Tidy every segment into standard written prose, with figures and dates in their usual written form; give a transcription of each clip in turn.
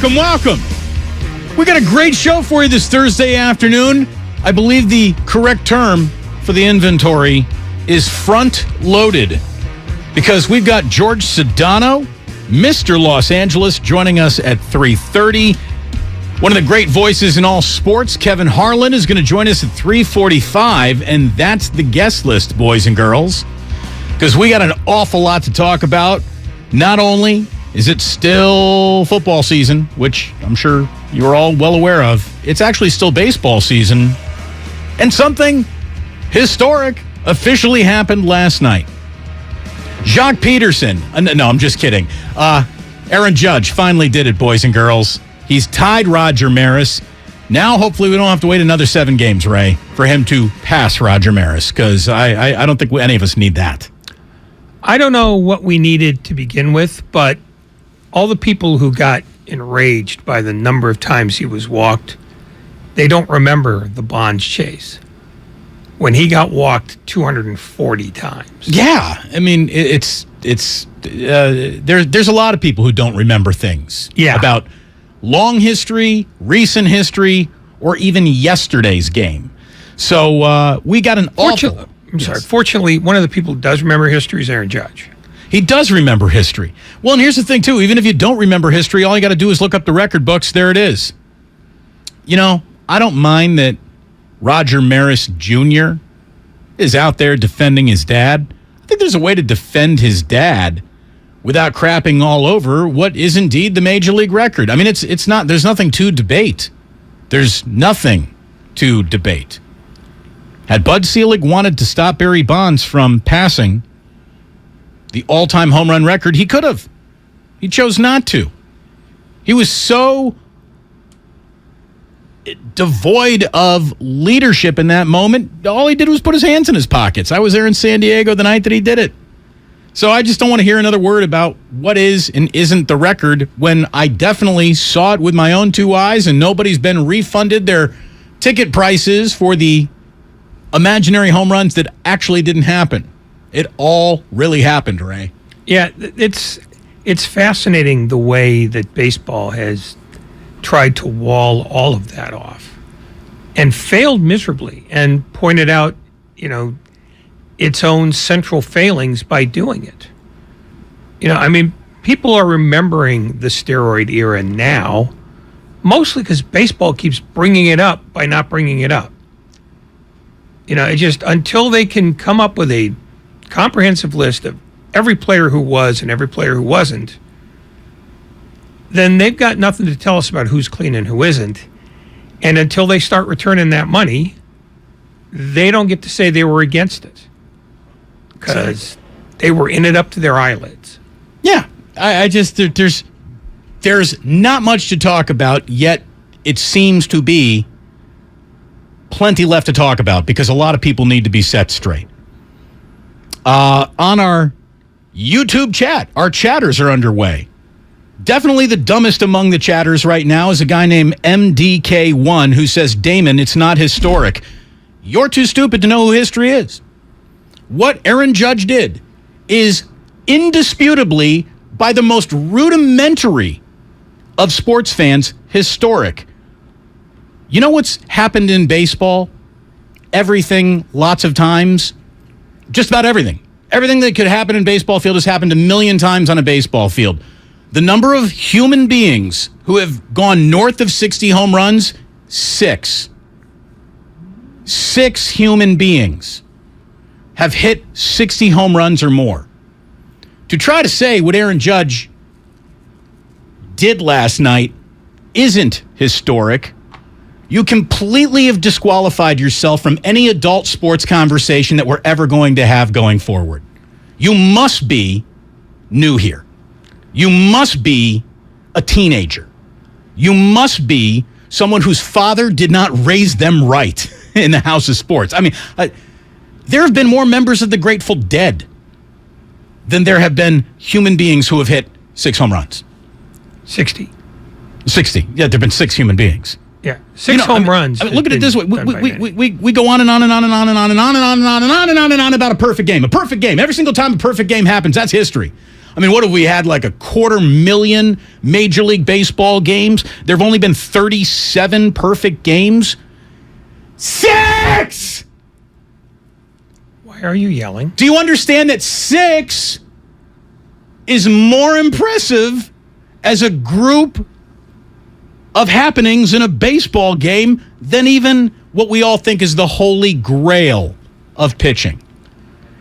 welcome. We got a great show for you this Thursday afternoon. I believe the correct term for the inventory is front-loaded because we've got George Sedano, Mr. Los Angeles, joining us at 3:30. One of the great voices in all sports, Kevin Harlan, is going to join us at 3:45, and that's the guest list, boys and girls, because we got an awful lot to talk about. Not only is it still football season, which I'm sure you're all well aware of, it's actually still baseball season, and something historic officially happened last night. Jacques Peterson, no, I'm just kidding. Aaron Judge finally did it, boys and girls. He's tied Roger Maris. Now, hopefully, we don't have to wait another 7 games, Ray, for him to pass Roger Maris, because I don't think any of us need that. I don't know what we needed to begin with, but all the people who got enraged by the number of times he was walked, they don't remember the Bonds chase when he got walked 240 times. Yeah, I mean, there's a lot of people who don't remember things about long history, recent history, or even yesterday's game. So we got an awful... Fortunately, one of the people who does remember history is Aaron Judge. He does remember history. Well, and here's the thing, too. Even if you don't remember history, all you got to do is look up the record books. There it is. You know, I don't mind that Roger Maris Jr. is out there defending his dad. I think there's a way to defend his dad without crapping all over what is indeed the Major League record. I mean, it's not. There's nothing to debate. There's nothing to debate. Had Bud Selig wanted to stop Barry Bonds from passing the all-time home run record, he could have. He chose not to. He was so devoid of leadership in that moment. All he did was put his hands in his pockets. I was there in San Diego the night that he did it. So I just don't want to hear another word about what is and isn't the record when I definitely saw it with my own 2 eyes and nobody's been refunded their ticket prices for the imaginary home runs that actually didn't happen. It all really happened, Ray. Yeah, it's fascinating the way that baseball has tried to wall all of that off and failed miserably and pointed out, its own central failings by doing it. I mean, people are remembering the steroid era now, mostly because baseball keeps bringing it up by not bringing it up. It just, until they can come up with a comprehensive list of every player who was and every player who wasn't, then they've got nothing to tell us about who's clean and who isn't. And until they start returning that money, they don't get to say they were against it because they were in it up to their eyelids. Yeah, I just, there's not much to talk about, yet it seems to be plenty left to talk about because a lot of people need to be set straight. On our YouTube chat, our chatters are underway. Definitely the dumbest among the chatters right now is a guy named MDK1 who says, Damon, it's not historic. You're too stupid to know who history is. What Aaron Judge did is indisputably, by the most rudimentary of sports fans, historic. You know what's happened in baseball? Everything, lots of times. Just about everything. Everything that could happen in a baseball field has happened a million times on a baseball field. The number of human beings who have gone north of 60 home runs, 6. 6 human beings have hit 60 home runs or more. To try to say what Aaron Judge did last night isn't historic, you completely have disqualified yourself from any adult sports conversation that we're ever going to have going forward. You must be new here. You must be a teenager. You must be someone whose father did not raise them right in the house of sports. I mean, there have been more members of the Grateful Dead than there have been human beings who have hit 6 home runs. 60. 60. Yeah, there have been 6 human beings. Yeah, 6 home runs. I mean, look at it this way. We go on and on and on and on and on and on and on and on and on and on and on about a perfect game. A perfect game. Every single time a perfect game happens, that's history. I mean, what have we had, like 250,000 Major League Baseball games? There have only been 37 perfect games. 6! Why are you yelling? Do you understand that 6 is more impressive as a group of happenings in a baseball game than even what we all think is the holy grail of pitching?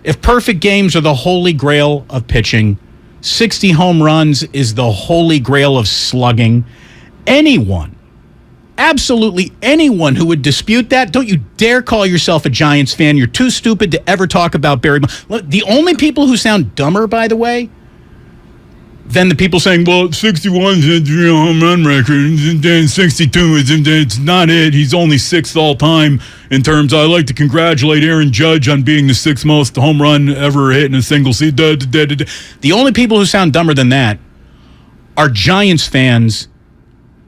If perfect games are the holy grail of pitching, 60 home runs is the holy grail of slugging. Anyone, absolutely anyone who would dispute that, don't you dare call yourself a Giants fan. You're too stupid to ever talk about Barry Bonds. The only people who sound dumber, by the way, than the people saying, well, 61 is a home run record, and 62 it's not it. He's only 6th all time in terms. I like to congratulate Aaron Judge on being the 6th most home run ever hit in a single season. The only people who sound dumber than that are Giants fans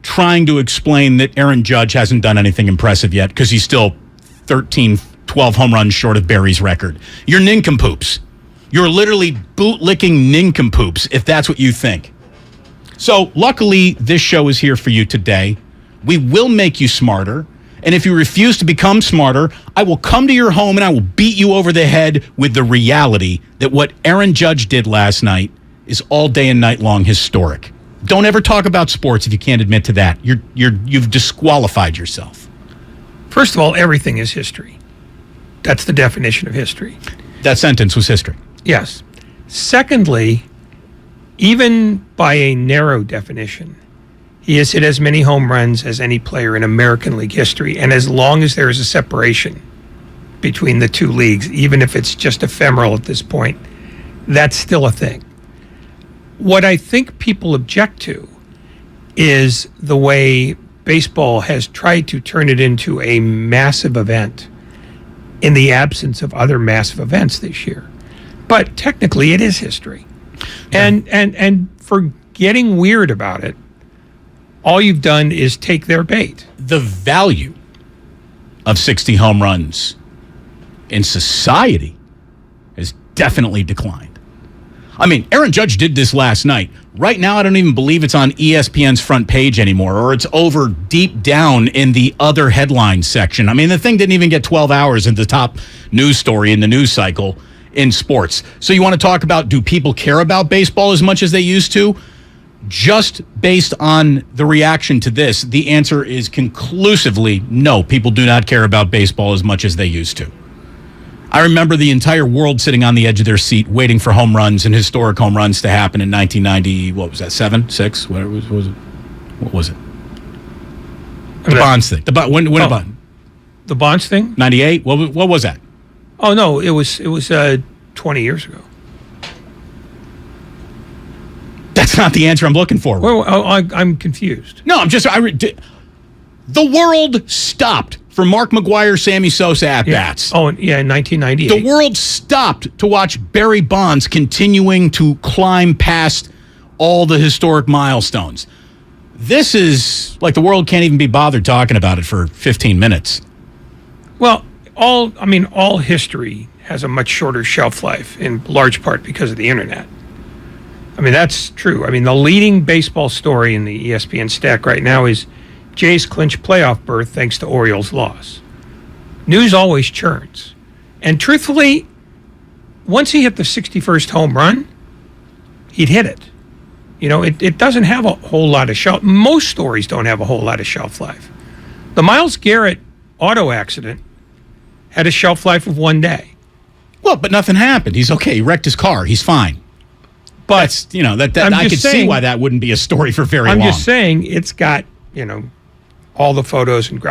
trying to explain that Aaron Judge hasn't done anything impressive yet because he's still 13, 12 home runs short of Barry's record. You're nincompoops. You're literally bootlicking nincompoops if that's what you think. So luckily, this show is here for you today. We will make you smarter. And if you refuse to become smarter, I will come to your home and I will beat you over the head with the reality that what Aaron Judge did last night is all day and night long historic. Don't ever talk about sports if you can't admit to that. You've disqualified yourself. First of all, everything is history. That's the definition of history. That sentence was history. Yes. Secondly, even by a narrow definition, he has hit as many home runs as any player in American League history. And as long as there is a separation between the two leagues, even if it's just ephemeral at this point, that's still a thing. What I think people object to is the way baseball has tried to turn it into a massive event in the absence of other massive events this year. But technically, it is history. And for getting weird about it, all you've done is take their bait. The value of 60 home runs in society has definitely declined. I mean, Aaron Judge did this last night. Right now, I don't even believe it's on ESPN's front page anymore, or it's over deep down in the other headlines section. I mean, the thing didn't even get 12 hours in the top news story in the news cycle in sports. So you want to talk about, do people care about baseball as much as they used to? Just based on the reaction to this, the answer is conclusively no. People do not care about baseball as much as they used to. I remember the entire world sitting on the edge of their seat waiting for home runs and historic home runs to happen in 1990. What was that, 7, 6? What was it? What was it? The Bonds thing. The Bonds thing? 98? What was that? Oh, no, it was 20 years ago. That's not the answer I'm looking for. Well, I'm confused. No, the world stopped for Mark McGwire, Sammy Sosa at-bats. Yeah. Oh, yeah, in 1998. The world stopped to watch Barry Bonds continuing to climb past all the historic milestones. This is like the world can't even be bothered talking about it for 15 minutes. Well, all history has a much shorter shelf life, in large part because of the internet. I mean, that's true. I mean, the leading baseball story in the ESPN stack right now is Jays clinch playoff berth thanks to Orioles' loss. News always churns. And truthfully, once he hit the 61st home run, he'd hit it. You know, it doesn't have a whole lot of shelf. Most stories don't have a whole lot of shelf life. The Myles Garrett auto accident had a shelf life of 1 day. Well, but nothing happened. He's okay. He wrecked his car. He's fine. But, I could see why that wouldn't be a story for very long. I'm just saying it's got, all the photos and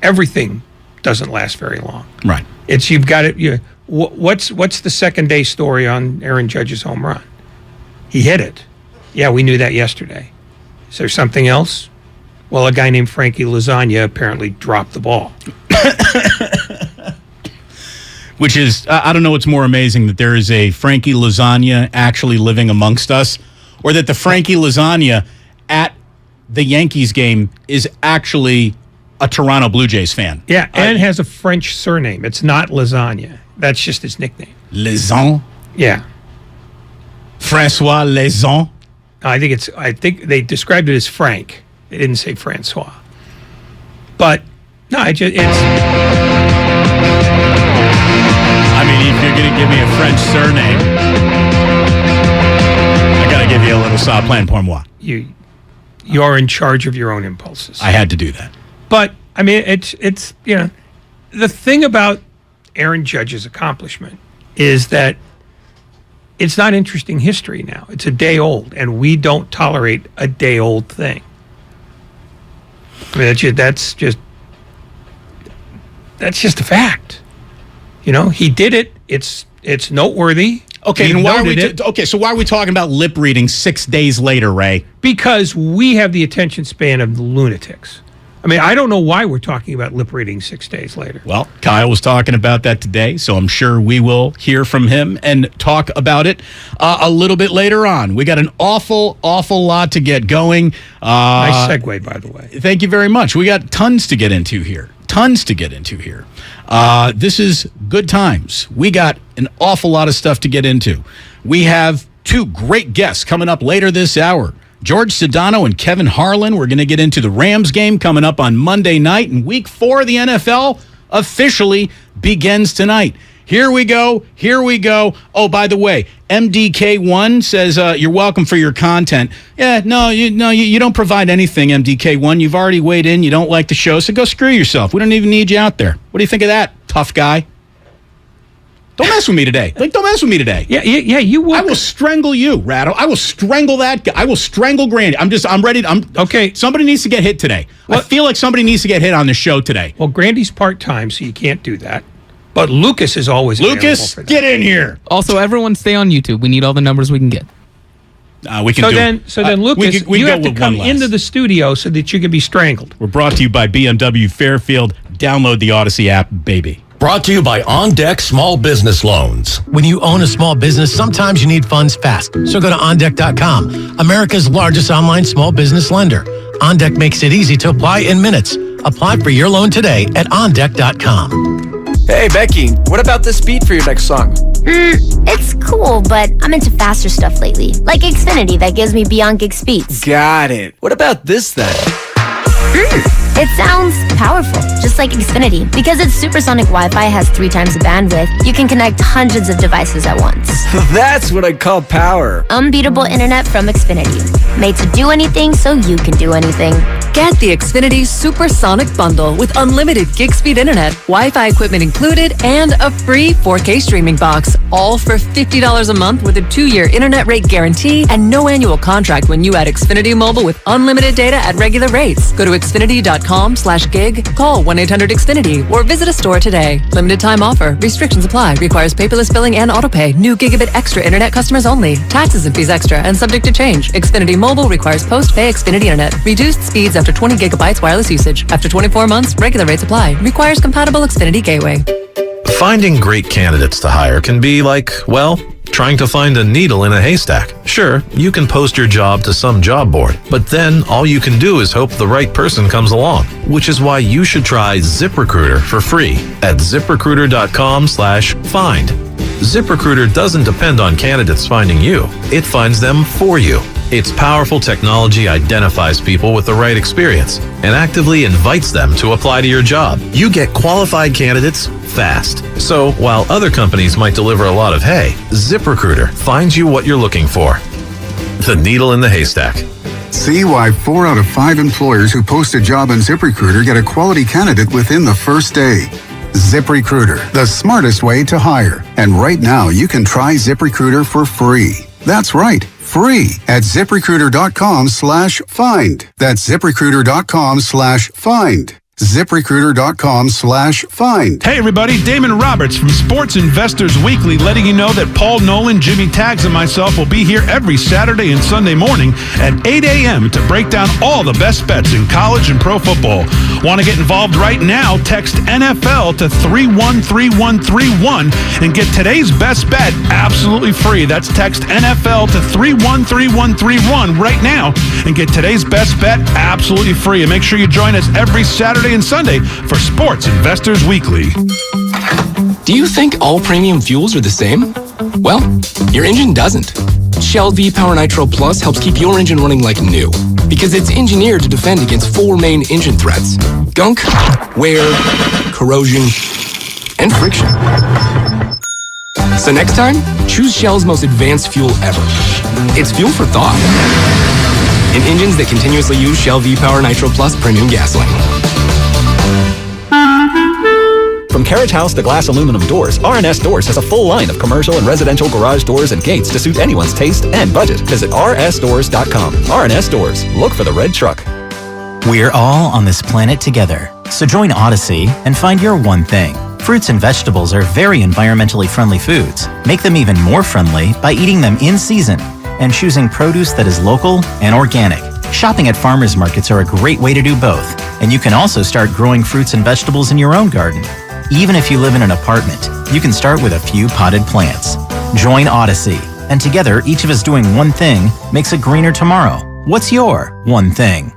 everything doesn't last very long. Right. You've got it. What's the second day story on Aaron Judge's home run? He hit it. Yeah, we knew that yesterday. Is there something else? Well, a guy named Frankie Lasagna apparently dropped the ball. Which is, I don't know what's more amazing, that there is a Frankie Lasagna actually living amongst us, or that the Frankie Lasagna at the Yankees game is actually a Toronto Blue Jays fan. Yeah, and has a French surname. It's not Lasagna. That's just his nickname. Lisan? Yeah. Francois Laison. I think they described it as Frank. They didn't say Francois. But no, it's. I mean, if you're going to give me a French surname, I got to give you a little ça plan pour moi. You're in charge of your own impulses. I had to do that. But I mean, it's the thing about Aaron Judge's accomplishment is that it's not interesting history now. It's a day old, and we don't tolerate a day old thing. I mean, that's just a fact. He did it. It's noteworthy. Okay, and why are we so why are we talking about lip reading 6 days later, Ray? Because we have the attention span of the lunatics. I mean, I don't know why we're talking about lip reading 6 days later. Well, Kyle was talking about that today, so I'm sure we will hear from him and talk about it a little bit later on. We got an awful lot to get going. Nice segue, by the way. Thank you very much. We got tons to get into here. This is good times. We got an awful lot of stuff to get into. We have two great guests coming up later this hour. George Sedano and Kevin Harlan. We're going to get into the Rams game coming up on Monday night, and Week 4 of the NFL officially begins tonight. Here we go. Oh, by the way, MDK1 says you're welcome for your content. Yeah, you don't provide anything, MDK1. You've already weighed in. You don't like the show, so go screw yourself. We don't even need you out there. What do you think of that, tough guy? Don't mess with me today. Don't mess with me today. Yeah, you will. I will strangle you, Ratto. I will strangle that guy. I will strangle Grandy. I'm ready. Okay. Somebody needs to get hit today. I feel like somebody needs to get hit on the show today. Well, Grandy's part-time, so you can't do that. But Lucas is always Lucas, for that. Get in here. Also, everyone stay on YouTube. We need all the numbers we can get. We can So then, Lucas, you have to come into the studio so that you can be strangled. We're brought to you by BMW Fairfield. Download the Odyssey app, baby. Brought to you by On Deck Small Business Loans. When you own a small business, sometimes you need funds fast. So go to OnDeck.com, America's largest online small business lender. OnDeck makes it easy to apply in minutes. Apply for your loan today at OnDeck.com. Hey, Becky, what about this beat for your next song? It's cool, but I'm into faster stuff lately. Like Xfinity that gives me beyond gig speeds. Got it. What about this then? It sounds powerful, just like Xfinity. Because its supersonic Wi-Fi has 3 times the bandwidth, you can connect hundreds of devices at once. That's what I call power. Unbeatable internet from Xfinity. Made to do anything so you can do anything. Get the Xfinity Supersonic Bundle with unlimited gig speed internet, Wi-Fi equipment included, and a free 4K streaming box. All for $50 a month with a 2-year internet rate guarantee and no annual contract when you add Xfinity Mobile with unlimited data at regular rates. Go to Xfinity.com/gig, call 1-800-XFINITY, or visit a store today. Limited time offer. Restrictions apply. Requires paperless billing and autopay. New Gigabit Extra internet customers only. Taxes and fees extra and subject to change. Xfinity Mobile requires post-pay Xfinity internet. Reduced speeds after 20 gigabytes wireless usage. After 24 months, regular rates apply. Requires compatible Xfinity gateway. Finding great candidates to hire can be like, well, trying to find a needle in a haystack. Sure, you can post your job to some job board, but then all you can do is hope the right person comes along, which is why you should try ZipRecruiter for free at ZipRecruiter.com/find. ZipRecruiter doesn't depend on candidates finding you. It finds them for you. Its powerful technology identifies people with the right experience and actively invites them to apply to your job. You get qualified candidates fast. So while other companies might deliver a lot of hay, ZipRecruiter finds you what you're looking for. The needle in the haystack. See why 4 out of 5 employers who post a job on ZipRecruiter get a quality candidate within the first day. ZipRecruiter, the smartest way to hire. And right now, you can try ZipRecruiter for free. That's right, free at ZipRecruiter.com/find. That's ZipRecruiter.com/find. ZipRecruiter.com/find. Hey everybody, Damon Roberts from Sports Investors Weekly letting you know that Paul Nolan, Jimmy Taggs, and myself will be here every Saturday and Sunday morning at 8 a.m. to break down all the best bets in college and pro football. Want to get involved right now? Text NFL to 313131 and get today's best bet absolutely free. That's text NFL to 313131 right now and get today's best bet absolutely free. And make sure you join us every Saturday and Sunday for Sports Investors Weekly. Do you think all premium fuels are the same? Well, your engine doesn't. Shell V-Power Nitro Plus helps keep your engine running like new because it's engineered to defend against 4 main engine threats: gunk, wear, corrosion, and friction. So next time, choose Shell's most advanced fuel ever. It's fuel for thought. In engines that continuously use Shell V-Power Nitro Plus premium gasoline. From carriage house to glass aluminum doors, R&S Doors has a full line of commercial and residential garage doors and gates to suit anyone's taste and budget. Visit rsdoors.com. R&S Doors. Look for the red truck. We're all on this planet together. So join Odyssey and find your one thing. Fruits and vegetables are very environmentally friendly foods. Make them even more friendly by eating them in season and choosing produce that is local and organic. Shopping at farmers markets are a great way to do both. And you can also start growing fruits and vegetables in your own garden. Even if you live in an apartment, you can start with a few potted plants. Join Odyssey, and together, each of us doing one thing makes a greener tomorrow. What's your one thing?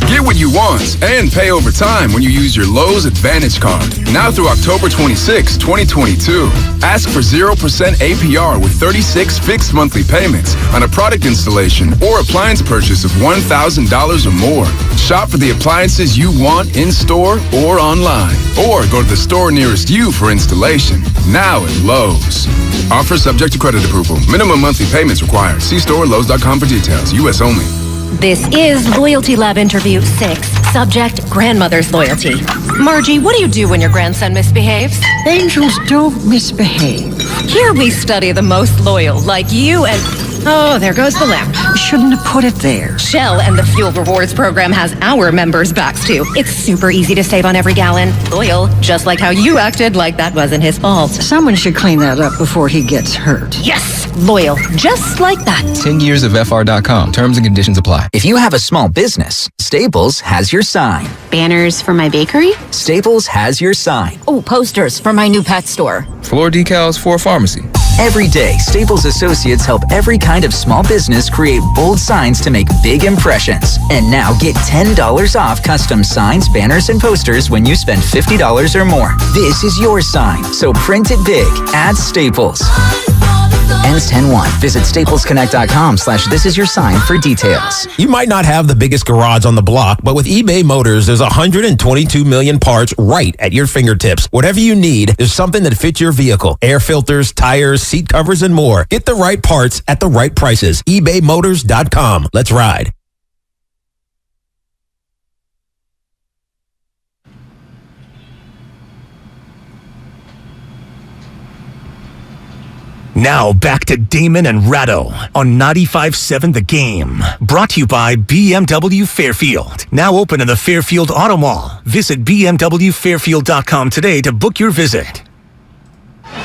Get what you want and pay over time when you use your Lowe's Advantage Card. Now through October 26, 2022. Ask for 0% APR with 36 fixed monthly payments on a product installation or appliance purchase of $1,000 or more. Shop for the appliances you want in-store or online. Or go to the store nearest you for installation. Now at Lowe's. Offer subject to credit approval. Minimum monthly payments required. See store Lowe's.com for details. U.S. only. This is Loyalty Lab Interview 6. Subject, grandmother's loyalty. Margie, what do you do when your grandson misbehaves? Angels don't misbehave. Here we study the most loyal, like you and... Oh, there goes the lamp. Shouldn't have put it there. Shell and the Fuel Rewards program has our members' backs too. It's super easy to save on every gallon. Loyal, just like how you acted like that wasn't his fault. Someone should clean that up before he gets hurt. Yes! Loyal, just like that. 10 years of FR.com. Terms and conditions apply. If you have a small business, Staples has your sign. Banners for my bakery? Staples has your sign. Oh, posters for my new pet store. Floor decals for a pharmacy. Every day, Staples associates help every kind of small business create bold signs to make big impressions. And now get $10 off custom signs, banners, and posters when you spend $50 or more. This is your sign, so print it big at Staples. Ends 10/1. Visit staplesconnect.com/thisisyoursign for details. You might not have the biggest garage on the block, but with eBay Motors, there's 122 million parts right at your fingertips. Whatever you need, there's something that fits your vehicle. Air filters, tires, seat covers, and more. Get the right parts at the right prices. ebaymotors.com. Let's ride. Now back to Damon and Ratto on 95.7 The Game. Brought to you by BMW Fairfield. Now open in the Fairfield Auto Mall. Visit BMWFairfield.com today to book your visit.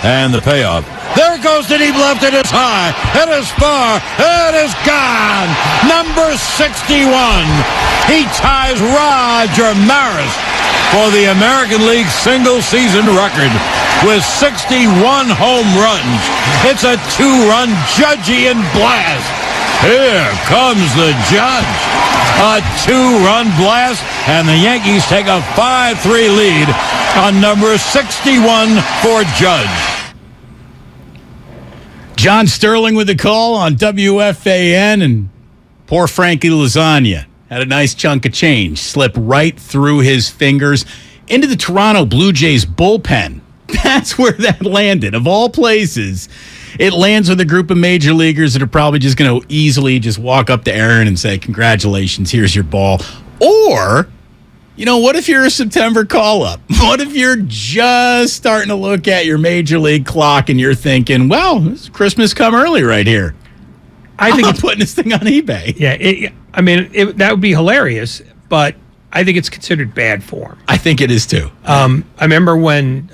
And the payoff. There goes the deep left. It is high. It is far. It is gone. Number 61. He ties Roger Maris for the American League single-season record with 61 home runs. It's a two-run Judgian blast. Here comes the Judge. A two-run blast, and the Yankees take a 5-3 lead on number 61 for Judge. John Sterling with the call on WFAN, and poor Frankie Lasagna had a nice chunk of change slip right through his fingers into the Toronto Blue Jays bullpen. That's where that landed. Of all places, it lands with a group of major leaguers that are probably just going to easily just walk up to Aaron and say, congratulations, here's your ball. Or, you know, what if you're a September call-up? What if you're just starting to look at your major league clock and you're thinking, well, this Christmas come early right here. I think I'm putting this thing on eBay. Yeah, that would be hilarious, but I think it's considered bad form. I think it is too. I remember when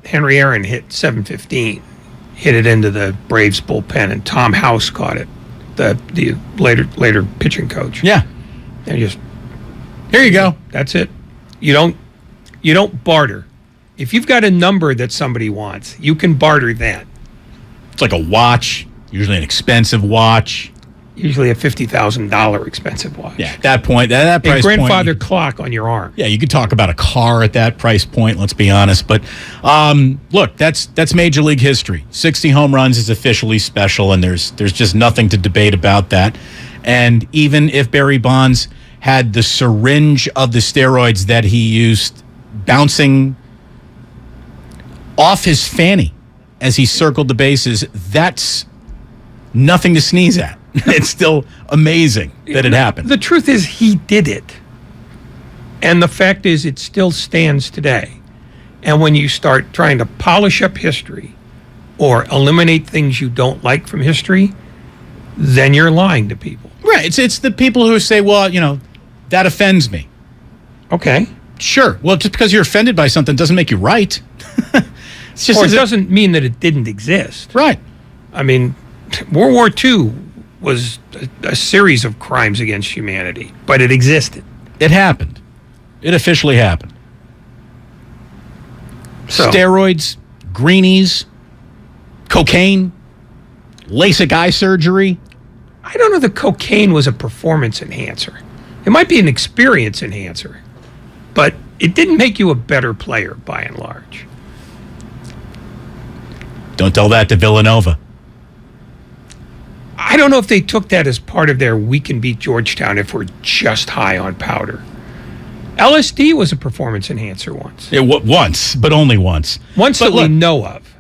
Henry Aaron hit 715, hit it into the Braves bullpen, and Tom House caught it, the later pitching coach. Yeah, and just here you go. That's it. You don't barter. If you've got a number that somebody wants, you can barter that. It's like a watch, usually an expensive watch. Usually a $50,000 expensive watch. Yeah, at that point, that price a grandfather point, clock on your arm. Yeah, you could talk about a car at that price point, let's be honest. But look, that's Major League history. 60 home runs is officially special, and there's just nothing to debate about that. And even if Barry Bonds had the syringe of the steroids that he used bouncing off his fanny as he circled the bases, that's nothing to sneeze at. It's still amazing that it happened. The truth is he did it. And the fact is it still stands today. And when you start trying to polish up history or eliminate things you don't like from history, then you're lying to people. Right. It's the people who say, well, that offends me. Okay. Sure. Well, just because you're offended by something doesn't make you right. It's just, or it doesn't mean that it didn't exist. Right. I mean, World War II was a series of crimes against humanity, but it existed. It happened. It officially happened. So, steroids, greenies, cocaine, LASIK eye surgery. I don't know that cocaine was a performance enhancer. It might be an experience enhancer, but it didn't make you a better player by and large. Don't tell that to Villanova. I don't know if they took that as part of their we can beat Georgetown if we're just high on powder. LSD was a performance enhancer once. Once, but only once. Once that we know of.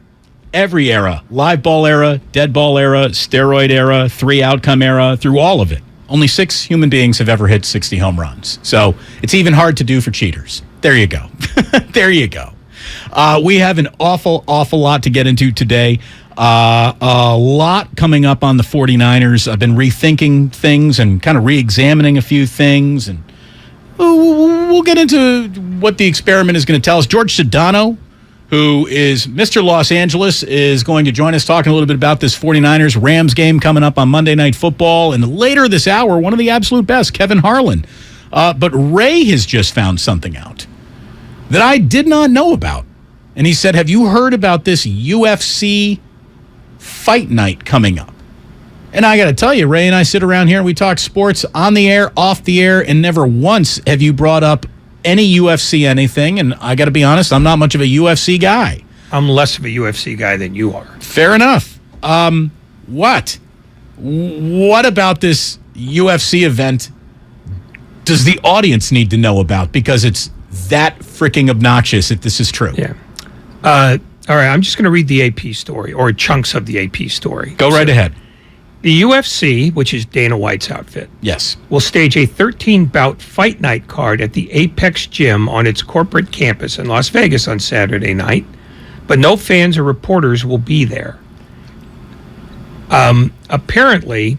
Every era, live ball era, dead ball era, steroid era, 3 outcome era, through all of it. Only 6 human beings have ever hit 60 home runs. So it's even hard to do for cheaters. There you go. There you go. We have an awful lot to get into today. A lot coming up on the 49ers. I've been rethinking things and kind of re-examining a few things. And we'll get into what the experiment is going to tell us. George Sedano, who is Mr. Los Angeles, is going to join us talking a little bit about this 49ers-Rams game coming up on Monday Night Football. And later this hour, one of the absolute best, Kevin Harlan. But Ray has just found something out that I did not know about. And he said, have you heard about this UFC fight night coming up? And I got to tell you, Ray and I sit around here and we talk sports on the air, off the air, and never once have you brought up any UFC anything. And I got to be honest, I'm not much of a UFC guy. I'm less of a UFC guy than you are. Fair enough. What about this UFC event does the audience need to know about? Because it's that freaking obnoxious if this is true. Yeah. All right, I'm just going to read the AP story, or chunks of the AP story. Go right ahead. The UFC, which is Dana White's outfit, yes, will stage a 13-bout fight night card at the Apex Gym on its corporate campus in Las Vegas on Saturday night, but no fans or reporters will be there. Apparently,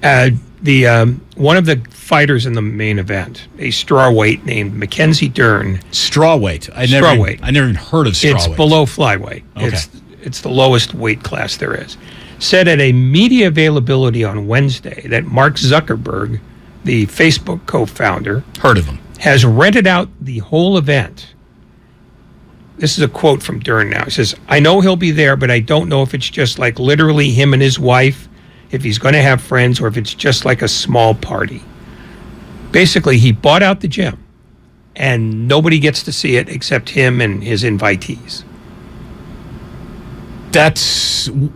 one of the fighters in the main event, a strawweight named Mackenzie Dern. Strawweight. I never even heard of strawweight. It's below flyweight. Okay. It's the lowest weight class there is. Said at a media availability on Wednesday that Mark Zuckerberg, the Facebook co-founder, heard of him, has rented out the whole event. This is a quote from Dern now. He says, I know he'll be there, but I don't know if it's just like literally him and his wife, if he's going to have friends, or if it's just like a small party. Basically, he bought out the gym, and nobody gets to see it except him and his invitees.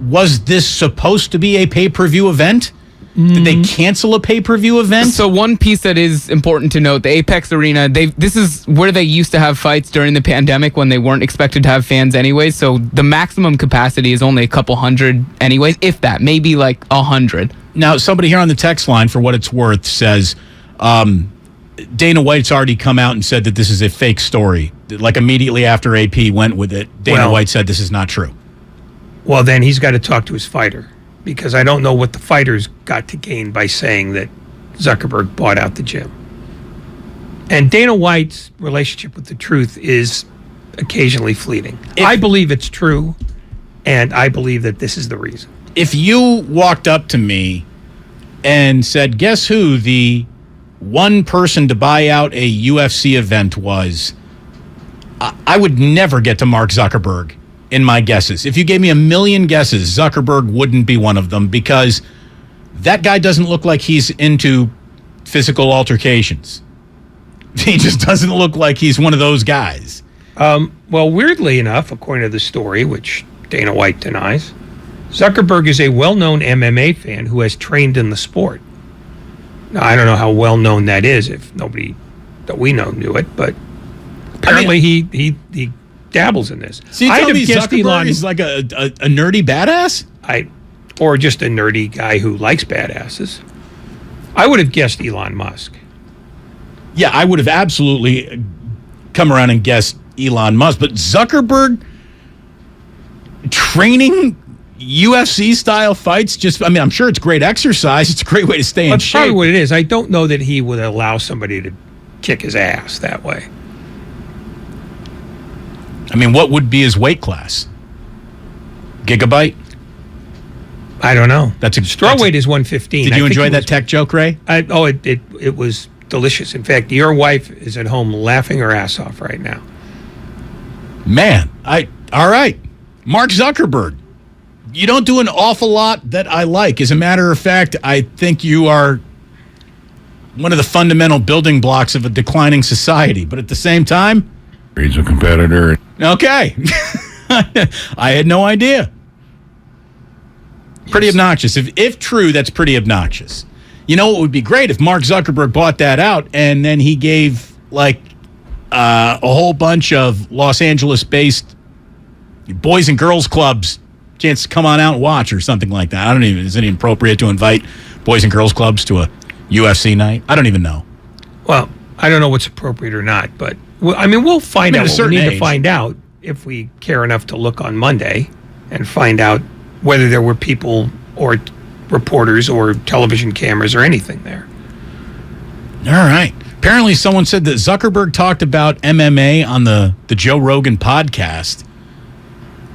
Was this supposed to be a pay-per-view event? Did they cancel a pay-per-view event? So one piece that is important to note, the Apex Arena, this is where they used to have fights during the pandemic when they weren't expected to have fans anyway. So the maximum capacity is only a couple hundred anyways, if that, maybe like 100. Now, somebody here on the text line, for what it's worth, says Dana White's already come out and said that this is a fake story. Like immediately after AP went with it, Dana White said this is not true. Well, then he's got to talk to his fighter, because I don't know what the fighters got to gain by saying that Zuckerberg bought out the gym. And Dana White's relationship with the truth is occasionally fleeting. I believe it's true, and I believe that this is the reason. If you walked up to me and said, guess who the one person to buy out a UFC event was, I would never get to Mark Zuckerberg in my guesses. If you gave me 1 million guesses, Zuckerberg wouldn't be one of them, because that guy doesn't look like he's into physical altercations. He just doesn't look like he's one of those guys. Well, weirdly enough, according to the story, which Dana White denies, Zuckerberg is a well-known MMA fan who has trained in the sport. Now, I don't know how well-known that is if nobody that we know knew it, but apparently he dabbles in this. So you tell me Zuckerberg is like a nerdy badass? Or just a nerdy guy who likes badasses. I would have guessed Elon Musk. Yeah, I would have absolutely come around and guessed Elon Musk, but Zuckerberg training UFC style fights, I'm sure it's great exercise. It's a great way to stay in That's shape. probably what it is. I don't know that he would allow somebody to kick his ass that way. I mean, what would be his weight class? Gigabyte? I don't know. Straw weight is 115. Did you enjoy that tech joke, Ray? It was delicious. In fact, your wife is at home laughing her ass off right now. Man, all right. Mark Zuckerberg. You don't do an awful lot that I like. As a matter of fact, I think you are one of the fundamental building blocks of a declining society. But at the same time, he's a competitor. Okay. I had no idea. Pretty obnoxious. If true, that's pretty obnoxious. You know what would be great if Mark Zuckerberg bought that out and then he gave a whole bunch of Los Angeles-based boys and girls clubs chance to come on out and watch or something like that. Is it appropriate to invite boys and girls clubs to a UFC night? I don't even know. Well, I don't know what's appropriate or not, but we'll find out what we need to find out if we care enough to look on Monday and find out whether there were people or reporters or television cameras or anything there. All right. Apparently someone said that Zuckerberg talked about MMA on the Joe Rogan podcast.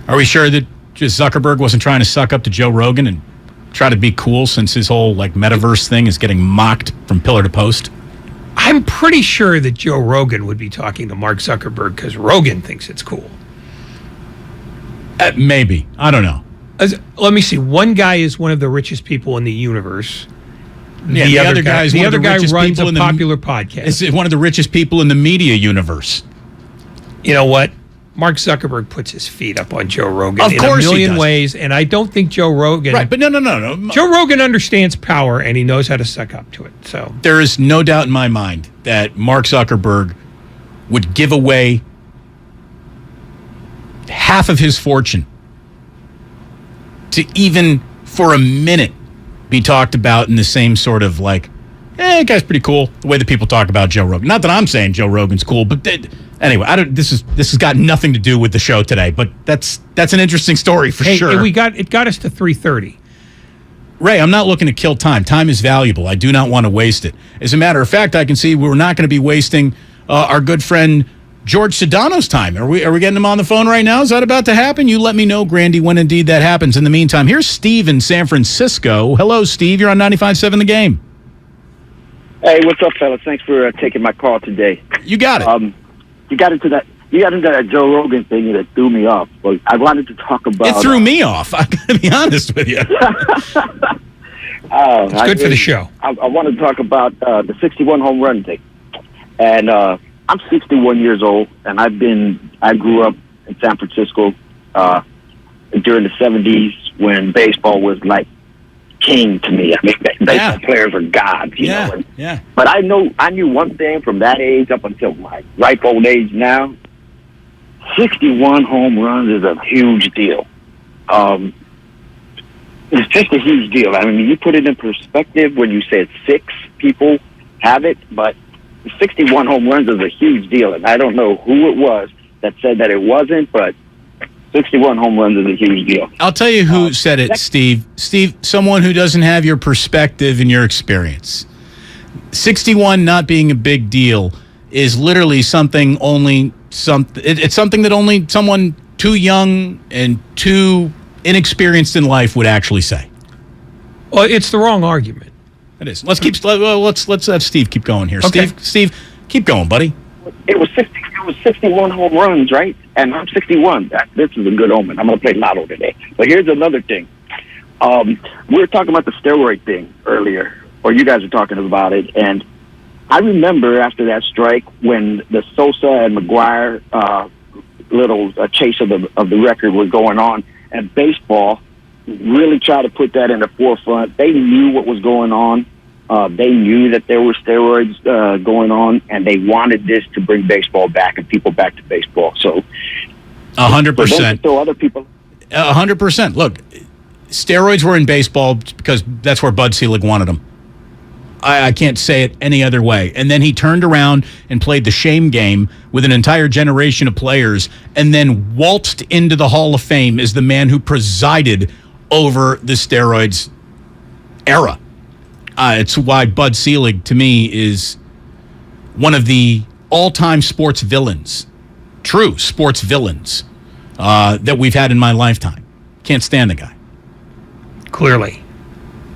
Are we sure that just Zuckerberg wasn't trying to suck up to Joe Rogan and try to be cool since his whole metaverse thing is getting mocked from pillar to post? I'm pretty sure that Joe Rogan would be talking to Mark Zuckerberg because Rogan thinks it's cool. Maybe. I don't know. Let me see. One guy is one of the richest people in the universe. Yeah, the other guy is one of the richest runs people a in the popular podcast. Is one of the richest people in the media universe. You know what? Mark Zuckerberg puts his feet up on Joe Rogan Of course in a million he does. ways, and I don't think Joe Rogan... Right, but no. Joe Rogan understands power, and he knows how to suck up to it. So there is no doubt in my mind that Mark Zuckerberg would give away half of his fortune to even for a minute be talked about in the same sort of that guy's pretty cool, the way that people talk about Joe Rogan. Not that I'm saying Joe Rogan's cool, but anyway, this has got nothing to do with the show today, but that's an interesting story for sure. It got us to 3:30. Ray, I'm not looking to kill time. Time is valuable. I do not want to waste it. As a matter of fact, I can see we're not going to be wasting our good friend George Sedano's time. Are we getting him on the phone right now? Is that about to happen? You let me know, Grandy, when indeed that happens. In the meantime, here's Steve in San Francisco. Hello, Steve. You're on 95.7 The Game. Hey, what's up, fellas? Thanks for taking my call today. You got it. You got into that Joe Rogan thing and it threw me off. But I wanted to talk about... It threw me off. I got to be honest with you. It's good for the show. I want to talk about the 61 home run thing. And I'm 61 years old, and I grew up in San Francisco during the 70s when baseball was like king to me. I mean, baseball players are gods, you know. Yeah. But I knew one thing from that age up until my ripe old age now. 61 home runs is a huge deal. It's just a huge deal. I mean, you put it in perspective when you said 6 people have it, but 61 home runs is a huge deal. And I don't know who it was that said that it wasn't, but 61 home runs is a huge deal. I'll tell you who said it, Steve. Steve, someone who doesn't have your perspective and your experience. 61 not being a big deal is literally it's something that only someone too young and too inexperienced in life would actually say. Well, it's the wrong argument. It is. Let's have Steve keep going here. Okay. Steve, keep going, buddy. It was 61 home runs, right? And I'm 61. This is a good omen. I'm going to play lotto today. But here's another thing. We were talking about the steroid thing earlier, or you guys were talking about it, and I remember after that strike when the Sosa and McGuire little chase of the record was going on, and baseball really tried to put that in the forefront. They knew what was going on. They knew that there were steroids going on, and they wanted this to bring baseball back and people back to baseball. So, 100%. So other people, 100%. Look, steroids were in baseball because that's where Bud Selig wanted them. I can't say it any other way. And then he turned around and played the shame game with an entire generation of players, and then waltzed into the Hall of Fame as the man who presided over the steroids era. It's why Bud Selig, to me, is one of the all-time sports villains, true sports villains, that we've had in my lifetime. Can't stand the guy. Clearly.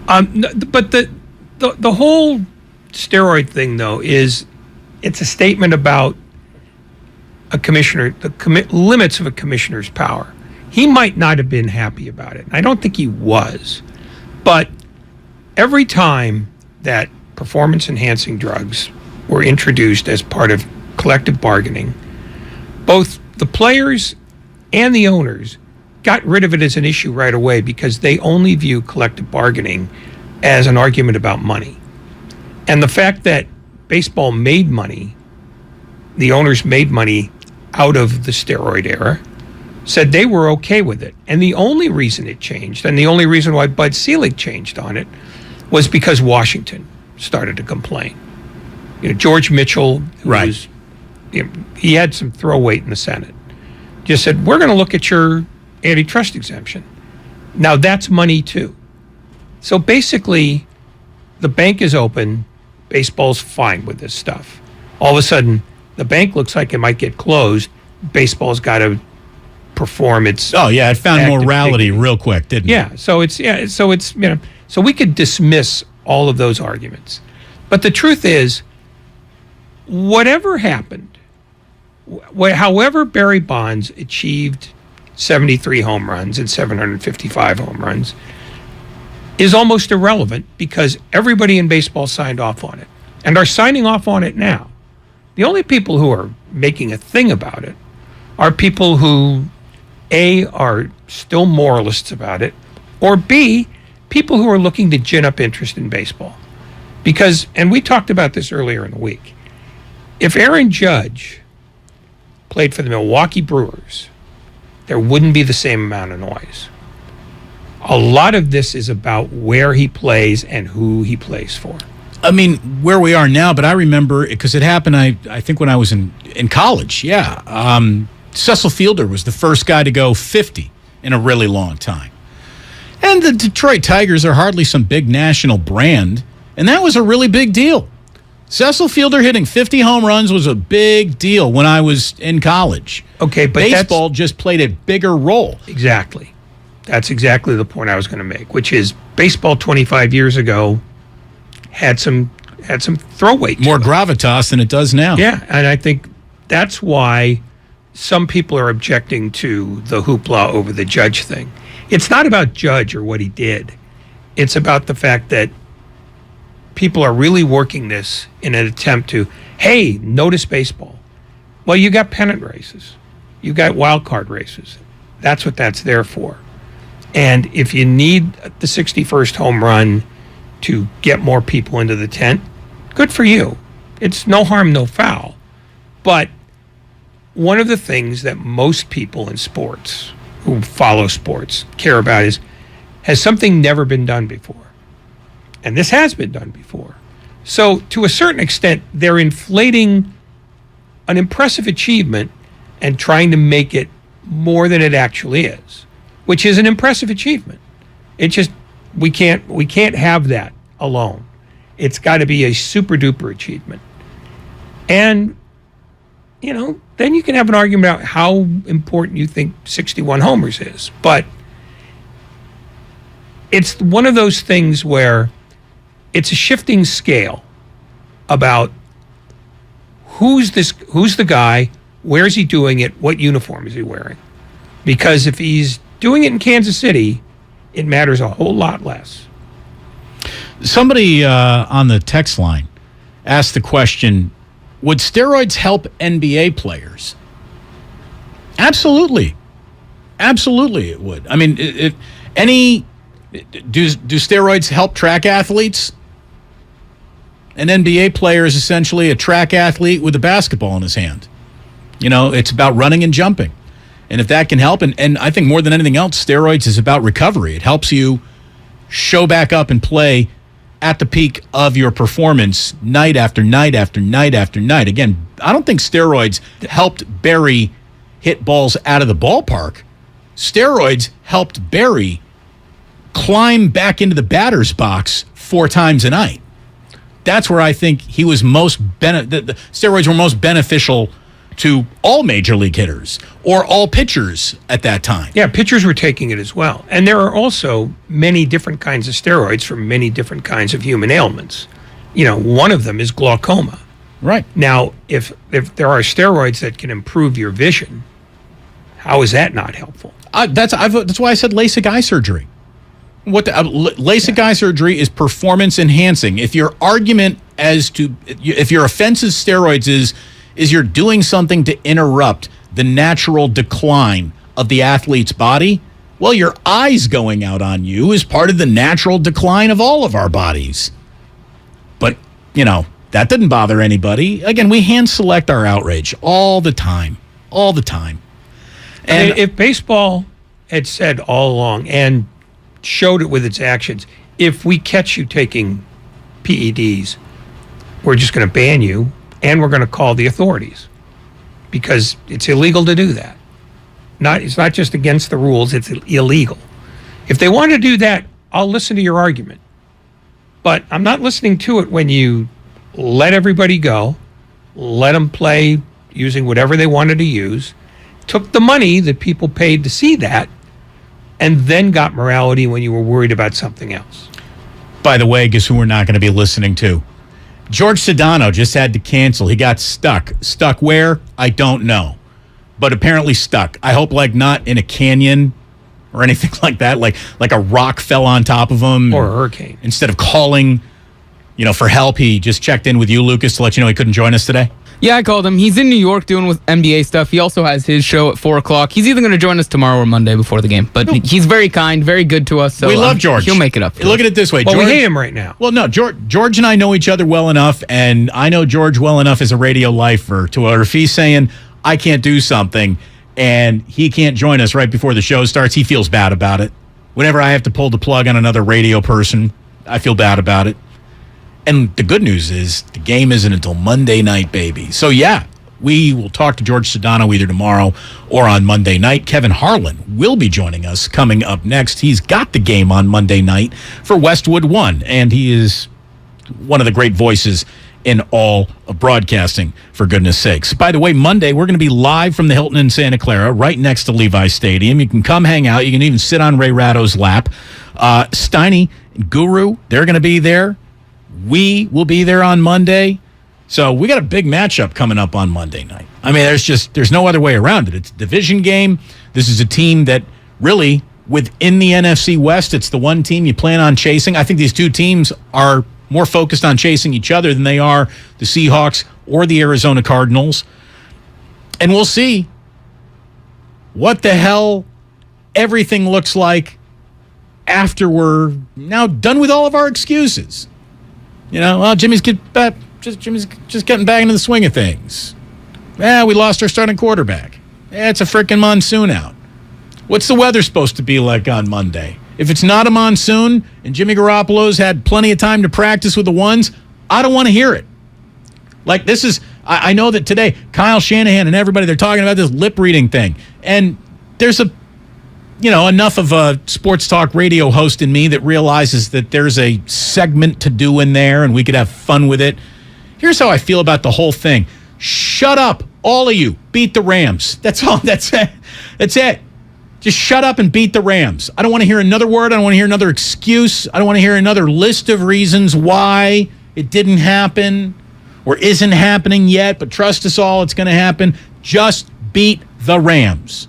But the whole steroid thing, though, it's a statement about a commissioner, the limits of a commissioner's power. He might not have been happy about it. I don't think he was. But every time that performance-enhancing drugs were introduced as part of collective bargaining, both the players and the owners got rid of it as an issue right away because they only view collective bargaining as an argument about money. And the fact that baseball made money, the owners made money out of the steroid era, said they were okay with it. And the only reason it changed, and the only reason why Bud Selig changed on it, was because Washington started to complain. George Mitchell, who was, he had some throw weight in the Senate, just said, we're going to look at your antitrust exemption. Now that's money too. So basically, the bank is open, baseball's fine with this stuff. All of a sudden, the bank looks like it might get closed, baseball's got to perform its it found morality real quick, didn't it? So we could dismiss all of those arguments. But the truth is, whatever happened, however Barry Bonds achieved 73 home runs and 755 home runs, is almost irrelevant because everybody in baseball signed off on it and are signing off on it now. The only people who are making a thing about it are people who, A, are still moralists about it, or B, people who are looking to gin up interest in baseball. Because, and we talked about this earlier in the week, if Aaron Judge played for the Milwaukee Brewers, there wouldn't be the same amount of noise. A lot of this is about where he plays and who he plays for. I mean, where we are now, but I remember, because it happened, I think, when I was in college, Cecil Fielder was the first guy to go 50 in a really long time. And the Detroit Tigers are hardly some big national brand, and that was a really big deal. Cecil Fielder hitting 50 home runs was a big deal when I was in college. Okay, but baseball just played a bigger role. Exactly. That's exactly the point I was going to make, which is baseball 25 years ago had some throw weight. More gravitas than it does now. Yeah, and I think that's why some people are objecting to the hoopla over the Judge thing. It's not about Judge or what he did. It's about the fact that people are really working this in an attempt to, hey, notice baseball. Well, you got pennant races. You got wild card races. That's what that's there for. And if you need the 61st home run to get more people into the tent, good for you. It's no harm, no foul. But one of the things that most people in sports who follow sports care about is, has something never been done before? And this has been done before. So to a certain extent, they're inflating an impressive achievement and trying to make it more than it actually is, which is an impressive achievement. It just, we can't have that alone. It's got to be a super duper achievement. And, you know, then you can have an argument about how important you think 61 homers is. But it's one of those things where it's a shifting scale about who's the guy, where is he doing it, what uniform is he wearing? Because if he's doing it in Kansas City, it matters a whole lot less. Somebody on the text line asked the question, would steroids help NBA players? Absolutely. Absolutely it would. I mean, do steroids help track athletes? An NBA player is essentially a track athlete with a basketball in his hand. You know, it's about running and jumping. And if that can help, and I think more than anything else, steroids is about recovery. It helps you show back up and play at the peak of your performance night after night after night after night. Again, I don't think steroids helped Barry hit balls out of the ballpark. Steroids helped Barry climb back into the batter's box 4 times a night. That's where I think he was the steroids were most beneficial to all major league hitters or all pitchers at that time. Yeah, pitchers were taking it as well. And there are also many different kinds of steroids for many different kinds of human ailments. You know, one of them is glaucoma. Right. Now, if there are steroids that can improve your vision, how is that not helpful? That's why I said LASIK eye surgery. LASIK eye surgery is performance enhancing. If your argument if your offense is steroids is you're doing something to interrupt the natural decline of the athlete's body, well, your eyes going out on you is part of the natural decline of all of our bodies. But, you know, that didn't bother anybody. Again, we hand select our outrage all the time. All the time. And if baseball had said all along and showed it with its actions, if we catch you taking PEDs, we're just going to ban you and we're going to call the authorities because it's illegal to do that. It's not just against the rules, it's illegal. If they want to do that, I'll listen to your argument. But I'm not listening to it when you let everybody go, let them play using whatever they wanted to use, took the money that people paid to see that, and then got morality when you were worried about something else. By the way, guess who we're not going to be listening to? George Sedano just had to cancel. He got stuck. Stuck where? I don't know. But apparently stuck. I hope not in a canyon or anything like that. Like a rock fell on top of him. Or a hurricane. Instead of calling, for help, he just checked in with you, Lucas, to let you know he couldn't join us today. Yeah, I called him. He's in New York doing with NBA stuff. He also has his show at 4 o'clock. He's either going to join us tomorrow or Monday before the game. But he's very kind, very good to us. So we love George. He'll make it up. Look at it this way. Well, George, we hate him right now. Well, no, George and I know each other well enough, and I know George well enough as a radio lifer to where if he's saying, I can't do something, and he can't join us right before the show starts, he feels bad about it. Whenever I have to pull the plug on another radio person, I feel bad about it. And the good news is the game isn't until Monday night, baby. So, yeah. We will talk to George Sedano either tomorrow or on Monday night. Kevin Harlan will be joining us coming up next. He's got the game on Monday night for Westwood One, and he is one of the great voices in all of broadcasting, for goodness sakes. By the way, Monday, we're going to be live from the Hilton in Santa Clara, right next to Levi Stadium. You can come hang out. You can even sit on Ray Ratto's lap. Steiny and Guru, they're going to be there. We will be there on Monday. So we got a big matchup coming up on Monday night. I mean, there's no other way around it. It's a division game. This is a team that really, within the NFC West, it's the one team you plan on chasing. I think these two teams are more focused on chasing each other than they are the Seahawks or the Arizona Cardinals. And we'll see what the hell everything looks like after we're now done with all of our excuses. Jimmy's just getting back into the swing of things. We lost our starting quarterback. It's a freaking monsoon out. What's the weather supposed to be like on Monday? If it's not a monsoon and Jimmy Garoppolo's had plenty of time to practice with the ones, I don't want to hear it. I know that today, Kyle Shanahan and everybody, they're talking about this lip reading thing. And there's enough of a sports talk radio host in me that realizes that there's a segment to do in there and we could have fun with it. Here's how I feel about the whole thing. Shut up, all of you. Beat the Rams. That's all. That's it. That's it. Just shut up and beat the Rams. I don't want to hear another word. I don't want to hear another excuse. I don't want to hear another list of reasons why it didn't happen or isn't happening yet, but trust us all, it's going to happen. Just beat the Rams.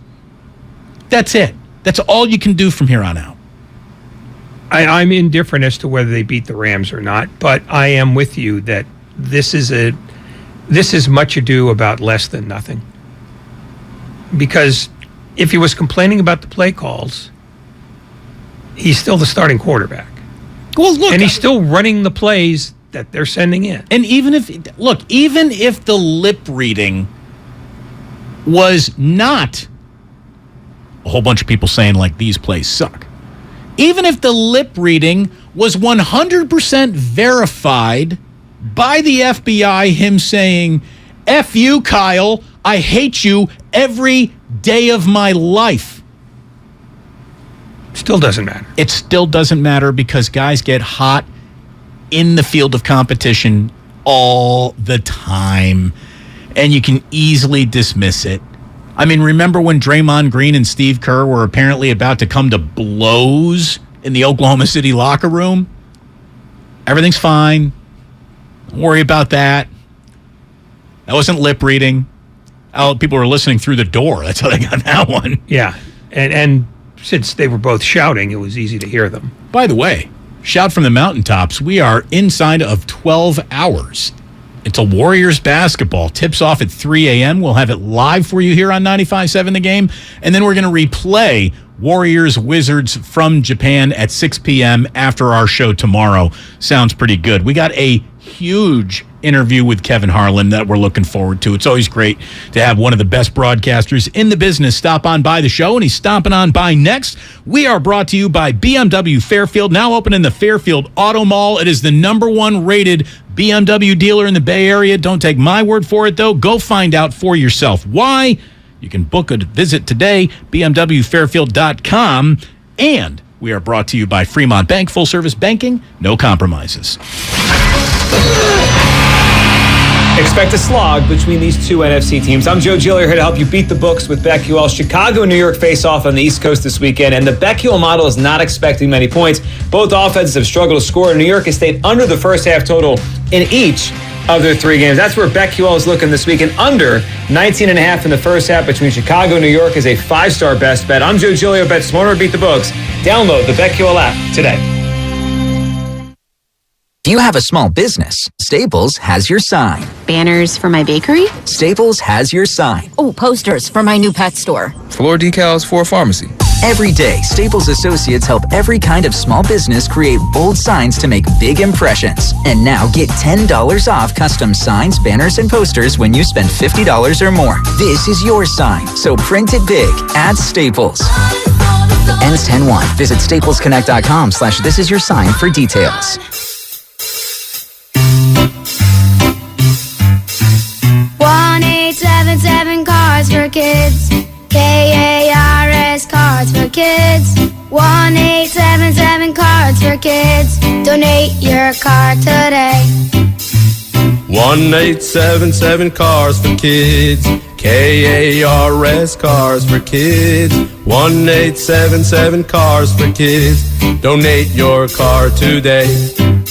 That's it. That's all you can do from here on out. I'm indifferent as to whether they beat the Rams or not, but I am with you that this is much ado about less than nothing. Because if he was complaining about the play calls, he's still the starting quarterback. Well, look, and he's still running the plays that they're sending in. And even if the lip reading was not a whole bunch of people saying like these plays suck, even if the lip reading was 100% verified by the FBI, him saying, F you, Kyle, I hate you every day of my life. Still doesn't matter. It still doesn't matter because guys get hot in the field of competition all the time, and you can easily dismiss it. I mean, remember when Draymond Green and Steve Kerr were apparently about to come to blows in the Oklahoma City locker room? Everything's fine. Don't worry about that. That wasn't lip reading. Oh, people were listening through the door. That's how they got that one. Yeah, and since they were both shouting, it was easy to hear them. By the way, shout from the mountaintops. We are inside of 12 hours until Warriors basketball tips off at 3 a.m. We'll have it live for you here on 95.7 The Game. And then we're going to replay Warriors Wizards from Japan at 6 p.m. after our show tomorrow. Sounds pretty good. We got a huge interview with Kevin Harlan that we're looking forward to. It's always great to have one of the best broadcasters in the business stop on by the show, and he's stomping on by next. We are brought to you by BMW Fairfield, now open in the Fairfield Auto Mall. It is the #1 rated BMW dealer in the Bay Area. Don't take my word for it, though. Go find out for yourself why. You can book a visit today, bmwfairfield.com. And we are brought to you by Fremont Bank, full service banking, no compromises. Expect a slog between these two NFC teams. I'm Joe Giglio here to help you beat the books with BetQL. Chicago and New York face off on the East Coast this weekend, and the BetQL model is not expecting many points. Both offenses have struggled to score. New York has stayed under the first half total in each of their 3 games. That's where BetQL is looking this weekend. Under 19.5 in the first half between Chicago and New York is a 5-star best bet. I'm Joe Giglio. Bet smarter, beat the books. Download the BetQL app today. If you have a small business, Staples has your sign. Banners for my bakery? Staples has your sign. Oh, posters for my new pet store. Floor decals for a pharmacy. Every day, Staples associates help every kind of small business create bold signs to make big impressions. And now get $10 off custom signs, banners, and posters when you spend $50 or more. This is your sign, so print it big at Staples. Ends 10/1. Visit staplesconnect.com/thisisyoursign for details. 1-877 Cards for Kids. KARS Cards for Kids. 1-877 Cards for Kids. Donate your card today. 1-877 Cars for Kids. KARS Cars for Kids. 1-877 Cars for Kids. Donate your car today.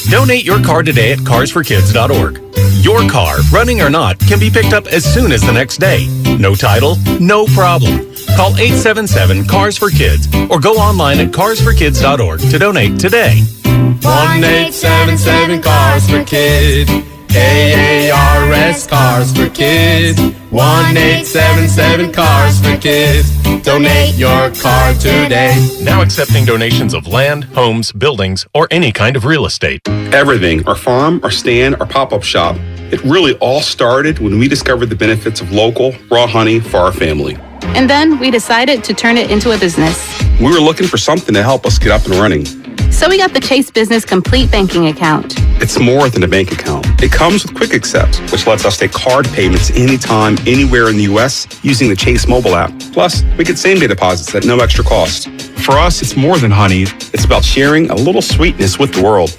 Donate your car today at carsforkids.org. Your car, running or not, can be picked up as soon as the next day. No title, no problem. Call 877-CARS-FOR-KIDS or go online at carsforkids.org to donate today. 1-877 Cars for Kids. KARS Cars for Kids. 1-877 Cars for Kids. Donate your car today. Now accepting donations of land, homes, buildings, or any kind of real estate. Everything, our farm, our stand, our pop-up shop, it really all started when we discovered the benefits of local, raw honey for our family. And then we decided to turn it into a business. We were looking for something to help us get up and running. So we got the Chase Business Complete Banking Account. It's more than a bank account. It comes with Quick Accept, which lets us take card payments anytime, anywhere in the U.S. using the Chase mobile app. Plus, we get same-day deposits at no extra cost. For us, it's more than honey. It's about sharing a little sweetness with the world.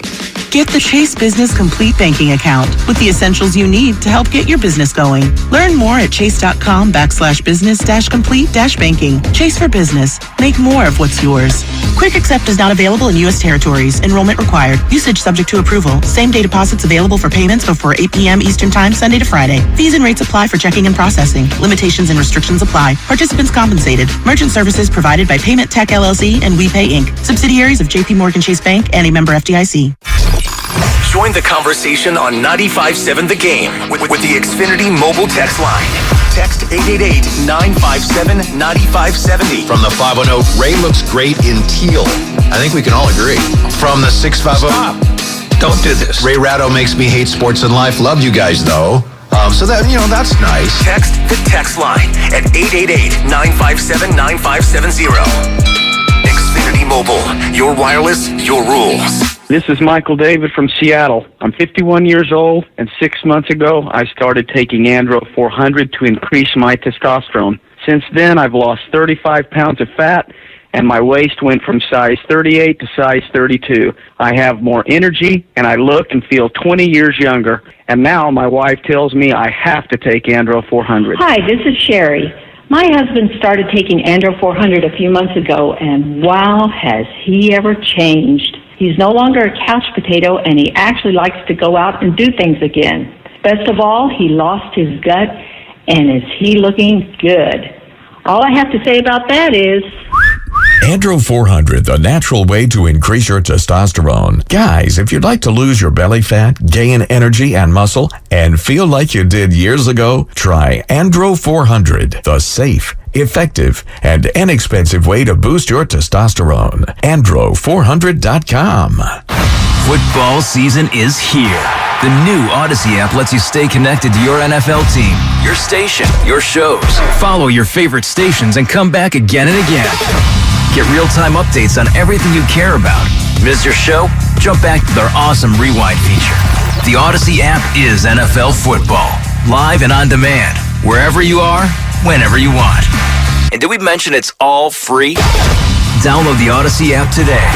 Get the Chase Business Complete Banking Account with the essentials you need to help get your business going. Learn more at chase.com/business-complete-banking. Chase for Business. Make more of what's yours. Quick Accept is not available in U.S. territories. Enrollment required. Usage subject to approval. Same-day deposits available for payments before 8 p.m. Eastern Time, Sunday to Friday. Fees and rates apply for checking and processing. Limitations and restrictions apply. Participants compensated. Merchant services provided by Payment Tech LLC and WePay Inc. Subsidiaries of J.P. Morgan Chase Bank and a member FDIC. Join the conversation on 95.7 The Game with the Xfinity mobile text line. Text 888-957-9570. From the 510, Ray looks great in teal. I think we can all agree. From the 650, stop. Don't do this. Ray Ratto makes me hate sports and life. Love you guys, though. So that, that's nice. Text the text line at 888-957-9570. Xfinity Mobile. Your wireless, your rules. This is Michael David from Seattle. I'm 51 years old, and 6 months ago, I started taking Andro 400 to increase my testosterone. Since then, I've lost 35 pounds of fat, and my waist went from size 38 to size 32. I have more energy, and I look and feel 20 years younger. And now my wife tells me I have to take Andro 400. Hi, this is Sherry. My husband started taking Andro 400 a few months ago, and wow, has he ever changed. He's no longer a couch potato, and he actually likes to go out and do things again. Best of all, he lost his gut, and is he looking good. All I have to say about that is... Andro 400, the natural way to increase your testosterone. Guys, if you'd like to lose your belly fat, gain energy and muscle, and feel like you did years ago, try Andro 400, the safe, effective, and inexpensive way to boost your testosterone. Andro400.com. Football season is here. The new Odyssey app lets you stay connected to your NFL team, your station, your shows. Follow your favorite stations and come back again and again. Get real-time updates on everything you care about. Miss your show? Jump back to their awesome rewind feature. The Odyssey app is NFL football. Live and on demand. Wherever you are, whenever you want. And did we mention it's all free? Download the Odyssey app today.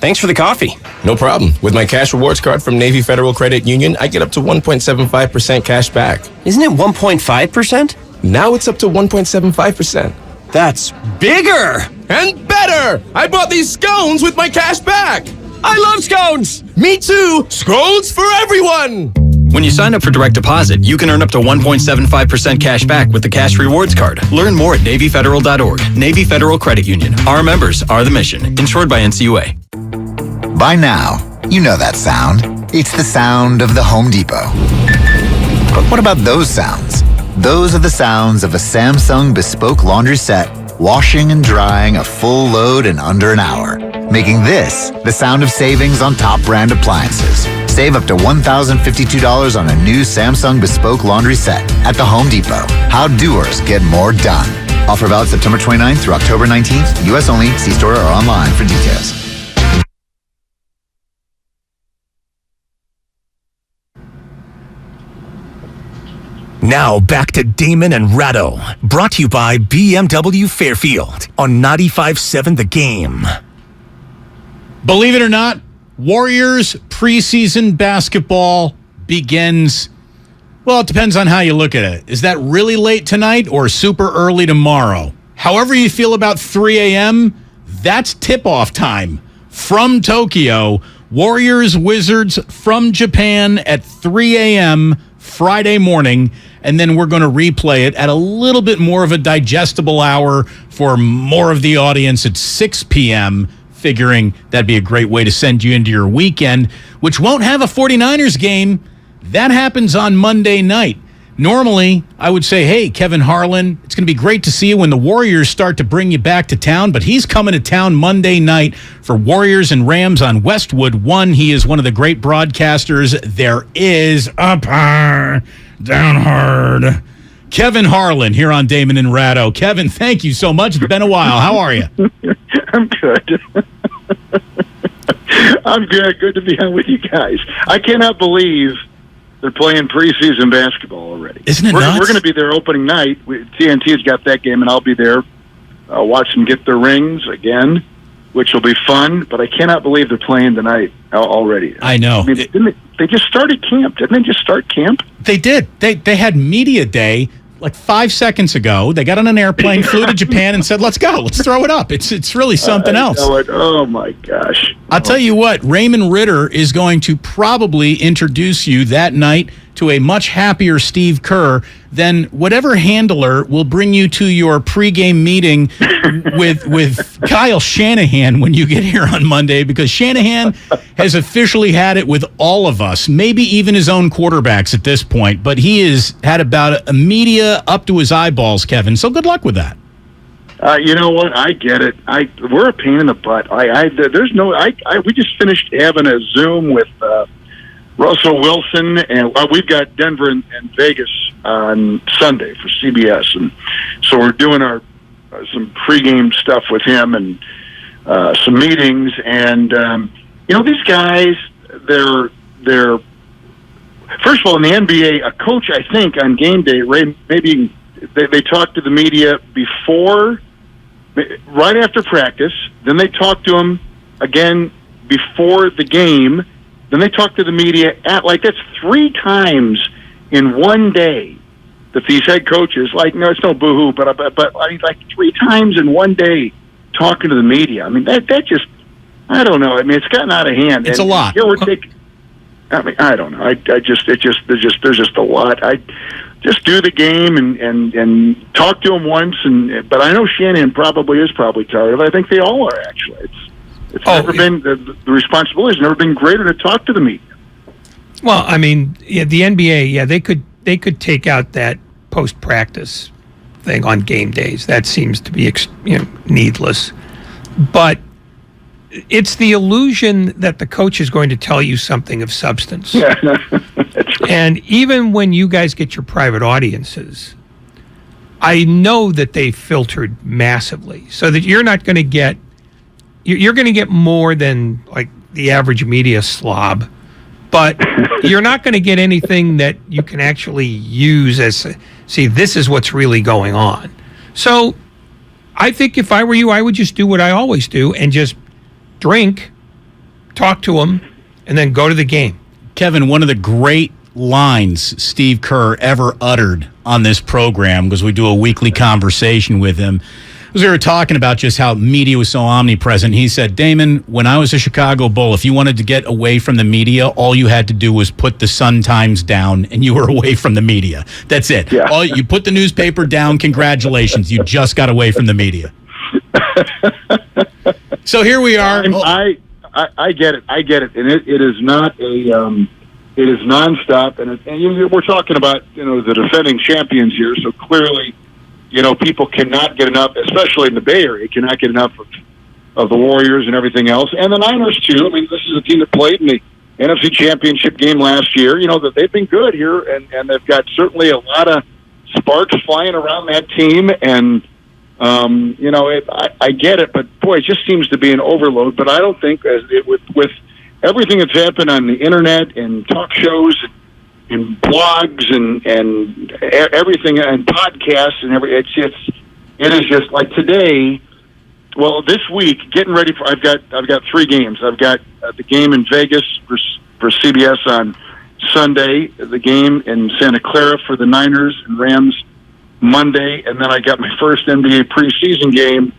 Thanks for the coffee. No problem. With my cash rewards card from Navy Federal Credit Union, I get up to 1.75% cash back. Isn't it 1.5%? Now it's up to 1.75%. That's bigger and better. I bought these scones with my cash back. I love scones. Me too. Scones for everyone. When you sign up for direct deposit, you can earn up to 1.75% cash back with the Cash Rewards Card. Learn more at NavyFederal.org. Navy Federal Credit Union. Our members are the mission. Insured by NCUA. By now, you know that sound. It's the sound of the Home Depot. But what about those sounds? Those are the sounds of a Samsung bespoke laundry set, washing and drying a full load in under an hour, making this the sound of savings on top brand appliances. Save up to $1,052 on a new Samsung bespoke laundry set at the Home Depot. How doers get more done. Offer valid September 29th through October 19th. U.S. only. See store or online for details. Now back to Damon and Ratto, brought to you by BMW Fairfield on 95.7 The Game. Believe it or not, Warriors preseason basketball begins, well, it depends on how you look at it. Is that really late tonight or super early tomorrow? However you feel about 3 a.m., that's tip-off time from Tokyo. Warriors Wizards from Japan at 3 a.m. Friday morning, and then we're going to replay it at a little bit more of a digestible hour for more of the audience at 6 p.m., figuring that'd be a great way to send you into your weekend, which won't have a 49ers game. That happens on Monday night. Normally, I would say, hey, Kevin Harlan, it's going to be great to see you when the Warriors start to bring you back to town, but he's coming to town Monday night for Warriors and Rams on Westwood 1. He is one of the great broadcasters there is. Up high, down hard. Kevin Harlan here on Damon and Ratto. Kevin, thank you so much. It's been a while. How are you? I'm good. I'm good. Good to be on with you guys. I cannot believe they're playing preseason basketball already. Isn't it nuts? We're going to be there opening night. TNT's got that game, and I'll be there watching them get their rings again. which will be fun. But I cannot believe they're playing tonight already. I know. I mean, they just started camp. Didn't they just start camp? They did. They had media day like 5 seconds ago. They got on an airplane, flew to Japan, and said, "Let's go. Let's throw it up." It's really something else. Oh my gosh! I'll tell you what. Raymond Ritter is going to probably introduce you that night to a much happier Steve Kerr than whatever handler will bring you to your pregame meeting with Kyle Shanahan when you get here on Monday, because Shanahan has officially had it with all of us, maybe even his own quarterbacks at this point, but he has had about a media up to his eyeballs, Kevin. So good luck with that. You know what? I get it. We're a pain in the butt. We just finished having a Zoom with Russell Wilson, and we've got Denver and Vegas on Sunday for CBS, and so we're doing our some pregame stuff with him and some meetings. And these guys, they're first of all in the NBA, a coach, I think, on game day, maybe they talk to the media before, right after practice, then they talk to them again before the game. Then they talk to the media that's 3 times in one day that these head coaches, it's no boo-hoo, but I mean, 3 times in one day talking to the media. I mean, that just, I don't know. I mean, it's gotten out of hand. It's a lot. I mean, I don't know. There's just a lot. I just do the game and talk to them once, but I know Shanahan is probably tired of it. I think they all are, actually. It's never been, the responsibility has never been greater to talk to the media. Well, I mean, the NBA, they could take out that post-practice thing on game days. That seems to be needless. But it's the illusion that the coach is going to tell you something of substance. Yeah, that's right. And even when you guys get your private audiences, I know that they filtered massively so that you're not going to get, you're going to get more than like the average media slob, but you're not going to get anything that you can actually use as, see, this is what's really going on. So I think if I were you, I would just do what I always do and just drink, talk to them, and then go to the game. Kevin, one of the great lines Steve Kerr ever uttered on this program, because we do a weekly conversation with him, was we were talking about just how media was so omnipresent. He said, Damon, when I was a Chicago Bull, if you wanted to get away from the media, all you had to do was put the Sun-Times down and you were away from the media. That's it. Yeah. You put the newspaper down, congratulations. You just got away from the media. So here we are. I get it. And it is not a, it is nonstop. And we're talking about, the defending champions here. So clearly, people cannot get enough, especially in the Bay Area, cannot get enough of the Warriors and everything else. And the Niners, too. I mean, this is a team that played in the NFC Championship game last year. That they've been good here, and they've got certainly a lot of sparks flying around that team. And, I get it, but, boy, it just seems to be an overload. But I don't think, with everything that's happened on the Internet and talk shows and blogs and everything and podcasts and it is just like today. Well, this week, getting ready for I've got 3 games. I've got the game in Vegas for CBS on Sunday, the game in Santa Clara for the Niners and Rams Monday, and then I got my first NBA preseason game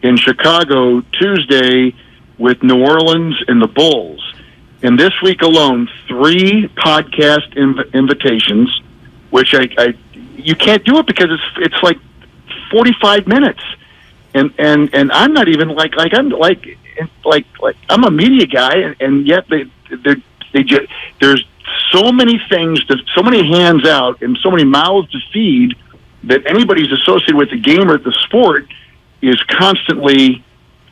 in Chicago Tuesday with New Orleans and the Bulls. And this week alone, 3 podcast invitations, which you can't do it because it's like 45 minutes, and I'm not even I'm a media guy, and yet they just, there's so many things, so many hands out, and so many mouths to feed that anybody's associated with the game or the sport is constantly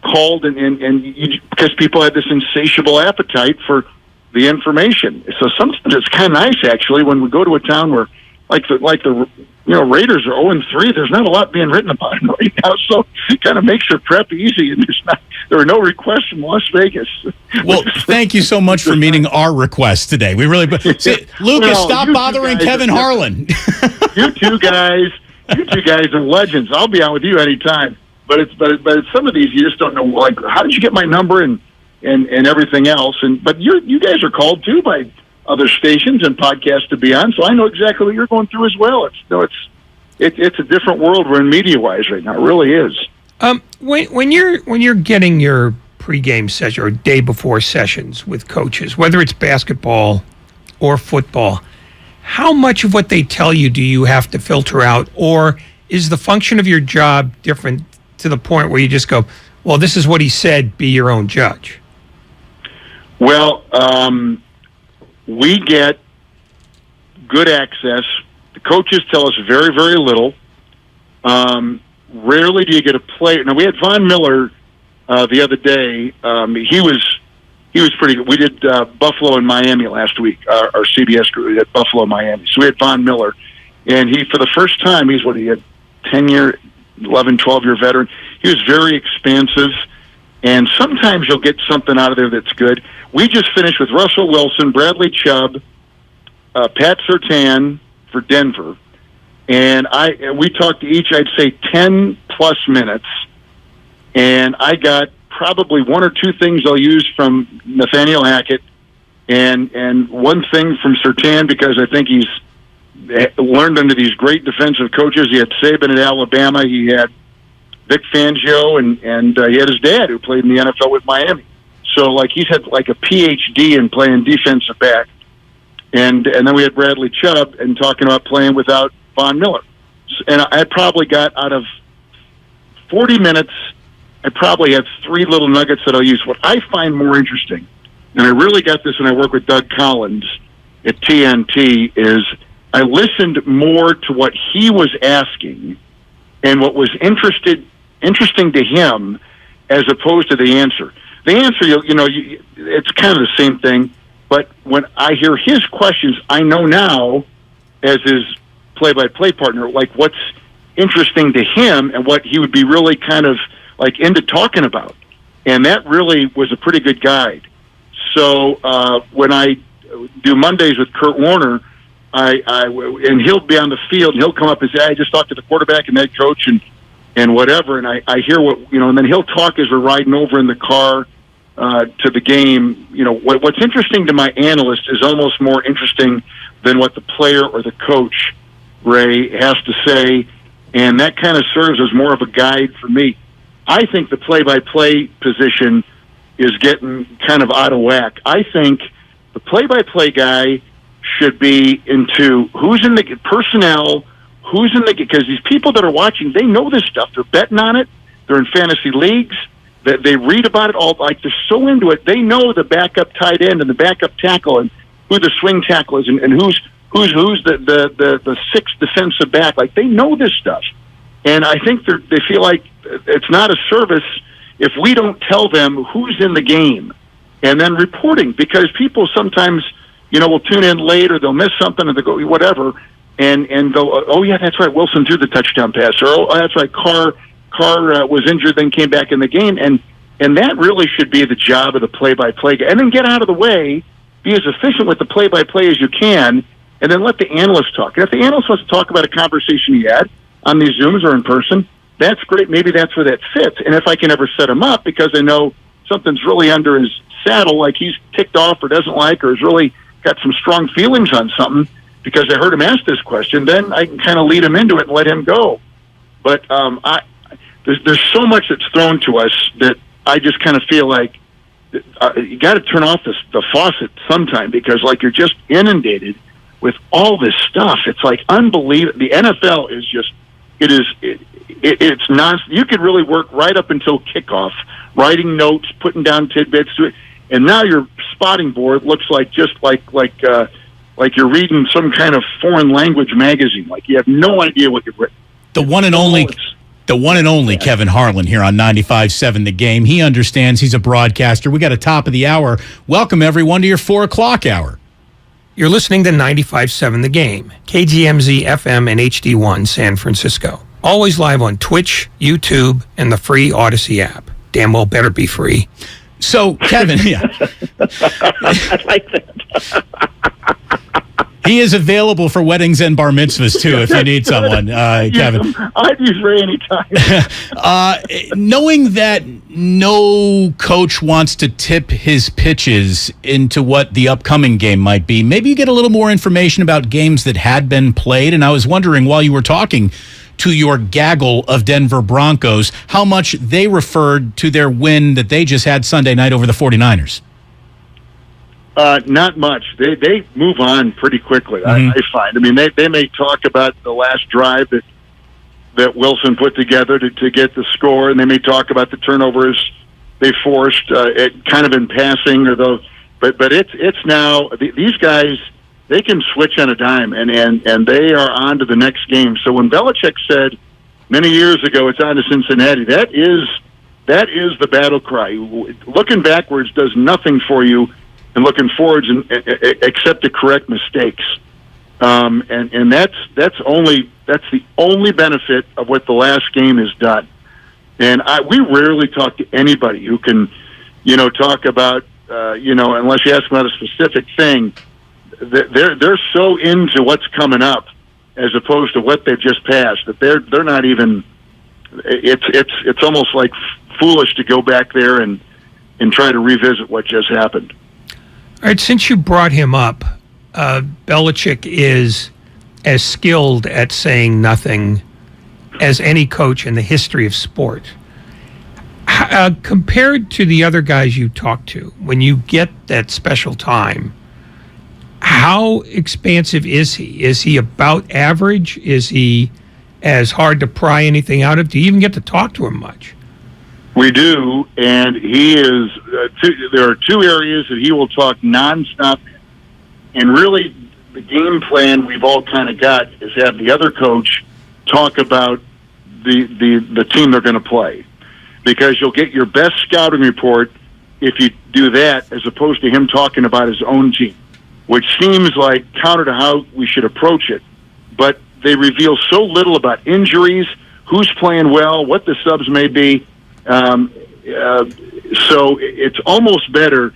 called, because people have this insatiable appetite for the information. So sometimes it's kind of nice, actually, when we go to a town where, like the Raiders are 0-3. There's not a lot being written about them right now, so it kind of makes your prep easy. And there are no requests from Las Vegas. Well, thank you so much for meeting our request today. We really, Lucas, stop bothering Kevin Harlan. You two guys are legends. I'll be on with you anytime. but it's some of these you just don't know. Like, how did you get my number and everything else? But you guys are called too by other stations and podcasts to be on, so I know exactly what you're going through as well. It's a different world we're in media wise right now. It really is. When you're getting your pregame session or day before sessions with coaches, whether it's basketball or football, how much of what they tell you do you have to filter out, or is the function of your job different to the point where you just go, well, this is what he said, be your own judge? Well, we get good access. The coaches tell us very, very little. Rarely do you get a player. Now, we had Von Miller the other day. He was pretty good. We did Buffalo and Miami last week, our CBS group. We had Buffalo and Miami. So we had Von Miller. And he, for the first time, he had 10-year, 11, 12-year veteran. He was very expansive. And sometimes you'll get something out of there that's good. We just finished with Russell Wilson, Bradley Chubb, Pat Surtain for Denver. And we talked to each, I'd say, 10-plus minutes. And I got probably one or two things I'll use from Nathaniel Hackett and one thing from Surtain, because I think he's learned under these great defensive coaches. He had Saban at Alabama. He had Vic Fangio, and he had his dad who played in the NFL with Miami. So, like, he's had like a PhD in playing defensive back. And then we had Bradley Chubb and talking about playing without Von Miller. And I probably got out of 40 minutes, I probably have 3 little nuggets that I'll use. What I find more interesting, and I really got this when I work with Doug Collins at TNT, is I listened more to what he was asking and what was interesting to him as opposed to the answer. The answer, it's kind of the same thing, but when I hear his questions, I know now, as his play-by-play partner, like what's interesting to him and what he would be really kind of like into talking about. And that really was a pretty good guide. So when I do Mondays with Kurt Warner, and he'll be on the field and he'll come up and say, I just talked to the quarterback and head coach and whatever. And I hear what, and then he'll talk as we're riding over in the car to the game. What's interesting to my analyst is almost more interesting than what the player or the coach, Ray, has to say. And that kind of serves as more of a guide for me. I think the play-by-play position is getting kind of out of whack. I think the play-by-play guy should be into who's in the personnel, because these people that are watching, they know this stuff. They're betting on it. They're in fantasy leagues. They read about it all. Like, they're so into it. They know the backup tight end and the backup tackle and who the swing tackle is and who's the sixth defensive back. Like, they know this stuff. And I think they feel like it's not a service if we don't tell them who's in the game and then reporting, because people sometimes, will tune in late or they'll miss something and they'll go, whatever, and go, oh, yeah, that's right, Wilson threw the touchdown pass, or, oh, that's right, Carr was injured, then came back in the game. And that really should be the job of the play-by-play guy. And then get out of the way, be as efficient with the play-by-play as you can, and then let the analyst talk. And if the analyst wants to talk about a conversation he had on these Zooms or in person, that's great. Maybe that's where that fits. And if I can ever set him up because I know something's really under his saddle, like he's ticked off or doesn't like or has really got some strong feelings on something because I heard him ask this question, then I can kind of lead him into it and let him go. But there's so much that's thrown to us that I just kind of feel like you got to turn off the faucet sometime, because like you're just inundated with all this stuff. It's like unbelievable. The NFL is just, it's non. You could really work right up until kickoff, writing notes, putting down tidbits to it, and now your spotting board looks like just like you're reading some kind of foreign language magazine. Like you have no idea what you're reading. The one and only Kevin Harlan here on 95.7 The Game. He understands. He's a broadcaster. We got a top of the hour. Welcome everyone to your 4:00 hour. You're listening to 95.7 The Game, KGMZ FM and HD1 San Francisco. Always live on Twitch, YouTube, and the free Odyssey app. Damn well better be free. So, Kevin, yeah. I like that. He is available for weddings and bar mitzvahs, too, if you need someone, Kevin. I'd use Ray anytime. Knowing that no coach wants to tip his pitches into what the upcoming game might be, maybe you get a little more information about games that had been played. And I was wondering, while you were talking to your gaggle of Denver Broncos, how much they referred to their win that they just had Sunday night over the 49ers. Not much. They move on pretty quickly, I find. I mean, they may talk about the last drive that Wilson put together to get the score, and they may talk about the turnovers they forced, kind of in passing, but it's now these guys. They can switch on a dime, and they are on to the next game. So when Belichick said many years ago, it's on to Cincinnati, that is the battle cry. Looking backwards does nothing for you, and looking forwards except to correct mistakes. And that's the only benefit of what the last game has done. And we rarely talk to anybody who can, talk about, unless you ask about a specific thing. They're so into what's coming up as opposed to what they've just passed that they're not even. It's almost like foolish to go back there and try to revisit what just happened. All right, since you brought him up, Belichick is as skilled at saying nothing as any coach in the history of sport. Compared to the other guys you talk to, when you get that special time, how expansive is he? Is he about average? Is he as hard to pry anything out of? Do you even get to talk to him much? We do, and he is. There are two areas that he will talk nonstop in. And really, the game plan we've all kind of got is have the other coach talk about the team they're going to play, because you'll get your best scouting report if you do that, as opposed to him talking about his own team, which seems like counter to how we should approach it. But they reveal so little about injuries, who's playing well, what the subs may be. So it's almost better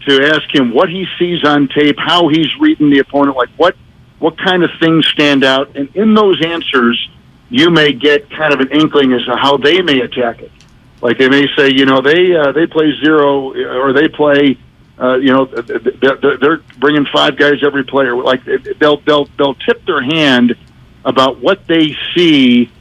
to ask him what he sees on tape, how he's reading the opponent, like what kind of things stand out. And in those answers, you may get kind of an inkling as to how they may attack it. Like they may say, they play zero, or they play, they're bringing five guys every player. Like they'll tip their hand about what they see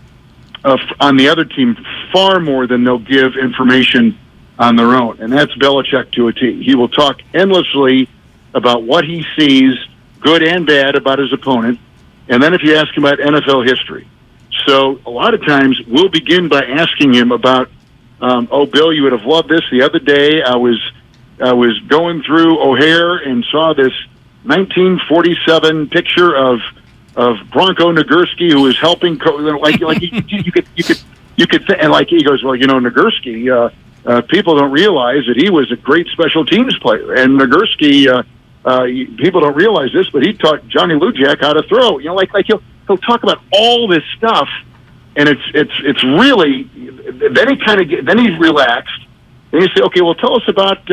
on the other team far more than they'll give information on their own. And that's Belichick to a T. He will talk endlessly about what he sees, good and bad, about his opponent. And then if you ask him about NFL history. So a lot of times we'll begin by asking him about, Bill, you would have loved this. The other day I was going through O'Hare and saw this 1947 picture of Bronco Nagurski, who was helping, you could and like he goes, well, Nagurski, people don't realize that he was a great special teams player, and Nagurski, people don't realize this, but he taught Johnny Lujack how to throw. He'll talk about all this stuff, and it's really then he's relaxed. Then you say, okay, well, tell us about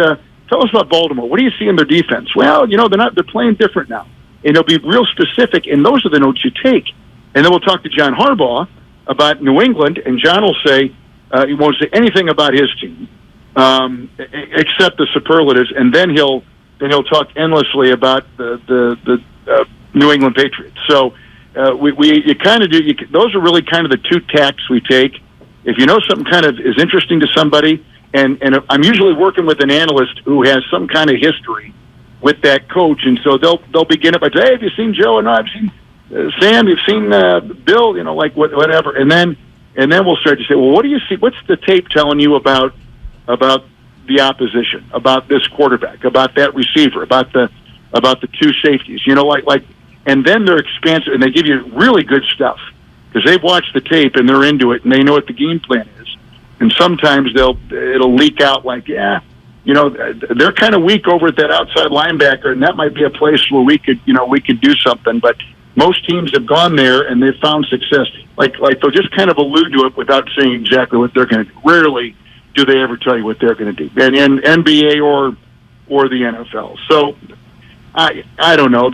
Baltimore. What do you see in their defense? Well, they're playing different now. And they'll be real specific, and those are the notes you take. And then we'll talk to John Harbaugh about New England, and John will say he won't say anything about his team except the superlatives, and then he'll talk endlessly about the New England Patriots. So you kind of do. Those are really kind of the two tacks we take. If you know something kind of is interesting to somebody, and I'm usually working with an analyst who has some kind of history with that coach, and so they'll begin it by saying, hey, have you seen Joe? And I've seen Sam. You've seen Bill. Whatever. And then we'll start to say, well, what do you see? What's the tape telling you about the opposition, about this quarterback, about that receiver, about the two safeties? And then they're expansive, and they give you really good stuff because they've watched the tape and they're into it and they know what the game plan is. And sometimes it'll leak out they're kind of weak over at that outside linebacker, and that might be a place where we could do something. But most teams have gone there and they've found success. Like they'll just kind of allude to it without saying exactly what they're going to do. Rarely do they ever tell you what they're going to do, and in NBA or the NFL. So I don't know.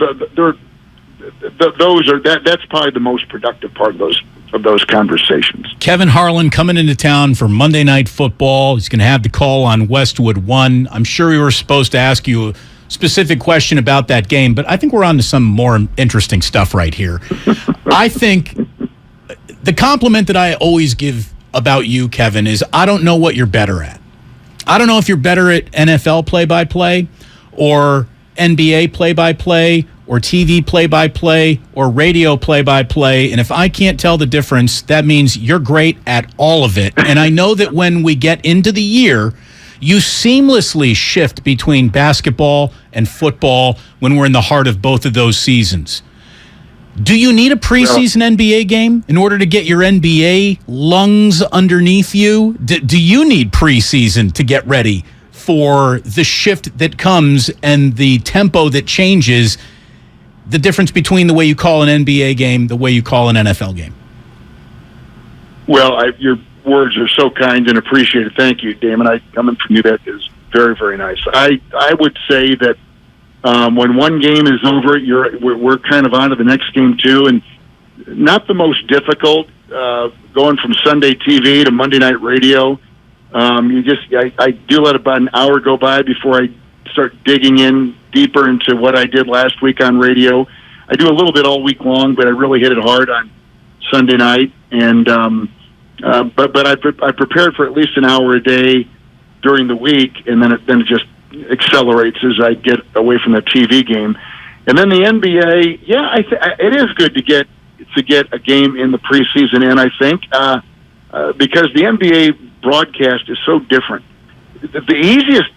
that's probably the most productive part of those conversations. Kevin Harlan coming into town for Monday Night Football. He's going to have the call on Westwood 1. I'm sure we were supposed to ask you a specific question about that game, but I think we're on to some more interesting stuff right here. I think the compliment that I always give about you, Kevin, is I don't know what you're better at. I don't know if you're better at NFL play-by-play or NBA play-by-play or TV play-by-play or radio play-by-play. And if I can't tell the difference, that means you're great at all of it. And I know that when we get into the year, you seamlessly shift between basketball and football when we're in the heart of both of those seasons. Do you need a preseason NBA game in order to get your NBA lungs underneath you? Do you need preseason to get ready for the shift that comes and the tempo that changes, the difference between the way you call an NBA game, the way you call an NFL game? Well, your words are so kind and appreciated. Thank you, Damon. Coming from you, that is very, very nice. I would say that when one game is over, we're kind of on to the next game too, and not the most difficult. Going from Sunday TV to Monday night radio, I do let about an hour go by before I start digging in deeper into what I did last week on radio. I do a little bit all week long, but I really hit it hard on Sunday night, and but I prepared for at least an hour a day during the week, and then it just accelerates as I get away from the TV game. And then the NBA, it is good to get a game in the preseason, and I think because the NBA broadcast is so different. The easiest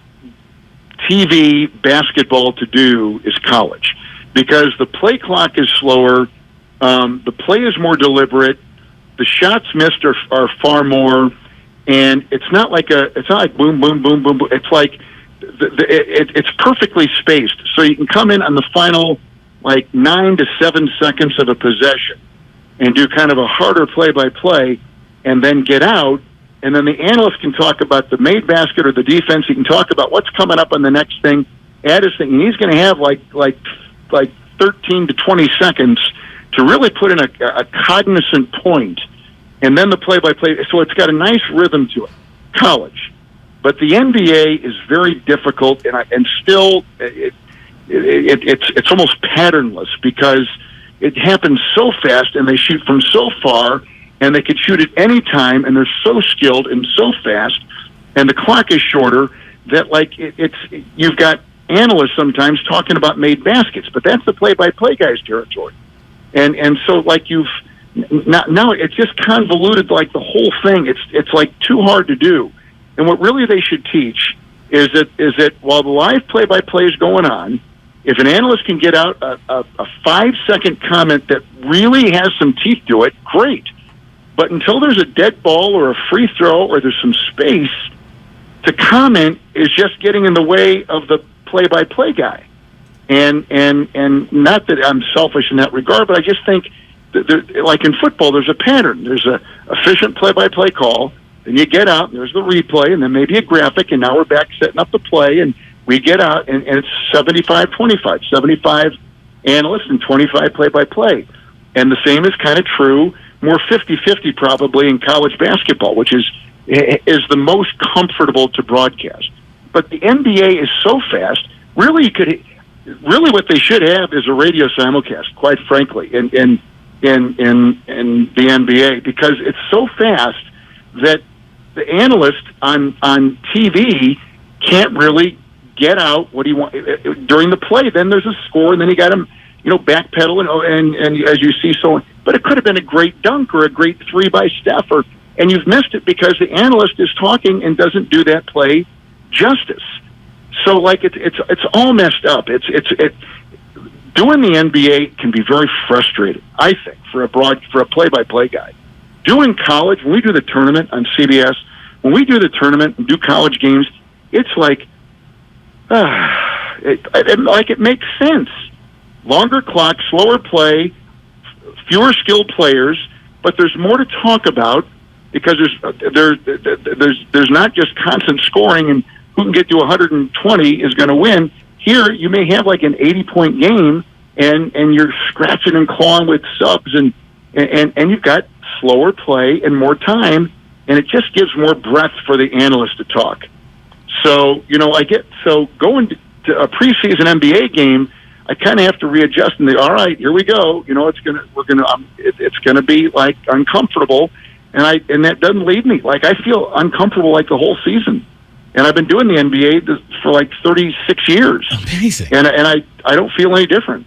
TV basketball to do is college, because the play clock is slower, the play is more deliberate, the shots missed are far more, and it's not like boom, boom, boom, boom, boom. It's like it's perfectly spaced, so you can come in on the final 9 to 7 seconds of a possession and do kind of a harder play-by-play, and then get out, and then the analyst can talk about the made basket or the defense. He can talk about what's coming up on the next thing, add his thing, and he's going to have like 13 to 20 seconds to really put in a cognizant point, and then the play-by-play. So it's got a nice rhythm to it. College. But the NBA is very difficult, and still it's almost patternless, because it happens so fast, and they shoot from so far, and they could shoot at any time, and they're so skilled and so fast, and the clock is shorter, that you've got analysts sometimes talking about made baskets, but that's the play-by-play guy's territory, and so now it's just convoluted, the whole thing. It's too hard to do. And what really they should teach is that while the live play-by-play is going on, if an analyst can get out a 5-second comment that really has some teeth to it, great. But until there's a dead ball or a free throw or there's some space, to comment is just getting in the way of the play-by-play guy. And not that I'm selfish in that regard, but I just think like in football, there's a pattern. There's a efficient play-by-play call. Then you get out, and there's the replay, and then maybe a graphic, and now we're back setting up the play, and we get out, and it's 75-25, 75 analysts and 25 play-by-play. And the same is kind of true, more 50-50 probably in college basketball, which is the most comfortable to broadcast. But the NBA is so fast, really what they should have is a radio simulcast, quite frankly, in the NBA, because it's so fast that the analyst on TV can't really get out what he wants during the play. Then there's a score, and then he got him, backpedal, and as you see, so. But it could have been a great dunk or a great three by Steph, and you've missed it because the analyst is talking and doesn't do that play justice. So it's all messed up. Doing the NBA can be very frustrating, I think, for a play-by-play guy. Doing college, when we do the tournament on CBS, when we do the tournament and do college games, it's it makes sense. Longer clock, slower play, fewer skilled players, but there's more to talk about because there's not just constant scoring and who can get to 120 is going to win. Here, you may have an 80-point game, and you're scratching and clawing with subs, and you've got slower play and more time, and it just gives more breath for the analyst to talk. So, going to a preseason NBA game, I kind of have to readjust and all right, here we go. It's gonna be like uncomfortable, and that doesn't leave me. Like, I feel uncomfortable like the whole season, and I've been doing the NBA for like 36 years. Amazing. And I don't feel any different.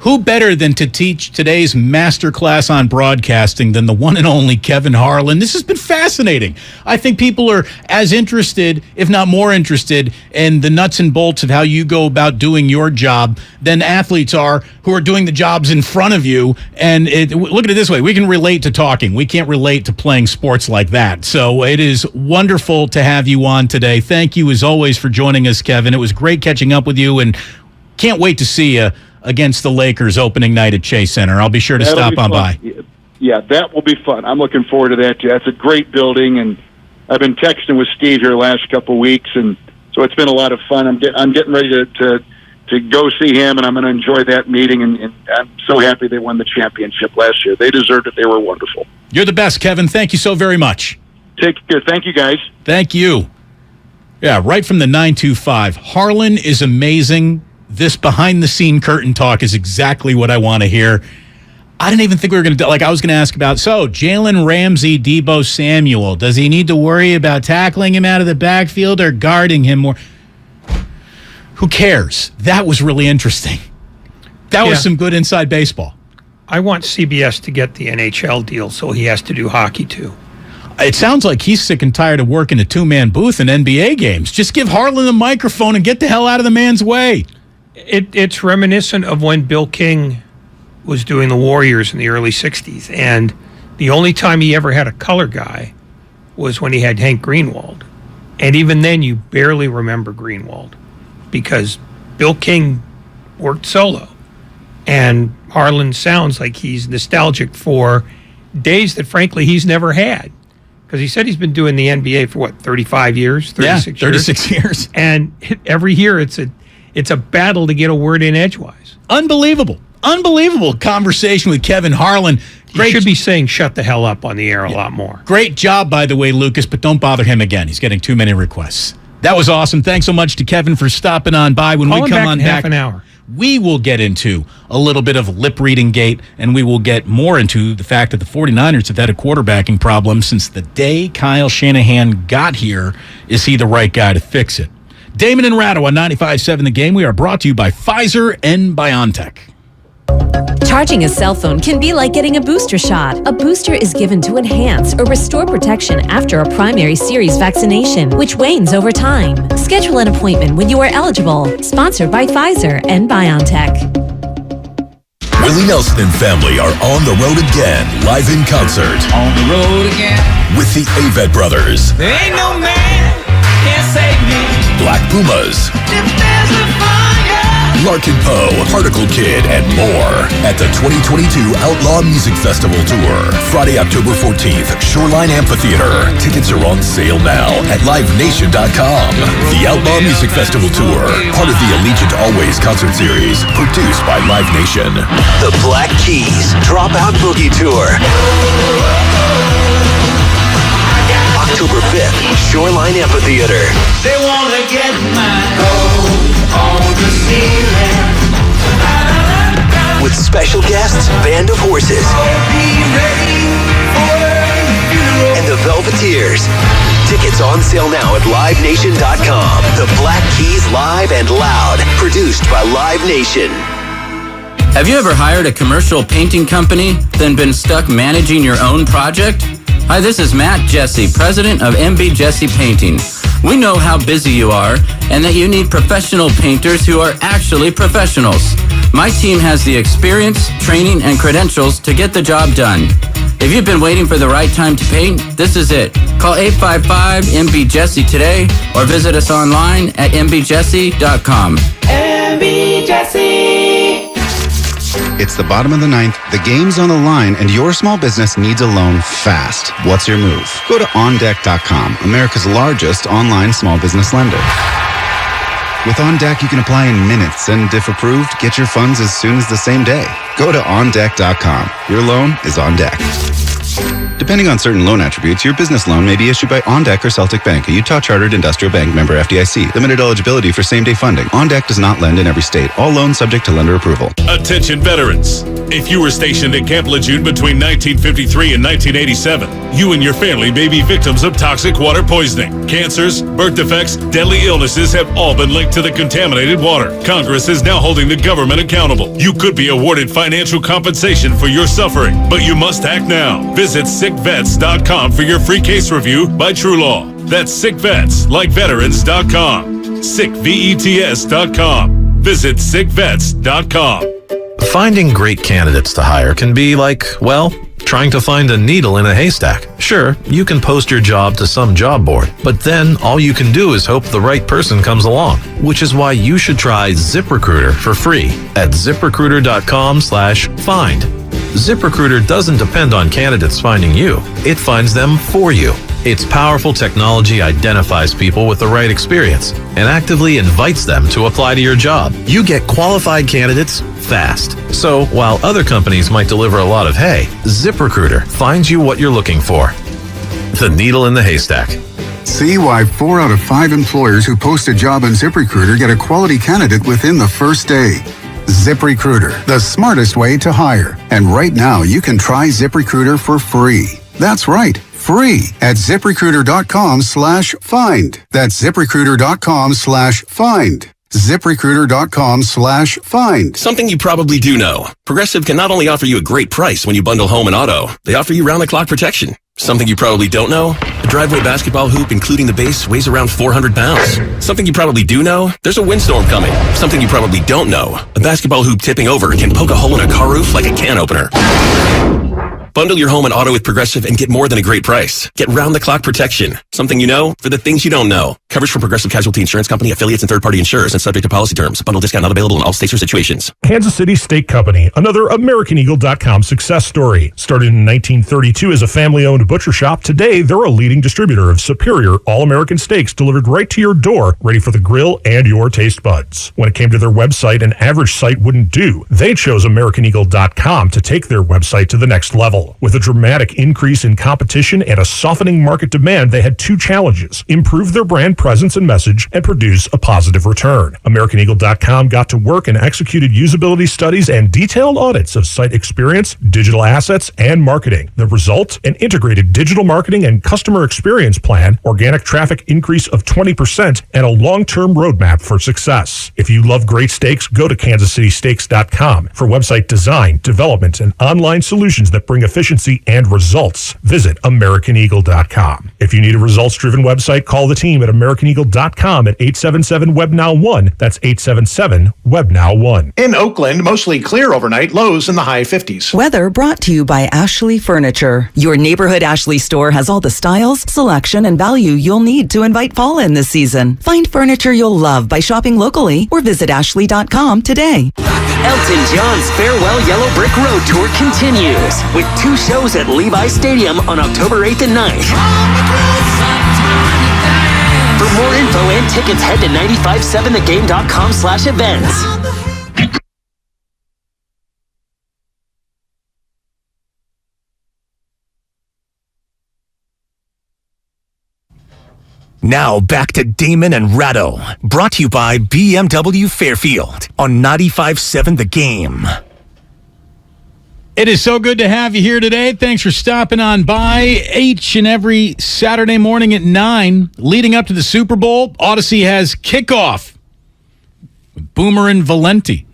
Who better than to teach today's masterclass on broadcasting than the one and only Kevin Harlan? This has been fascinating. I think people are as interested, if not more interested, in the nuts and bolts of how you go about doing your job than athletes are who are doing the jobs in front of you. And look at it this way. We can relate to talking. We can't relate to playing sports like that. So it is wonderful to have you on today. Thank you, as always, for joining us, Kevin. It was great catching up with you, and can't wait to see you against the Lakers opening night at Chase Center. I'll be sure to stop on by. Yeah, that will be fun. I'm looking forward to that, too. That's a great building, and I've been texting with Steve here the last couple of weeks, and so it's been a lot of fun. I'm getting ready to go see him, and I'm going to enjoy that meeting, and I'm so happy they won the championship last year. They deserved it. They were wonderful. You're the best, Kevin. Thank you so very much. Take care. Thank you, guys. Thank you. Yeah, right from the 925. Harlan is amazing. This behind-the-scene curtain talk is exactly what I want to hear. I didn't even think we were going to, I was going to ask about, Jalen Ramsey, Deebo Samuel, does he need to worry about tackling him out of the backfield or guarding him more? Who cares? That was really interesting. That was some good inside baseball. I want CBS to get the NHL deal so he has to do hockey too. It sounds like he's sick and tired of working a two-man booth in NBA games. Just give Harlan the microphone and get the hell out of the man's way. It's reminiscent of when Bill King was doing the Warriors in the early 60s, and the only time he ever had a color guy was when he had Hank Greenwald. And even then, you barely remember Greenwald because Bill King worked solo. And Harlan sounds like he's nostalgic for days that, frankly, he's never had. Because he said he's been doing the NBA for, 35 years? 36 years? 36 years. And every year it's a battle to get a word in edgewise. Unbelievable conversation with Kevin Harlan. He should be saying shut the hell up on the air a lot more. Great job, by the way, Lucas, but don't bother him again. He's getting too many requests. That was awesome. Thanks so much to Kevin for stopping on by. When we come on back, half an hour, we will get into a little bit of lip-reading gate, and we will get more into the fact that the 49ers have had a quarterbacking problem since the day Kyle Shanahan got here. Is he the right guy to fix it? Damon and Ratto on 95.7 The Game. We are brought to you by Pfizer and BioNTech. Charging a cell phone can be like getting a booster shot. A booster is given to enhance or restore protection after a primary series vaccination, which wanes over time. Schedule an appointment when you are eligible. Sponsored by Pfizer and BioNTech. Willie Nelson and family are on the road again, live in concert. On the road again. With the Avett Brothers. There ain't no man can save me. Black Pumas. If there's a fire. Larkin Poe, Particle Kid, and more at the 2022 Outlaw Music Festival Tour. Friday, October 14th, Shoreline Amphitheater. Tickets are on sale now at livenation.com. The Outlaw Music Festival Tour, part of the Allegiant Always concert series, produced by Live Nation. The Black Keys Dropout Boogie Tour. October 5th, Shoreline Amphitheater. They wanna get my gold on the ceiling. With special guests, Band of Horses. Be ready for the funeral. And the Velveteers. Tickets on sale now at livenation.com. The Black Keys Live and Loud. Produced by Live Nation. Have you ever hired a commercial painting company, then been stuck managing your own project? Hi, this is Matt Jesse, president of MB Jesse Painting. We know how busy you are and that you need professional painters who are actually professionals. My team has the experience, training, and credentials to get the job done. If you've been waiting for the right time to paint, this is it. Call 855-MB-JESSE today or visit us online at mbjesse.com. MB Jesse. It's the bottom of the ninth, the game's on the line, and your small business needs a loan fast. What's your move? Go to OnDeck.com, America's largest online small business lender. With OnDeck, you can apply in minutes and, if approved, get your funds as soon as the same day. Go to OnDeck.com. Your loan is on deck. Depending on certain loan attributes, your business loan may be issued by OnDeck or Celtic Bank, a Utah-chartered industrial bank member FDIC. Limited eligibility for same-day funding. OnDeck does not lend in every state. All loans subject to lender approval. Attention veterans. If you were stationed at Camp Lejeune between 1953 and 1987, you and your family may be victims of toxic water poisoning. Cancers, birth defects, deadly illnesses have all been linked to the contaminated water. Congress is now holding the government accountable. You could be awarded financial compensation for your suffering, but you must act now. Visit sickvets.com for your free case review by True Law. That's sickvets, like veterans.com. sickvets.com. Visit sickvets.com. Finding great candidates to hire can be like, well, trying to find a needle in a haystack. Sure, you can post your job to some job board, but then all you can do is hope the right person comes along, which is why you should try ZipRecruiter for free at ZipRecruiter.com/find. ZipRecruiter doesn't depend on candidates finding you. It finds them for you. Its powerful technology identifies people with the right experience and actively invites them to apply to your job. You get qualified candidates fast. So while other companies might deliver a lot of hay, ZipRecruiter finds you what you're looking for. The needle in the haystack. See why 4 out of 5 employers who post a job on ZipRecruiter get a quality candidate within the first day. ZipRecruiter, the smartest way to hire. And right now, you can try ZipRecruiter for free. That's right, free at ZipRecruiter.com/find. That's ZipRecruiter.com/find. ZipRecruiter.com/find. Something you probably do know. Progressive can not only offer you a great price when you bundle home and auto, they offer you round-the-clock protection. Something you probably don't know? A driveway basketball hoop, including the base, weighs around 400 pounds. Something you probably do know? There's a windstorm coming. Something you probably don't know? A basketball hoop tipping over can poke a hole in a car roof like a can opener. Bundle your home and auto with Progressive and get more than a great price. Get round-the-clock protection. Something you know for the things you don't know. Coverage from Progressive Casualty Insurance Company, affiliates, and third-party insurers and subject to policy terms. Bundle discount not available in all states or situations. Kansas City Steak Company, another AmericanEagle.com success story. Started in 1932 as a family-owned butcher shop, today they're a leading distributor of superior all-American steaks delivered right to your door, ready for the grill and your taste buds. When it came to their website, an average site wouldn't do. They chose AmericanEagle.com to take their website to the next level. With a dramatic increase in competition and a softening market demand, they had 2 challenges: improve their brand presence and message and produce a positive return. AmericanEagle.com got to work and executed usability studies and detailed audits of site experience, digital assets, and marketing. The result? An integrated digital marketing and customer experience plan, organic traffic increase of 20%, and a long-term roadmap for success. If you love great steaks, go to KansasCitySteaks.com for website design, development, and online solutions that bring efficiency and results. Visit AmericanEagle.com. If you need a results-driven website, call the team at AmericanEagle.com at 877-WEBNOW1. That's 877-WEBNOW1. In Oakland, mostly clear overnight, lows in the high 50s. Weather brought to you by Ashley Furniture. Your neighborhood Ashley store has all the styles, selection, and value you'll need to invite fall in this season. Find furniture you'll love by shopping locally or visit Ashley.com today. Elton John's Farewell Yellow Brick Road Tour continues with 2 shows at Levi Stadium on October 8th and 9th. For more info and tickets, head to 957thegame.com/events. Now back to Damon and Ratto, brought to you by BMW Fairfield on 95.7 The Game. It is so good to have you here today. Thanks for stopping on by each and every Saturday morning at 9. Leading up to the Super Bowl, Odyssey has kickoff with Boomer and Valenti.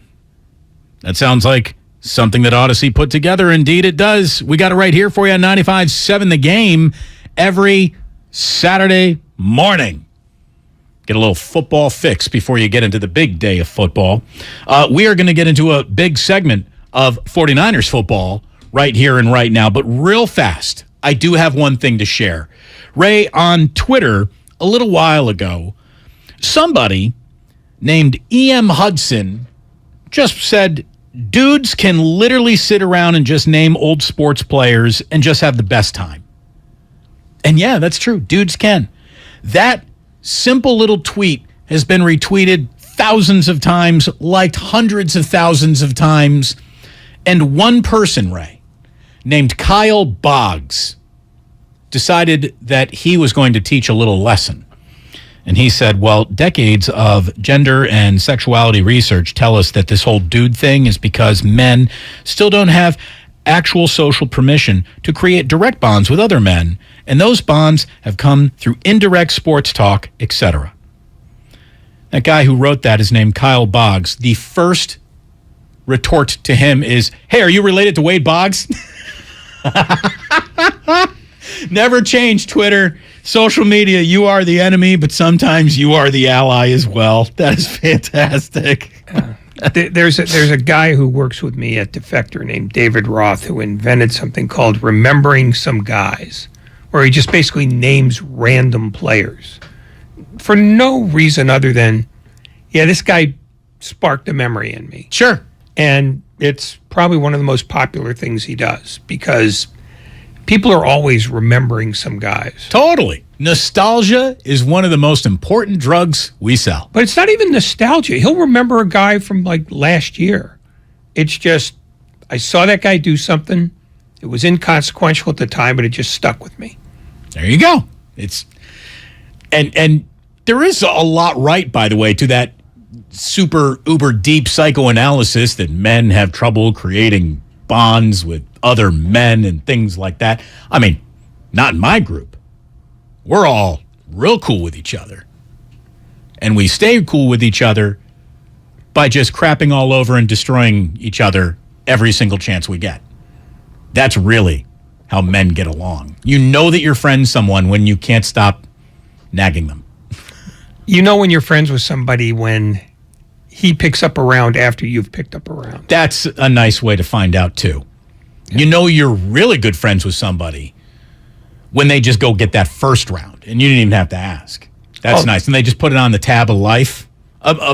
That sounds like something that Odyssey put together. Indeed, it does. We got it right here for you on 95.7 The Game every Saturday morning. Get a little football fix before you get into the big day of football. We are going to get into a big segment of 49ers football right here and right now. But real fast, I do have one thing to share. Ray, on Twitter a little while ago, somebody named E.M. Hudson just said, dudes can literally sit around and just name old sports players and just have the best time. And yeah, that's true. Dudes can. That simple little tweet has been retweeted thousands of times, liked hundreds of thousands of times. And one person, Ray, named Kyle Boggs, decided that he was going to teach a little lesson. And he said, well, decades of gender and sexuality research tell us that this whole dude thing is because men still don't have actual social permission to create direct bonds with other men, and those bonds have come through indirect sports talk, etc. That guy who wrote that is named Kyle Boggs. The first retort to him is, hey, are you related to Wade Boggs? Never change, Twitter. Social media, you are the enemy, but sometimes you are the ally as well. That is fantastic. There's a guy who works with me at Defector named David Roth who invented something called Remembering Some Guys, where he just basically names random players for no reason other than, yeah, this guy sparked a memory in me. Sure. And it's probably one of the most popular things he does because people are always remembering some guys. Totally. Nostalgia is one of the most important drugs we sell. But it's not even nostalgia. He'll remember a guy from like last year. It's just, I saw that guy do something. It was inconsequential at the time, but it just stuck with me. There you go. It's and there is a lot right, by the way, to that super uber deep psychoanalysis that men have trouble creating bonds with other men and things like that. I mean, not in my group. We're all real cool with each other. And we stay cool with each other by just crapping all over and destroying each other every single chance we get. That's really how men get along. You know that you're friends with someone when you can't stop nagging them. You know when you're friends with somebody when he picks up a round after you've picked up a round. That's a nice way to find out, too. Yeah. You know you're really good friends with somebody when they just go get that first round, and you didn't even have to ask. That's nice. And they just put it on the tab of life.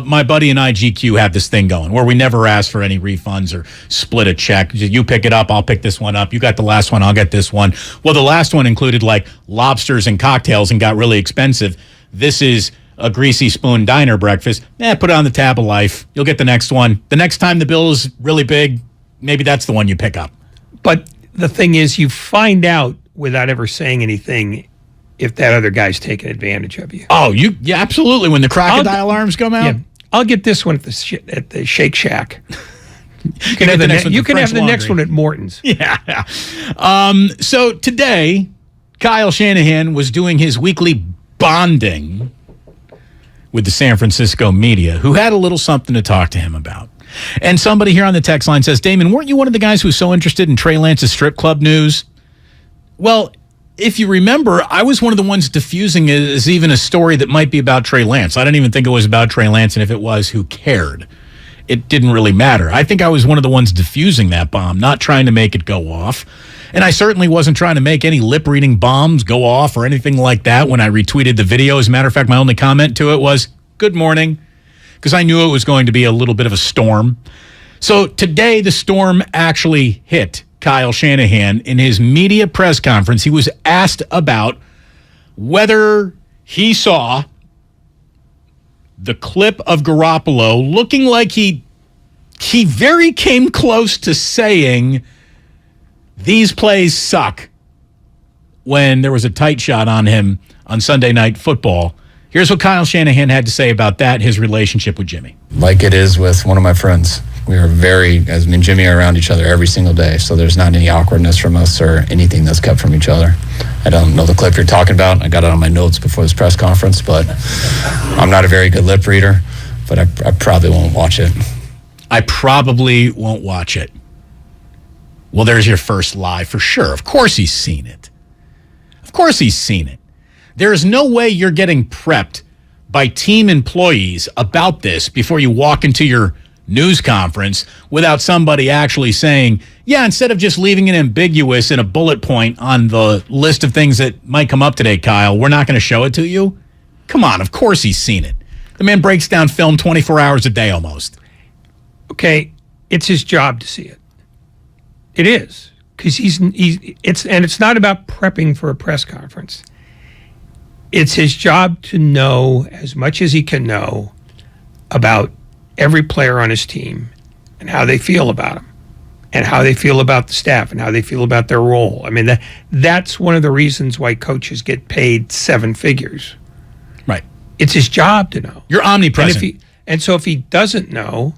My buddy and I, GQ, have this thing going where we never ask for any refunds or split a check. You pick it up, I'll pick this one up. You got the last one, I'll get this one. Well, the last one included like lobsters and cocktails and got really expensive. This is a greasy spoon diner breakfast. Put it on the tab of life. You'll get the next one. The next time the bill is really big, maybe that's the one you pick up. But the thing is, you find out without ever saying anything if that other guy's taking advantage of you. Oh, yeah, absolutely. When the crocodile arms come out? Yeah, I'll get this one at the Shake Shack. You can have the next one at Morton's. Yeah. So today, Kyle Shanahan was doing his weekly bonding with the San Francisco media, who had a little something to talk to him about. And somebody here on the text line says, Damon, weren't you one of the guys who was so interested in Trey Lance's strip club news? Well, if you remember, I was one of the ones diffusing it as even a story that might be about Trey Lance. I didn't even think it was about Trey Lance, and if it was, who cared? It didn't really matter. I think I was one of the ones diffusing that bomb, not trying to make it go off. And I certainly wasn't trying to make any lip-reading bombs go off or anything like that when I retweeted the video. As a matter of fact, my only comment to it was, good morning, because I knew it was going to be a little bit of a storm. So today, the storm actually hit Kyle Shanahan in his media press conference. He was asked about whether he saw the clip of Garoppolo looking like he very came close to saying these plays suck when there was a tight shot on him on Sunday Night Football. Here's what Kyle Shanahan had to say about that, his relationship with Jimmy. Like it is with one of my friends. We are as me and Jimmy are around each other every single day, so there's not any awkwardness from us or anything that's kept from each other. I don't know the clip you're talking about. I got it on my notes before this press conference, but I'm not a very good lip reader, but I probably won't watch it. I probably won't watch it. Well, there's your first lie for sure. Of course he's seen it. Of course he's seen it. There is no way you're getting prepped by team employees about this before you walk into your news conference without somebody actually saying, yeah, instead of just leaving it ambiguous in a bullet point on the list of things that might come up today, Kyle, we're not going to show it to you. Come on, of course he's seen it. The man breaks down film 24 hours a day almost. Okay, it's his job to see it. It is, because it's not about prepping for a press conference. It's his job to know as much as he can know about every player on his team and how they feel about him and how they feel about the staff and how they feel about their role. I mean, that's one of the reasons why coaches get paid 7 figures. Right. It's his job to know. You're omnipresent. And so if he doesn't know,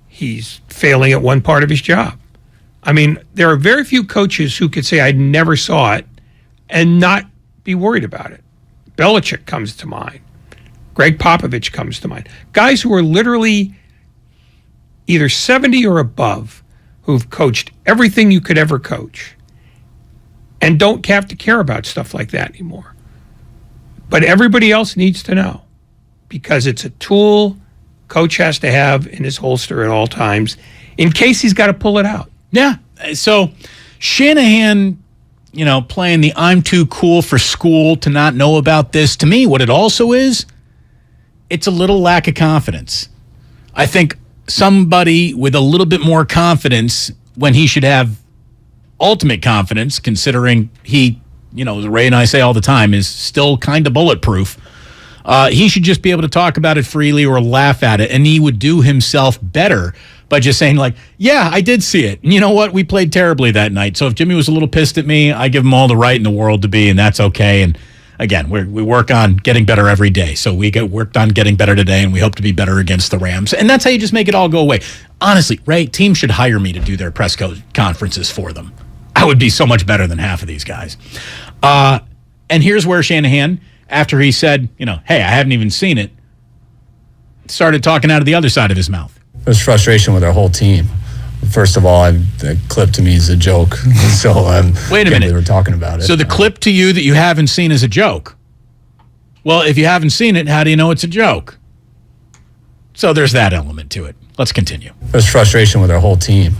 he's failing at one part of his job. I mean, there are very few coaches who could say, I never saw it and not be worried about it. Belichick comes to mind. Greg Popovich comes to mind. Guys who are literally either 70 or above who've coached everything you could ever coach and don't have to care about stuff like that anymore. But everybody else needs to know because it's a tool coach has to have in his holster at all times in case he's got to pull it out. Yeah. So Shanahan, playing the I'm too cool for school to not know about this, to me, what it also is, it's a little lack of confidence. I think somebody with a little bit more confidence when he should have ultimate confidence, considering he, as Ray and I say all the time, is still kind of bulletproof. He should just be able to talk about it freely or laugh at it, and he would do himself better by just saying, like, yeah, I did see it. And you know what? We played terribly that night. So if Jimmy was a little pissed at me, I give him all the right in the world to be, and that's okay. And again, we work on getting better every day. So we worked on getting better today, and we hope to be better against the Rams. And that's how you just make it all go away. Honestly, Ray, teams should hire me to do their press conferences for them. I would be so much better than half of these guys. And here's where Shanahan, after he said, hey, I haven't even seen it, started talking out of the other side of his mouth. There's frustration with our whole team. First of all, the clip to me is a joke. So wait a minute, we're talking about it. So the clip to you that you haven't seen is a joke. Well, if you haven't seen it, how do you know it's a joke? So there's that element to it. Let's continue. There's frustration with our whole team.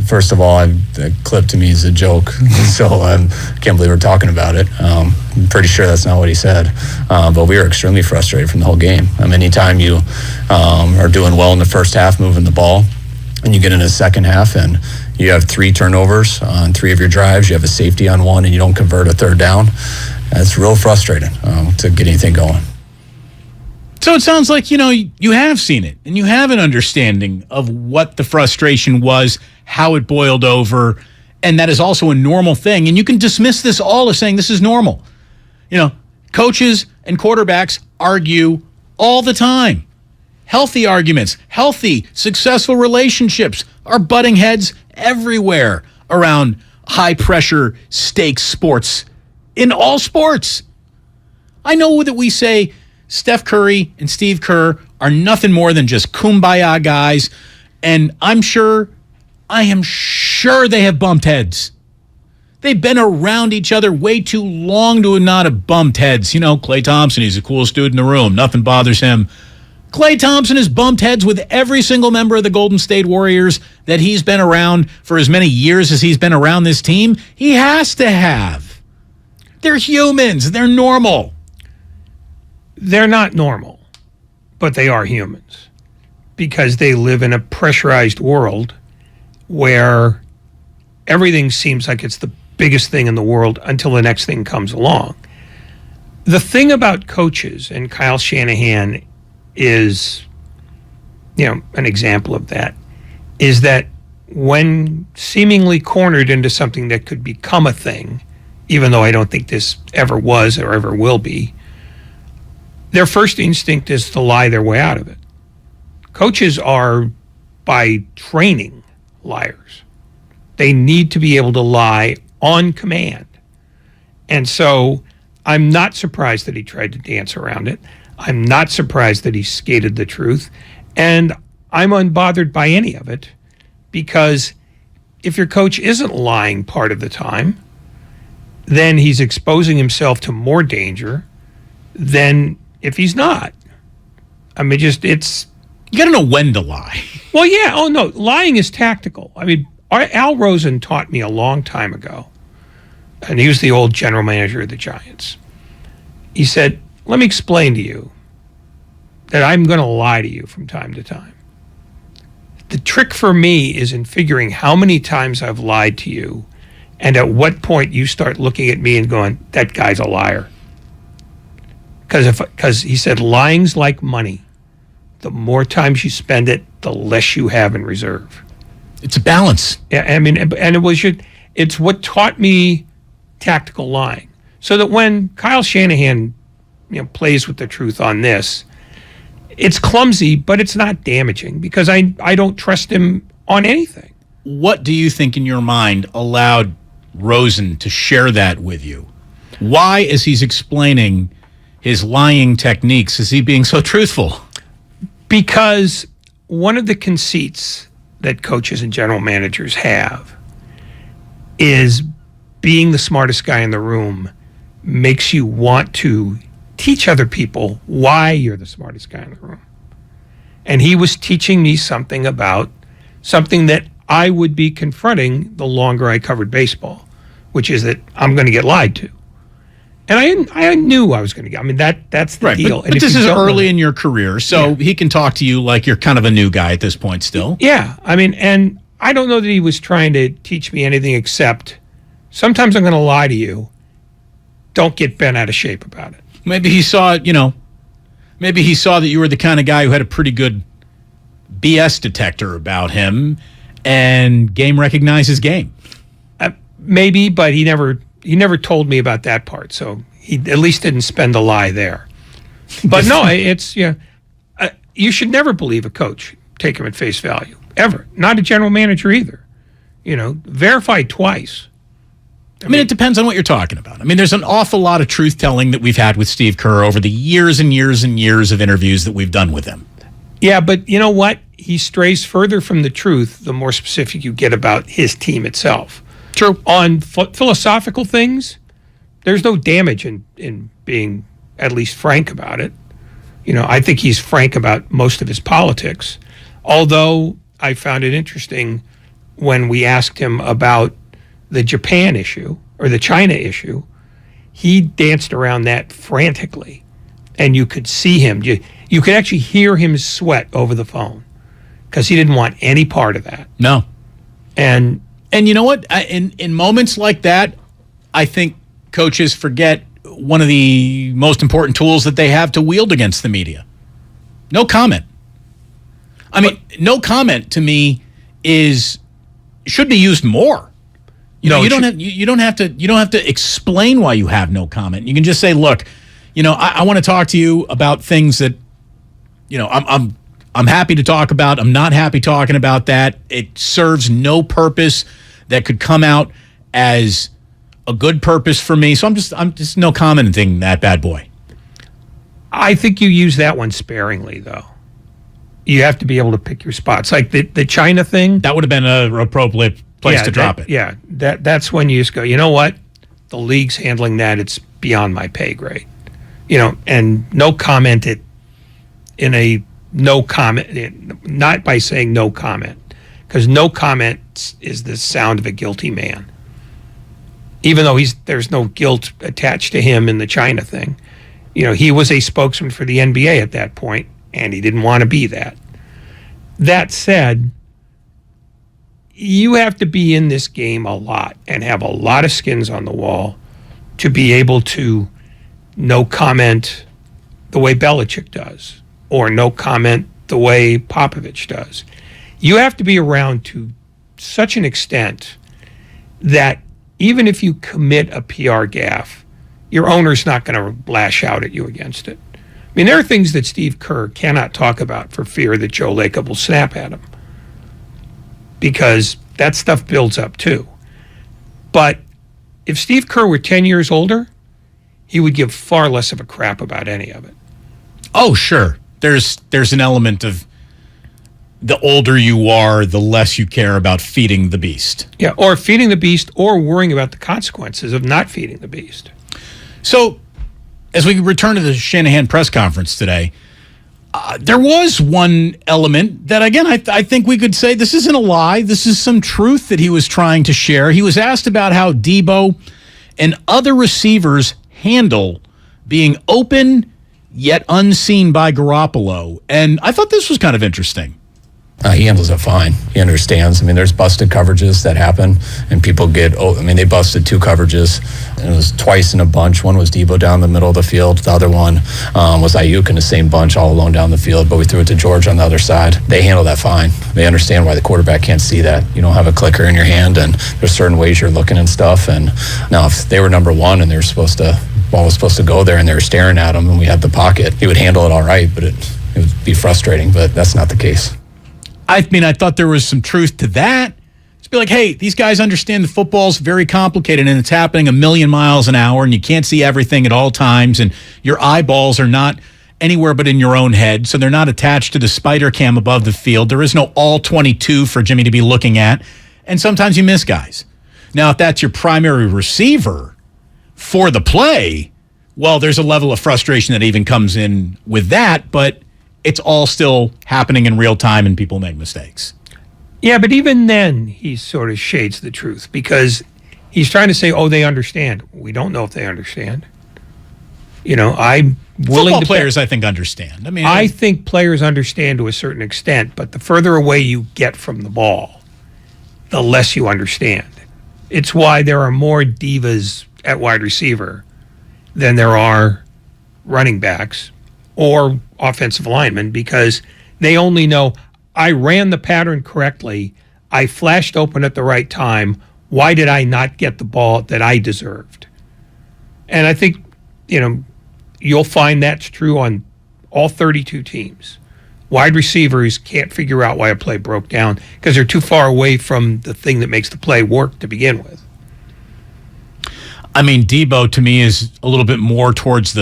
First of all, the clip to me is a joke. So I can't believe we're talking about it. I'm pretty sure that's not what he said. But we were extremely frustrated from the whole game. Anytime you are doing well in the first half, moving the ball, and you get into the second half and you have 3 turnovers on 3 of your drives, you have a safety on 1, and you don't convert a third down, that's real frustrating to get anything going. So it sounds like, you have seen it, and you have an understanding of what the frustration was, how it boiled over, and that is also a normal thing. And you can dismiss this all as saying this is normal. Coaches and quarterbacks argue all the time. Healthy arguments, healthy, successful relationships are butting heads everywhere around high-pressure stakes sports, in all sports. I know that we say Steph Curry and Steve Kerr are nothing more than just kumbaya guys, and I am sure they have bumped heads. They've been around each other way too long to not have bumped heads. Klay Thompson, he's the coolest dude in the room. Nothing bothers him. Klay Thompson has bumped heads with every single member of the Golden State Warriors that he's been around for as many years as he's been around this team. He has to have. They're humans. They're normal. They're not normal, but they are humans because they live in a pressurized world where everything seems like it's the biggest thing in the world until the next thing comes along. The thing about coaches, and Kyle Shanahan is, an example of that, is that when seemingly cornered into something that could become a thing, even though I don't think this ever was or ever will be, their first instinct is to lie their way out of it. Coaches are, by training, liars. They need to be able to lie on command. And so I'm not surprised that he tried to dance around it. I'm not surprised that he skated the truth. And I'm unbothered by any of it because if your coach isn't lying part of the time, then he's exposing himself to more danger than if he's not. You got to know when to lie. Well, yeah. Oh, no. Lying is tactical. Al Rosen taught me a long time ago, and he was the old general manager of the Giants. He said, let me explain to you that I'm going to lie to you from time to time. The trick for me is in figuring how many times I've lied to you and at what point you start looking at me and going, that guy's a liar. Because he said, lying's like money. the more times you spend it, the less you have in reserve. It's a balance. Yeah, I mean, and it's what taught me tactical lying. So that when Kyle Shanahan, plays with the truth on this, it's clumsy, but it's not damaging because I don't trust him on anything. What do you think in your mind allowed Rosen to share that with you? Why, as he's explaining his lying techniques, is he being so truthful? Because one of the conceits that coaches and general managers have is being the smartest guy in the room makes you want to teach other people why you're the smartest guy in the room. And he was teaching me something about something that I would be confronting the longer I covered baseball, which is that I'm going to get lied to. And I knew I was going to get. I mean, that's the deal. But this is early in your career, so he can talk to you like you're kind of a new guy at this point still. Yeah, I mean, and I don't know that he was trying to teach me anything except sometimes I'm going to lie to you. Don't get bent out of shape about it. Maybe he saw, maybe he saw that you were the kind of guy who had a pretty good BS detector about him and game recognizes game. Maybe, but he never told me about that part, so he at least didn't spend a lie there. But no, it's you should never believe a coach. Take him at face value, ever. Not a general manager either. Verify twice. I mean, it depends on what you're talking about. I mean, there's an awful lot of truth-telling that we've had with Steve Kerr over the years and years and years of interviews that we've done with him. Yeah, but you know what? He strays further from the truth the more specific you get about his team itself. True. On philosophical things, there's no damage in being at least frank about it. I think he's frank about most of his politics, although I found it interesting when we asked him about the Japan issue or the China issue. He danced around that frantically, and you could see him. You could actually hear him sweat over the phone because he didn't want any part of that. No. And you know what? In moments like that, I think coaches forget one of the most important tools that they have to wield against the media. No comment. I mean, no comment to me should be used more. You don't have to explain why you have no comment. You can just say, look, I want to talk to you about things that, I'm happy to talk about. I'm not happy talking about that. It serves no purpose that could come out as a good purpose for me. So I'm just no commenting that bad boy. I think you use that one sparingly, though. You have to be able to pick your spots. Like the China thing. That would have been an appropriate place to drop it. Yeah, that's when you just go, you know what? The league's handling that. It's beyond my pay grade. And no comment it in a no comment, not by saying no comment, because no comment is the sound of a guilty man. Even though there's no guilt attached to him in the China thing. He was a spokesman for the NBA at that point, and he didn't want to be that. That said, you have to be in this game a lot and have a lot of skins on the wall to be able to no comment the way Belichick does or no comment the way Popovich does. You have to be around to such an extent that even if you commit a PR gaffe, your owner's not going to lash out at you against it. I mean, there are things that Steve Kerr cannot talk about for fear that Joe Lacob will snap at him, because that stuff builds up too. But if Steve Kerr were 10 years older, he would give far less of a crap about any of it. Oh, sure. There's an element of the older you are, the less you care about feeding the beast. Yeah, or feeding the beast or worrying about the consequences of not feeding the beast. So, as we return to the Shanahan press conference today, there was one element that, again, I think we could say this isn't a lie. This is some truth that he was trying to share. He was asked about how Deebo and other receivers handle being open yet unseen by Garoppolo. And I thought this was kind of interesting. He handles it fine. He understands. I mean, there's busted coverages that happen, and people they busted 2 coverages, and it was twice in a bunch. One was Deebo down the middle of the field. The other one was Ayuk in the same bunch, all alone down the field, but we threw it to George on the other side. They handle that fine. They understand why the quarterback can't see that. You don't have a clicker in your hand, and there's certain ways you're looking and stuff. And now, if they were number 1 and they were supposed to, ball was supposed to go there, and they were staring at him, and we had the pocket, he would handle it all right, but it would be frustrating, but that's not the case. I thought there was some truth to that. Just be like, hey, these guys understand the football's very complicated and it's happening 1,000,000 miles an hour and you can't see everything at all times and your eyeballs are not anywhere but in your own head, so they're not attached to the spider cam above the field. There is no all 22 for Jimmy to be looking at, and sometimes you miss guys. Now, if that's your primary receiver for the play, well, there's a level of frustration that even comes in with that, but it's all still happening in real time and people make mistakes. Yeah, but even then, he sort of shades the truth because he's trying to say, oh, they understand. We don't know if they understand. I'm willing Football to players, I think, understand. I think players understand to a certain extent, but the further away you get from the ball, the less you understand. It's why there are more divas at wide receiver than there are running backs or offensive linemen, because they only know, I ran the pattern correctly, I flashed open at the right time, why did I not get the ball that I deserved? And I think, you'll find that's true on all 32 teams. Wide receivers can't figure out why a play broke down because they're too far away from the thing that makes the play work to begin with. Deebo to me is a little bit more towards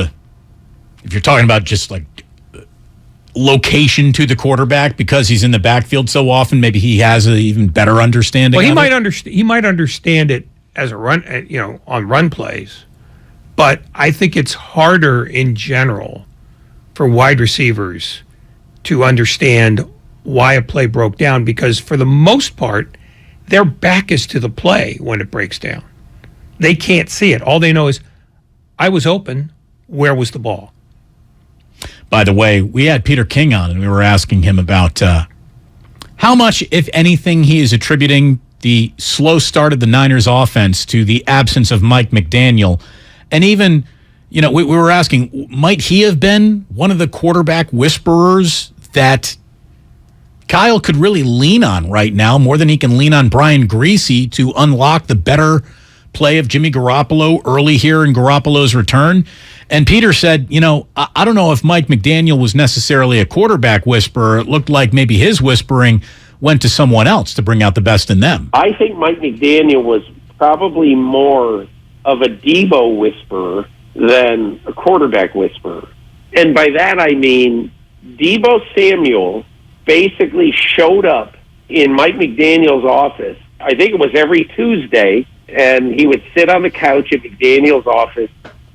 if you're talking about just like location to the quarterback, because he's in the backfield so often, maybe he has an even better understanding. Well, he might understand it as a run, on run plays, but I think it's harder in general for wide receivers to understand why a play broke down, because for the most part, their back is to the play when it breaks down. They can't see it. All they know is, I was open. Where was the ball? By the way, we had Peter King on, and we were asking him about how much, if anything, he is attributing the slow start of the Niners offense to the absence of Mike McDaniel. And even, we were asking, might he have been one of the quarterback whisperers that Kyle could really lean on right now, more than he can lean on Brian Griese to unlock the better play of Jimmy Garoppolo early here in Garoppolo's return? And Peter said, I don't know if Mike McDaniel was necessarily a quarterback whisperer. It looked like maybe his whispering went to someone else to bring out the best in them. I think Mike McDaniel was probably more of a Deebo whisperer than a quarterback whisperer. And by that I mean Deebo Samuel basically showed up in Mike McDaniel's office. I think it was every Tuesday, and he would sit on the couch at McDaniel's office,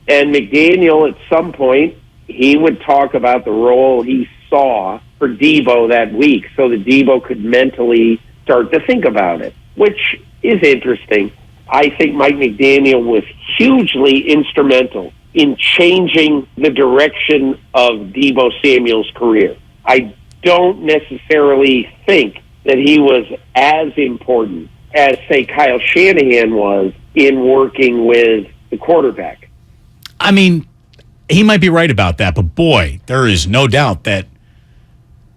and McDaniel, at some point, he would talk about the role he saw for Deebo that week so that Deebo could mentally start to think about it, which is interesting. I think Mike McDaniel was hugely instrumental in changing the direction of Deebo Samuel's career. I don't necessarily think that he was as important as, say, Kyle Shanahan was in working with the quarterback. He might be right about that, but boy, there is no doubt that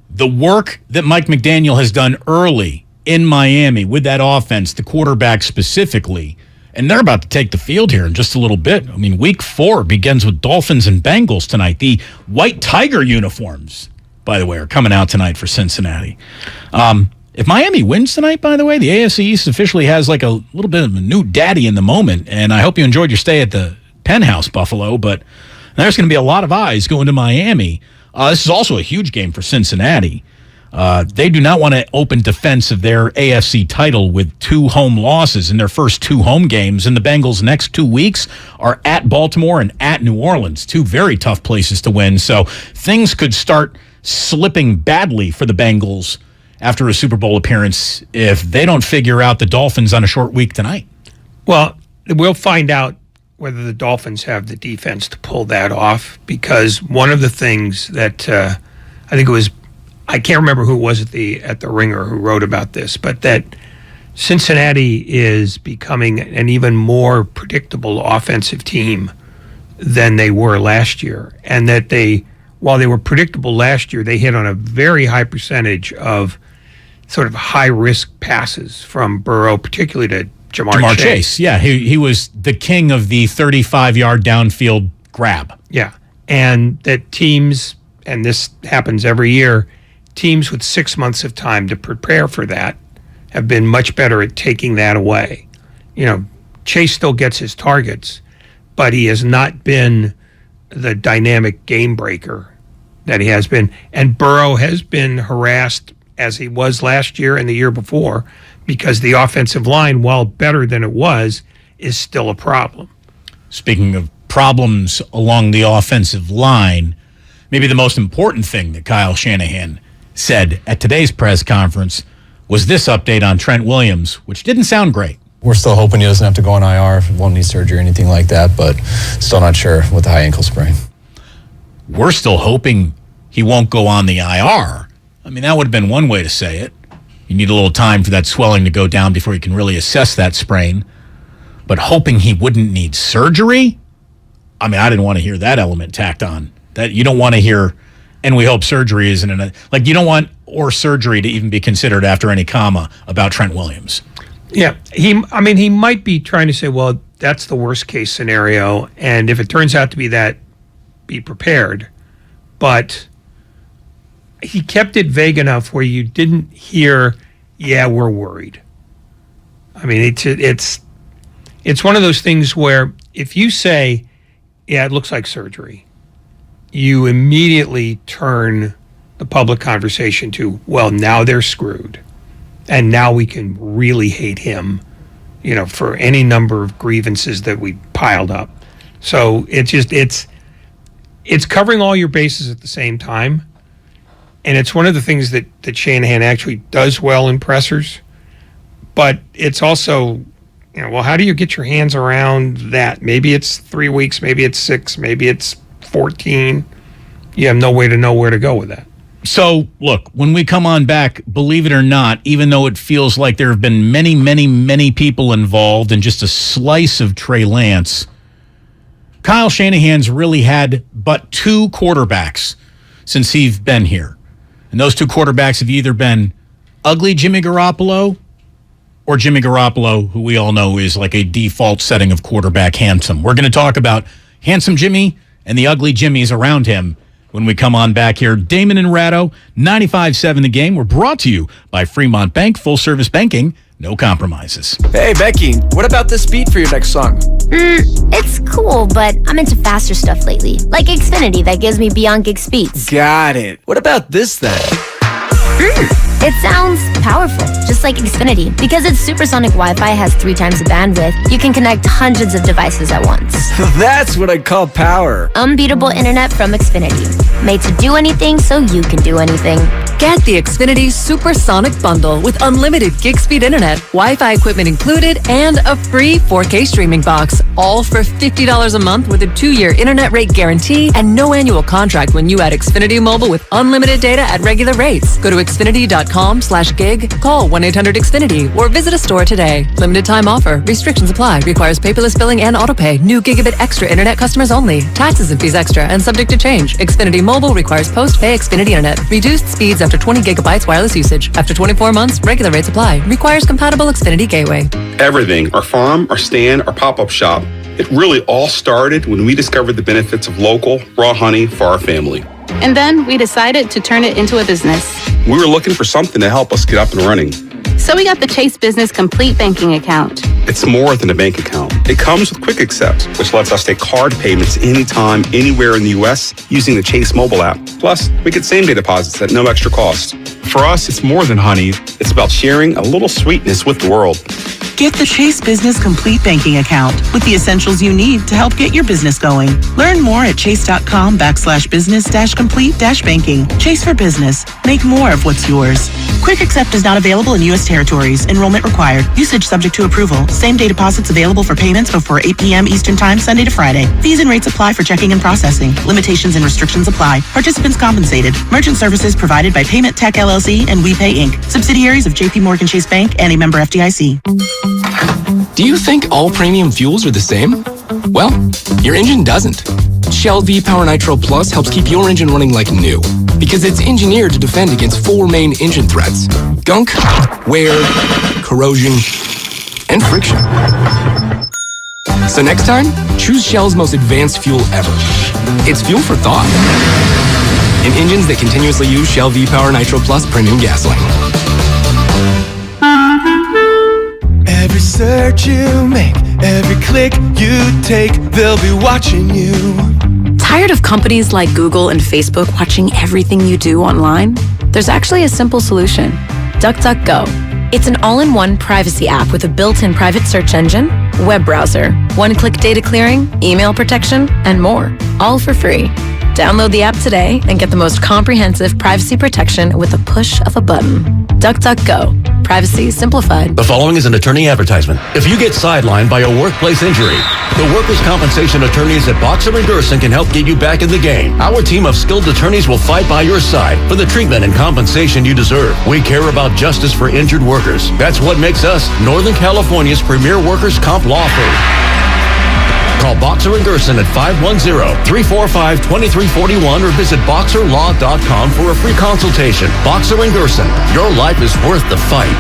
the work that Mike McDaniel has done early in Miami with that offense, the quarterback specifically, and they're about to take the field here in just a little bit. Week 4 begins with Dolphins and Bengals tonight. The White Tiger uniforms, by the way, are coming out tonight for Cincinnati. If Miami wins tonight, by the way, the AFC East officially has like a little bit of a new daddy in the moment, and I hope you enjoyed your stay at the Penthouse, Buffalo, but there's going to be a lot of eyes going to Miami. This is also a huge game for Cincinnati. They do not want to open defense of their AFC title with 2 home losses in their first 2 home games, and the Bengals' next 2 weeks are at Baltimore and at New Orleans, 2 very tough places to win. So things could start slipping badly for the Bengals after a Super Bowl appearance if they don't figure out the Dolphins on a short week tonight. Well, we'll find out whether the Dolphins have the defense to pull that off, because one of the things that I think it was I can't remember who it was at the Ringer who wrote about this, but that Cincinnati is becoming an even more predictable offensive team than they were last year, and that while they were predictable last year, they hit on a very high percentage of sort of high-risk passes from Burrow, particularly to Jamar Chase. Yeah, he was the king of the 35-yard downfield grab. Yeah, and that teams, and this happens every year, teams with 6 months of time to prepare for that have been much better at taking that away. You know, Chase still gets his targets, but he has not been the dynamic game breaker that he has been. And Burrow has been harassed as he was last year and the year before because the offensive line, while better than it was, is still a problem. Speaking of problems along the offensive line, maybe the most important thing that Kyle Shanahan said at today's press conference was this update on Trent Williams, which didn't sound great. We're still hoping he doesn't have to go on IR, won't need surgery or anything like that, but still not sure with the high ankle sprain. We're still hoping he won't go on the IR. I mean, that would have been one way to say it. You need a little time for that swelling to go down before you can really assess that sprain. But hoping he wouldn't need surgery? I mean, I didn't want to hear that element tacked on. That you don't want to hear, and we hope surgery isn't in it. Like, you don't want or surgery to even be considered after any comma about Trent Williams. Yeah, he might be trying to say, well, that's the worst case scenario, and if it turns out to be that, be prepared. But he kept it vague enough where you didn't hear, yeah, we're worried. I mean, it's one of those things where if you say, yeah, it looks like surgery, you immediately turn the public conversation to, well, now they're screwed. And now we can really hate him, you know, for any number of grievances that we piled up. So it's covering all your bases at the same time. And it's one of the things that Shanahan actually does well in pressers. But it's also, you know, well, how do you get your hands around that? Maybe it's 3 weeks, maybe it's 6, maybe it's 14. You have no way to know where to go with that. So, look, when we come on back, believe it or not, even though it feels like there have been many, many, many people involved in just a slice of Trey Lance, Kyle Shanahan's really had but 2 quarterbacks since he's been here. And those 2 quarterbacks have either been ugly Jimmy Garoppolo or Jimmy Garoppolo, who we all know is like a default setting of quarterback handsome. We're going to talk about handsome Jimmy and the ugly Jimmys around him when we come on back here. Damon and Ratto, 95.7 The Game. We're brought to you by Fremont Bank, full service banking, no compromises. Hey, Becky, what about this beat for your next song? It's cool, but I'm into faster stuff lately. Like Xfinity that gives me beyond gig speeds. Got it. What about this then? It sounds powerful, just like Xfinity. Because its supersonic Wi-Fi has 3 times the bandwidth, you can connect hundreds of devices at once. That's what I call power. Unbeatable internet from Xfinity. Made to do anything so you can do anything. Get the Xfinity Supersonic Bundle with unlimited gig speed internet, Wi-Fi equipment included, and a free 4K streaming box. All for $50 a month with a 2-year internet rate guarantee and no annual contract when you add Xfinity Mobile with unlimited data at regular rates. Go to Xfinity.com/gig, call 1-800-XFINITY, or visit a store today. Limited time offer. Restrictions apply. Requires paperless billing and autopay. New gigabit extra internet customers only. Taxes and fees extra and subject to change. Xfinity Mobile requires post-pay Xfinity internet. Reduced speeds after 20 gigabytes wireless usage. After 24 months, regular rates apply. Requires compatible Xfinity gateway. Everything, our farm, our stand, our pop-up shop, it really all started when we discovered the benefits of local, raw honey for our family. And then we decided to turn it into a business. We were looking for something to help us get up and running. So we got the Chase Business Complete Banking Account. It's more than a bank account. It comes with Quick Accept, which lets us take card payments anytime, anywhere in the U.S. using the Chase mobile app. Plus, we get same-day deposits at no extra cost. For us, it's more than honey. It's about sharing a little sweetness with the world. Get the Chase Business Complete Banking Account with the essentials you need to help get your business going. Learn more at chase.com/business-complete-banking. Chase for Business. Make more of what's yours. Quick Accept is not available in U.S. territories. Enrollment required. Usage subject to approval. Same-day deposits available for payments before 8 p.m. Eastern Time, Sunday to Friday. Fees and rates apply for checking and processing. Limitations and restrictions apply. Participants compensated. Merchant services provided by Payment Tech LLC and WePay Inc. Subsidiaries of J.P. Morgan Chase Bank and a member FDIC. Do you think all premium fuels are the same? Well, your engine doesn't. Shell V-Power Nitro Plus helps keep your engine running like new because it's engineered to defend against 4 main engine threats: gunk, wear, corrosion, and friction. So next time, choose Shell's most advanced fuel ever. It's fuel for thought. In engines that continuously use Shell V-Power Nitro Plus premium gasoline. Every search you make, every click you take, they'll be watching you. Tired of companies like Google and Facebook watching everything you do online? There's actually a simple solution: DuckDuckGo. It's an all-in-one privacy app with a built-in private search engine, web browser, one-click data clearing, email protection, and more, all for free. Download the app today and get the most comprehensive privacy protection with a push of a button. DuckDuckGo. Privacy simplified. The following is an attorney advertisement. If you get sidelined by a workplace injury, the workers' compensation attorneys at Boxer & Gerson can help get you back in the game. Our team of skilled attorneys will fight by your side for the treatment and compensation you deserve. We care about justice for injured workers. That's what makes us Northern California's premier workers' comp law firm. Call Boxer & Gerson at 510-345-2341 or visit boxerlaw.com for a free consultation. Boxer & Gerson, your life is worth the fight.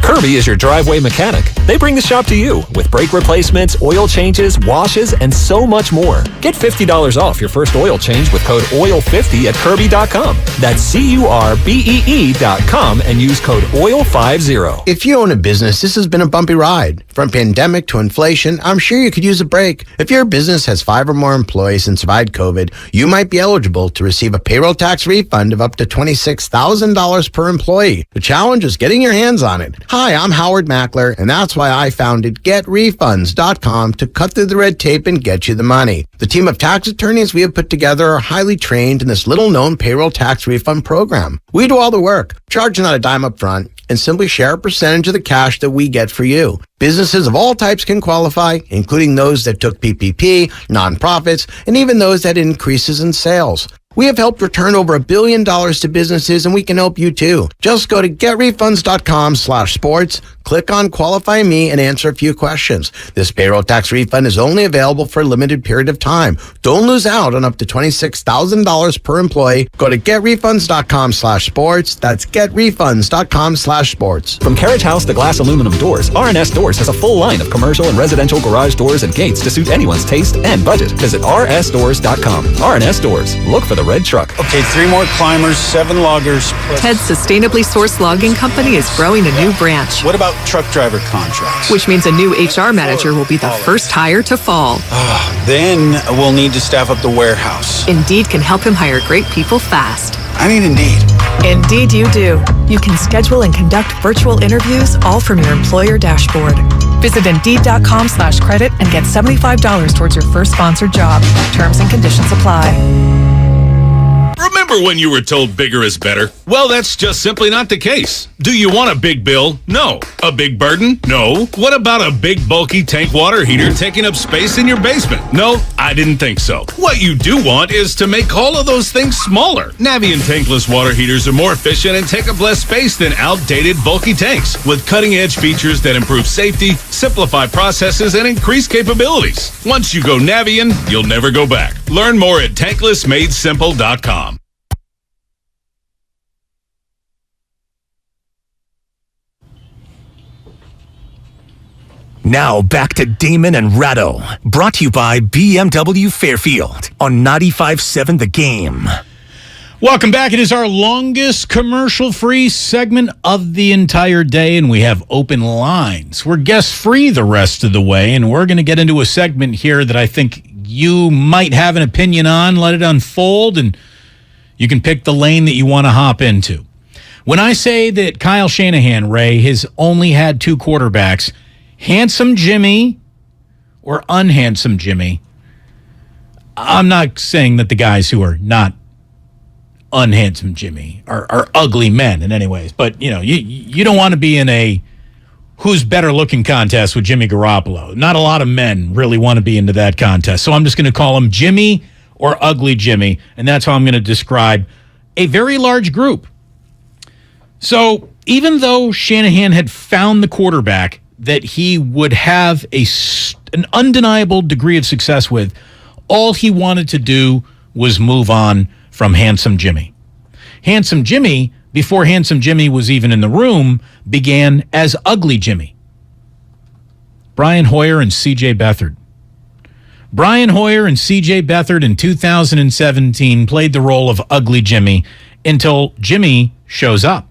Kirby is your driveway mechanic. They bring the shop to you with brake replacements, oil changes, washes, and so much more. Get $50 off your first oil change with code OIL50 at Kirby.com. That's CURBEE.com and use code OIL50. If you own a business, this has been a bumpy ride. From pandemic to inflation, I'm sure you could use a break. If your business has 5 or more employees and survived COVID, you might be eligible to receive a payroll tax refund of up to $26,000 per employee. The challenge is getting your hands on it. Hi, I'm Howard Mackler, and that's why I founded GetRefunds.com to cut through the red tape and get you the money. The team of tax attorneys we have put together are highly trained in this little-known payroll tax refund program. We do all the work, charge not a dime up front, and simply share a percentage of the cash that we get for you. Businesses of all types can qualify, including those that took PPP, nonprofits, and even those that had increases in sales. We have helped return over $1 billion to businesses, and we can help you too. Just go to getrefunds.com/sports, click on Qualify Me, and answer a few questions. This payroll tax refund is only available for a limited period of time. Don't lose out on up to $26,000 per employee. Go to getrefunds.com/sports. That's getrefunds.com/sports. From carriage house to glass aluminum doors, R&S Doors has a full line of commercial and residential garage doors and gates to suit anyone's taste and budget. Visit rsdoors.com. R&S Doors. Look for the red truck. Okay, 3 more climbers, 7 loggers. Ted's sustainably sourced logging company is growing a new branch. What about truck driver contracts? Which means a new HR manager will be the first hire to fall. Then we'll need to staff up the warehouse. Indeed can help him hire great people fast. I need Indeed. Indeed you do. You can schedule and conduct virtual interviews all from your employer dashboard. Visit Indeed.com/credit and get $75 towards your first sponsored job. Terms and conditions apply. Remember when you were told bigger is better? Well, that's just simply not the case. Do you want a big bill? No. A big burden? No. What about a big bulky tank water heater taking up space in your basement? No, I didn't think so. What you do want is to make all of those things smaller. Navien tankless water heaters are more efficient and take up less space than outdated bulky tanks, with cutting-edge features that improve safety, simplify processes, and increase capabilities. Once you go Navien, you'll never go back. Learn more at tanklessmadesimple.com. Now back to Damon and Ratto, brought to you by BMW Fairfield on 95.7 The Game. Welcome back. It is our longest commercial-free segment of the entire day, and we have open lines. We're guest-free the rest of the way, and we're going to get into a segment here that I think you might have an opinion on. Let it unfold, and you can pick the lane that you want to hop into. When I say that Kyle Shanahan, Ray, has only had 2 quarterbacks, handsome Jimmy or unhandsome Jimmy, I'm not saying that the guys who are not unhandsome Jimmy are ugly men in any ways. But, you don't want to be in a who's better looking contest with Jimmy Garoppolo. Not a lot of men really want to be into that contest. So I'm just going to call him Jimmy or ugly Jimmy. And that's how I'm going to describe a very large group. So even though Shanahan had found the quarterback that he would have an undeniable degree of success with, all he wanted to do was move on from Handsome Jimmy. Handsome Jimmy, before Handsome Jimmy was even in the room, began as Ugly Jimmy. Brian Hoyer and C.J. Beathard. Brian Hoyer and C.J. Beathard in 2017 played the role of Ugly Jimmy until Jimmy shows up.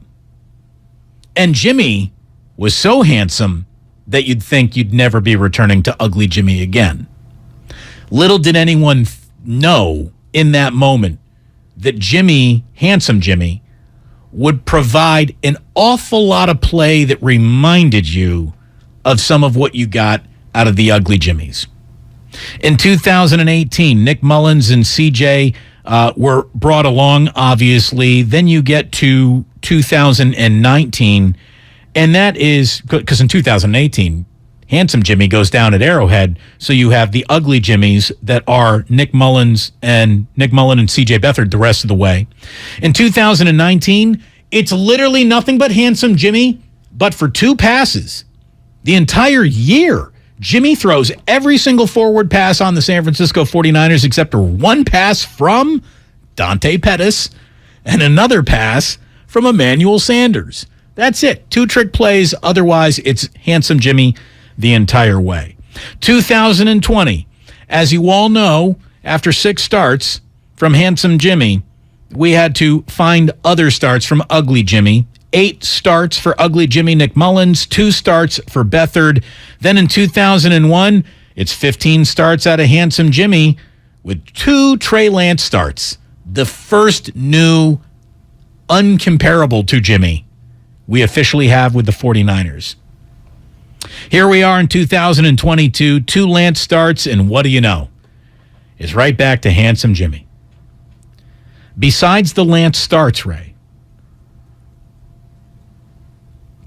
And Jimmy was so handsome that you'd think you'd never be returning to Ugly Jimmy again. Little did anyone know in that moment that Jimmy, Handsome Jimmy, would provide an awful lot of play that reminded you of some of what you got out of the Ugly Jimmies. In 2018, Nick Mullins and CJ were brought along, obviously. Then you get to 2019, and that is because in 2018, Handsome Jimmy goes down at Arrowhead, so you have the Ugly Jimmies that are Nick Mullen and CJ Beathard the rest of the way. In 2019, it's literally nothing but Handsome Jimmy, but for 2 passes. The entire year, Jimmy throws every single forward pass on the San Francisco 49ers except for 1 pass from Dante Pettis and another pass from Emmanuel Sanders. That's it. 2 trick plays. Otherwise, it's Handsome Jimmy the entire way. 2020, as you all know, after 6 starts from Handsome Jimmy, we had to find other starts from Ugly Jimmy. 8 starts for Ugly Jimmy Nick Mullins, 2 starts for Beathard. Then in 2001, it's 15 starts out of Handsome Jimmy with 2 Trey Lance starts. The first new uncomparable to Jimmy we officially have with the 49ers. Here we are in 2022, 2 Lance starts, and what do you know? It's right back to Handsome Jimmy. Besides the Lance starts, Ray,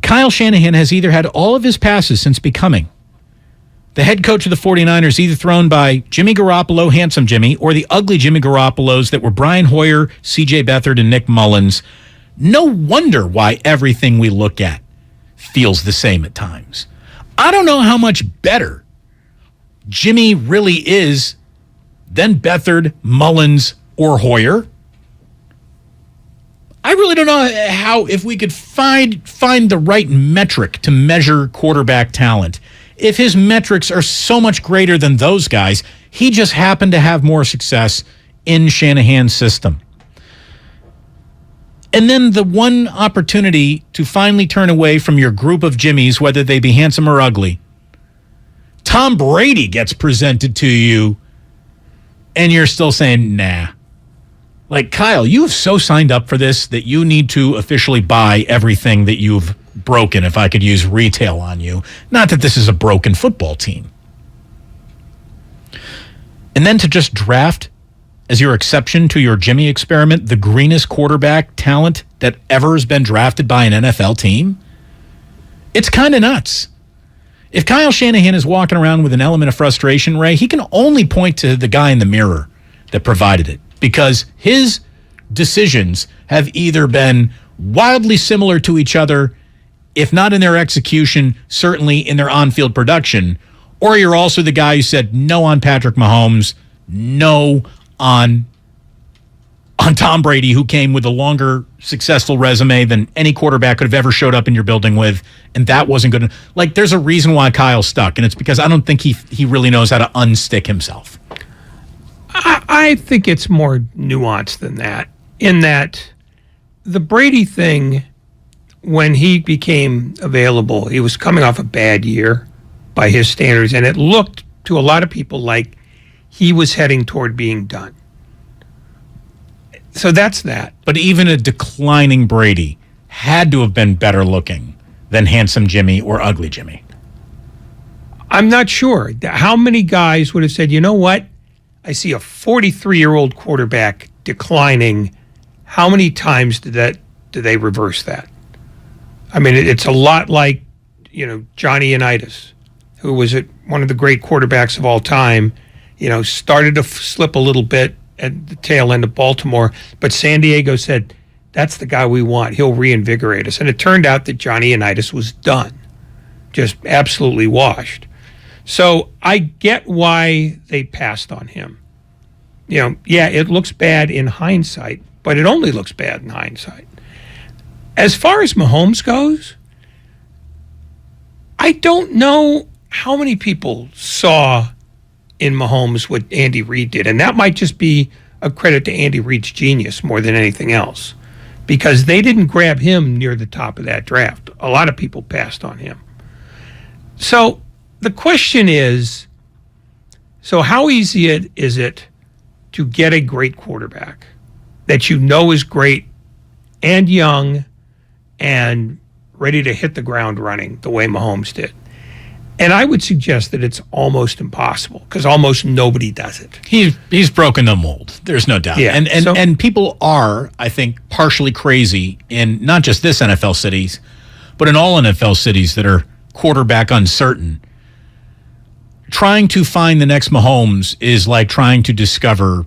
Kyle Shanahan has either had all of his passes since becoming the head coach of the 49ers either thrown by Jimmy Garoppolo, Handsome Jimmy, or the Ugly Jimmy Garoppolos that were Brian Hoyer, C.J. Beathard, and Nick Mullins. No wonder why everything we look at feels the same at times. I don't know how much better Jimmy really is than Beathard, Mullins, or Hoyer. I really don't know how, if we could find the right metric to measure quarterback talent. If his metrics are so much greater than those guys, he just happened to have more success in Shanahan's system. And then the one opportunity to finally turn away from your group of Jimmies, whether they be handsome or ugly, Tom Brady gets presented to you, and you're still saying, nah. Like, Kyle, you have so signed up for this that you need to officially buy everything that you've broken, if I could use retail on you. Not that this is a broken football team. And then to just draft, as your exception to your Jimmy experiment, the greenest quarterback talent that ever has been drafted by an NFL team? It's kind of nuts. If Kyle Shanahan is walking around with an element of frustration, Ray, he can only point to the guy in the mirror that provided it, because his decisions have either been wildly similar to each other, if not in their execution, certainly in their on-field production, or you're also the guy who said no on Patrick Mahomes, no on Tom Brady, who came with a longer successful resume than any quarterback could have ever showed up in your building with, and that wasn't good. Like, there's a reason why Kyle's stuck, and it's because I don't think he really knows how to unstick himself. I think it's more nuanced than that, in that the Brady thing, when he became available, he was coming off a bad year by his standards, and it looked to a lot of people like he was heading toward being done. So that's that. But even a declining Brady had to have been better looking than handsome Jimmy or ugly Jimmy. I'm not sure. How many guys would have said, you know what? I see a 43-year-old quarterback declining. How many times do they reverse that? I mean, it's a lot like, Johnny Unitas, who was one of the great quarterbacks of all time, started to slip a little bit at the tail end of Baltimore, but San Diego said, that's the guy we want. He'll reinvigorate us. And it turned out that Johnny Unitas was done, just absolutely washed. So I get why they passed on him. It looks bad in hindsight, but it only looks bad in hindsight. As far as Mahomes goes, I don't know how many people saw in Mahomes what Andy Reid did, and that might just be a credit to Andy Reid's genius more than anything else, because they didn't grab him near the top of that draft. A lot of people passed on him. So the question is, how easy is it to get a great quarterback that is great and young and ready to hit the ground running the way Mahomes did? And I would suggest that it's almost impossible because almost nobody does it. He's broken the mold. There's no doubt. Yeah, and people are, I think, partially crazy in not just this NFL cities, but in all NFL cities that are quarterback uncertain. Trying to find the next Mahomes is like trying to discover,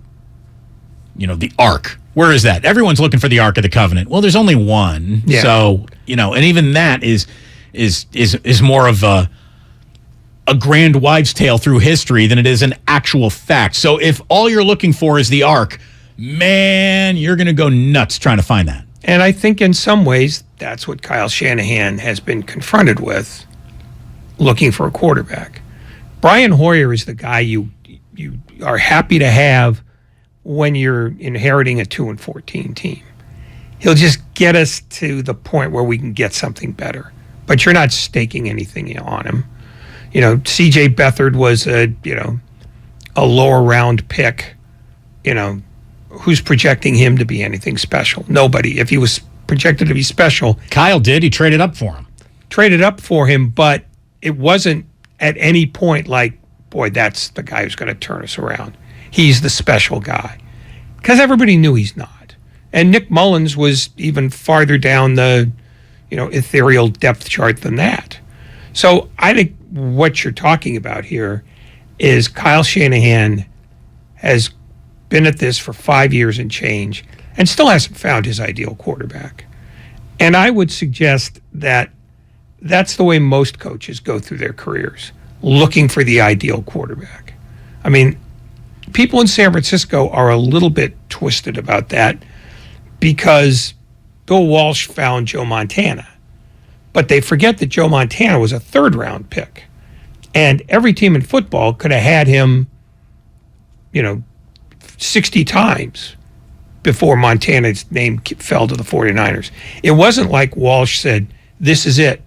the Ark. Where is that? Everyone's looking for the Ark of the Covenant. Well, there's only one. Yeah. So, and even that is more of a grand wives' tale through history than it is an actual fact. So if all you're looking for is the Ark, man, you're going to go nuts trying to find that. And I think in some ways that's what Kyle Shanahan has been confronted with, looking for a quarterback. Brian Hoyer is the guy you are happy to have when you're inheriting a 2-14 team. He'll just get us to the point where we can get something better. But you're not staking anything on him. C.J. Beathard was a lower round pick. Who's projecting him to be anything special? Nobody. If he was projected to be special. Kyle did. He traded up for him. But it wasn't at any point like, boy, that's the guy who's going to turn us around. He's the special guy. Because everybody knew he's not. And Nick Mullins was even farther down the, ethereal depth chart than that. So I think what you're talking about here is Kyle Shanahan has been at this for 5 years and change and still hasn't found his ideal quarterback. And I would suggest that that's the way most coaches go through their careers, looking for the ideal quarterback. I mean, people in San Francisco are a little bit twisted about that because Bill Walsh found Joe Montana. But they forget that Joe Montana was a third-round pick. And every team in football could have had him, 60 times before Montana's name fell to the 49ers. It wasn't like Walsh said, this is it.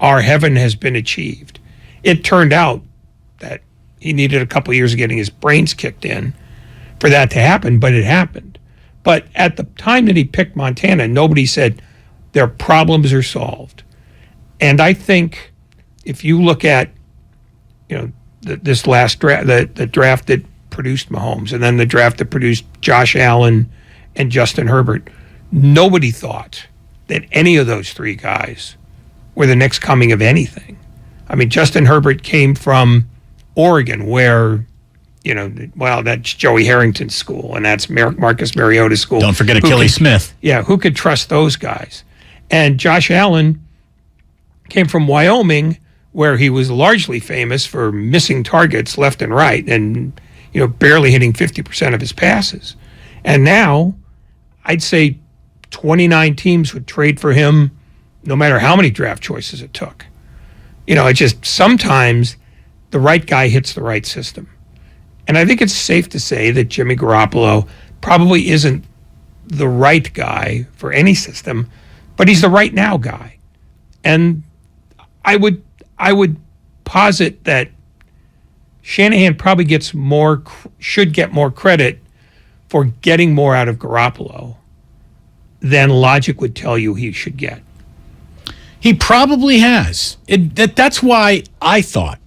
Our heaven has been achieved. It turned out that he needed a couple of years of getting his brains kicked in for that to happen, but it happened. But at the time that he picked Montana, nobody said their problems are solved. And I think if you look at, this last draft, the draft that produced Mahomes, and then the draft that produced Josh Allen and Justin Herbert, nobody thought that any of those three guys were the next coming of anything. I mean, Justin Herbert came from Oregon, where, that's Joey Harrington's school, and that's Marcus Mariota's school. Don't forget Achilles Smith. Yeah, who could trust those guys? And Josh Allen came from Wyoming, where he was largely famous for missing targets left and right and, barely hitting 50% of his passes. And now, I'd say 29 teams would trade for him no matter how many draft choices it took. It's just sometimes the right guy hits the right system. And I think it's safe to say that Jimmy Garoppolo probably isn't the right guy for any system, but he's the right now guy. And I would posit that Shanahan probably should get more credit for getting more out of Garoppolo than logic would tell you he should get. He probably has. That's why I thought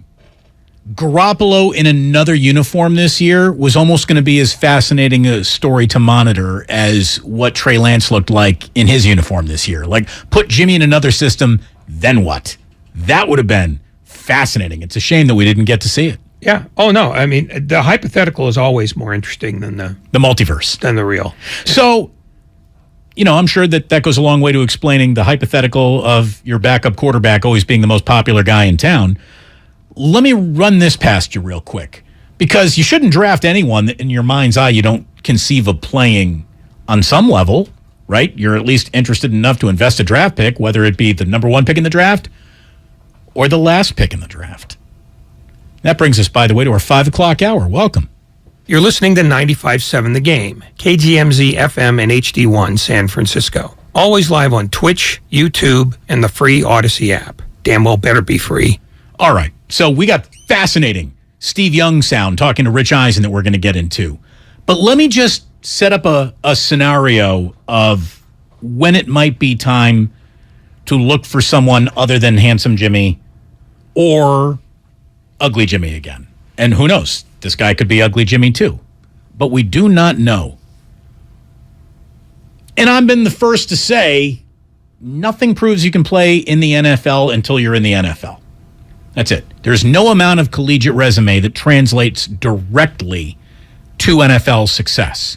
Garoppolo in another uniform this year was almost going to be as fascinating a story to monitor as what Trey Lance looked like in his uniform this year. Like, put Jimmy in another system, then what? That would have been fascinating. It's a shame that we didn't get to see it. Yeah. Oh, no. I mean, the hypothetical is always more interesting than the multiverse. Than the real. So, I'm sure that goes a long way to explaining the hypothetical of your backup quarterback always being the most popular guy in town. Let me run this past you real quick, because you shouldn't draft anyone that in your mind's eye you don't conceive of playing on some level, right? You're at least interested enough to invest a draft pick, whether it be the number 1 pick in the draft or the last pick in the draft. That brings us, by the way, to our 5 o'clock hour. Welcome. You're listening to 95.7 The Game, KGMZ FM and HD1 San Francisco. Always live on Twitch, YouTube, and the free Odyssey app. Damn well better be free. All right. So we got fascinating Steve Young sound talking to Rich Eisen that we're going to get into. But let me just set up a scenario of when it might be time to look for someone other than Handsome Jimmy or Ugly Jimmy again. And who knows? This guy could be Ugly Jimmy too. But we do not know. And I've been the first to say, nothing proves you can play in the NFL until you're in the NFL. That's it. There's no amount of collegiate resume that translates directly to NFL success.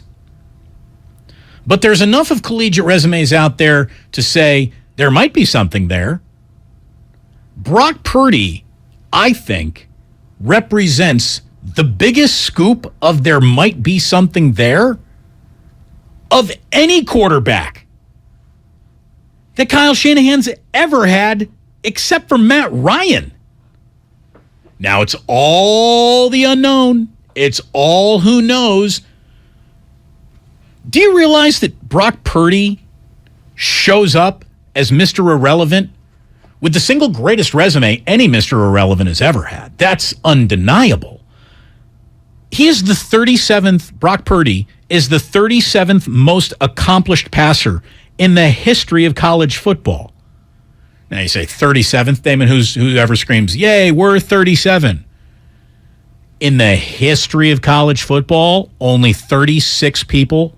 But there's enough of collegiate resumes out there to say there might be something there. Brock Purdy, I think, represents the biggest scoop of there might be something there of any quarterback that Kyle Shanahan's ever had except for Matt Ryan. Now, it's all the unknown. It's all who knows. Do you realize that Brock Purdy shows up as Mr. Irrelevant with the single greatest resume any Mr. Irrelevant has ever had? That's undeniable. He is the 37th, Brock Purdy is the 37th most accomplished passer in the history of college football. Now you say 37th, Damon, whoever screams, yay, we're 37. In the history of college football, only 36 people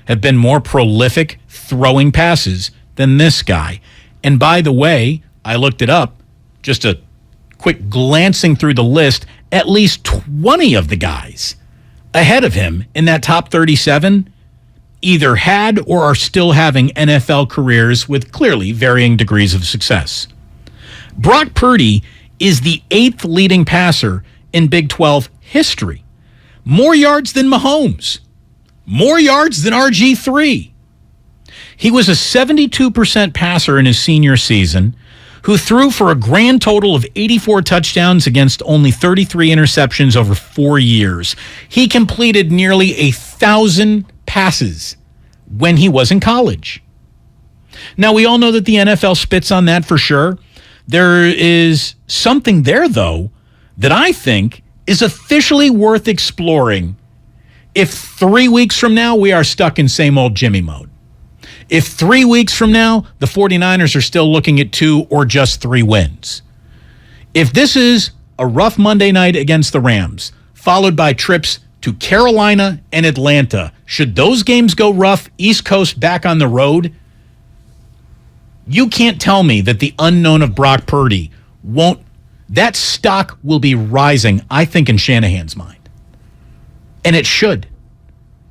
have been more prolific throwing passes than this guy. And by the way, I looked it up, just a quick glancing through the list, at least 20 of the guys ahead of him in that top 37 either had or are still having NFL careers with clearly varying degrees of success. Brock Purdy is the 8th leading passer in Big 12 history. More yards than Mahomes. More yards than RG3. He was a 72% passer in his senior season, who threw for a grand total of 84 touchdowns against only 33 interceptions over 4 years. He completed nearly 1,000 passes when he was in college. Now, we all know that the NFL spits on that for sure. There is something there, though, that I think is officially worth exploring if 3 weeks from now we are stuck in same old Jimmy mode. If 3 weeks from now the 49ers are still looking at 2 or just 3 wins. If this is a rough Monday night against the Rams, followed by trips to Carolina and Atlanta, should those games go rough, East Coast back on the road, you can't tell me that the unknown of Brock Purdy won't, that stock will be rising, I think, in Shanahan's mind. And it should.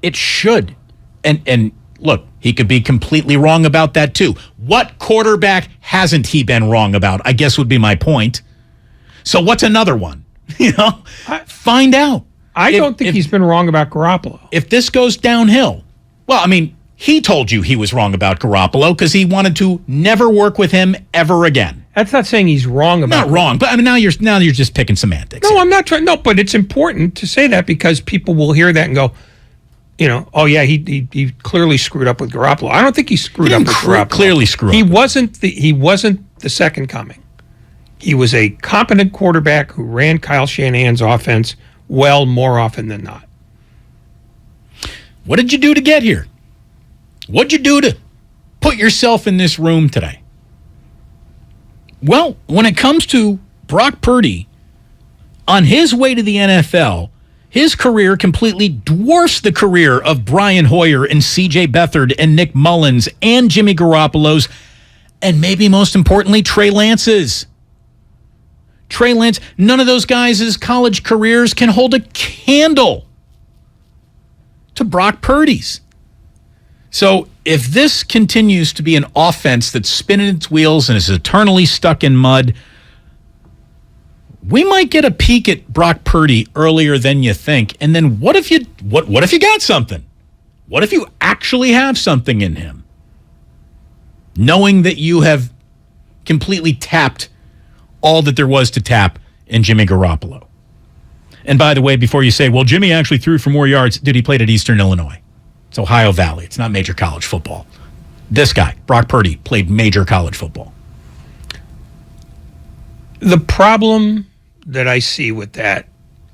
It should. And look, he could be completely wrong about that too. What quarterback hasn't he been wrong about, I guess would be my point. So what's another one? Find out. I don't think he's been wrong about Garoppolo. If this goes downhill, well, I mean, he told you he was wrong about Garoppolo because he wanted to never work with him ever again. That's not saying he's wrong about. Not wrong, but I mean, now you're just picking semantics. No, I'm not trying. No, but it's important to say that because people will hear that and go, oh yeah, he clearly screwed up with Garoppolo. I don't think he screwed up with Garoppolo. Clearly screwed up. He wasn't the second coming. He was a competent quarterback who ran Kyle Shanahan's offense well more often than not. What did you do to get here? What'd you do to put yourself in this room today. Well, when it comes to Brock Purdy, on his way to the NFL, his career completely dwarfs the career of Brian Hoyer and C.J. Beathard and Nick Mullins and Jimmy Garoppolo's, and maybe most importantly, Trey Lance's. Trey Lance, none of those guys' college careers can hold a candle to Brock Purdy's. So if this continues to be an offense that's spinning its wheels and is eternally stuck in mud, we might get a peek at Brock Purdy earlier than you think. And then what if you got something? What if you actually have something in him? Knowing that you have completely tapped all that there was to tap in Jimmy Garoppolo. And by the way, before you say, well, Jimmy actually threw for more yards, dude, he played at Eastern Illinois. It's Ohio Valley. It's not major college football. This guy, Brock Purdy, played major college football. The problem that I see with that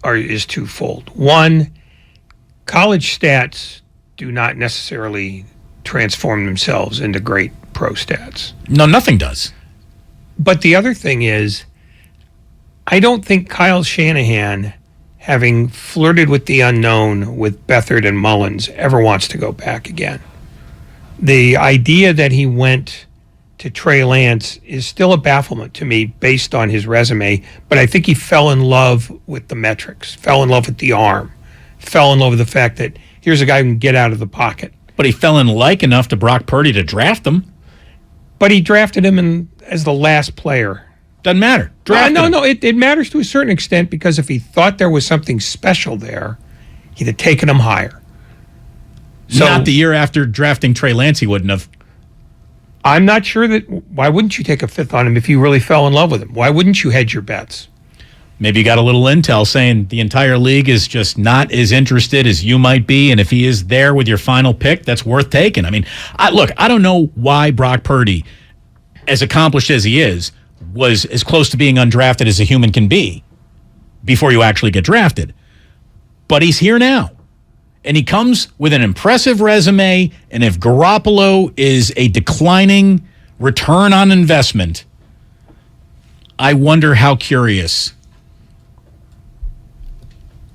is twofold. One, college stats do not necessarily transform themselves into great pro stats. No, nothing does. But the other thing is, I don't think Kyle Shanahan, having flirted with the unknown with Beathard and Mullins, ever wants to go back again. The idea that he went to Trey Lance is still a bafflement to me based on his resume, but I think he fell in love with the metrics, fell in love with the arm, fell in love with the fact that here's a guy who can get out of the pocket. But he fell in like enough to Brock Purdy to draft him. But he drafted him as the last player. Doesn't matter. No, it matters to a certain extent, because if he thought there was something special there, he'd have taken him higher. So, not the year after drafting Trey Lance, he wouldn't have. I'm not sure that. Why wouldn't you take a fifth on him if you really fell in love with him? Why wouldn't you hedge your bets? Maybe you got a little intel saying the entire league is just not as interested as you might be, and if he is there with your final pick, that's worth taking. I mean, I don't know why Brock Purdy, as accomplished as he is, was as close to being undrafted as a human can be before you actually get drafted. But he's here now. And he comes with an impressive resume, and if Garoppolo is a declining return on investment, I wonder how curious.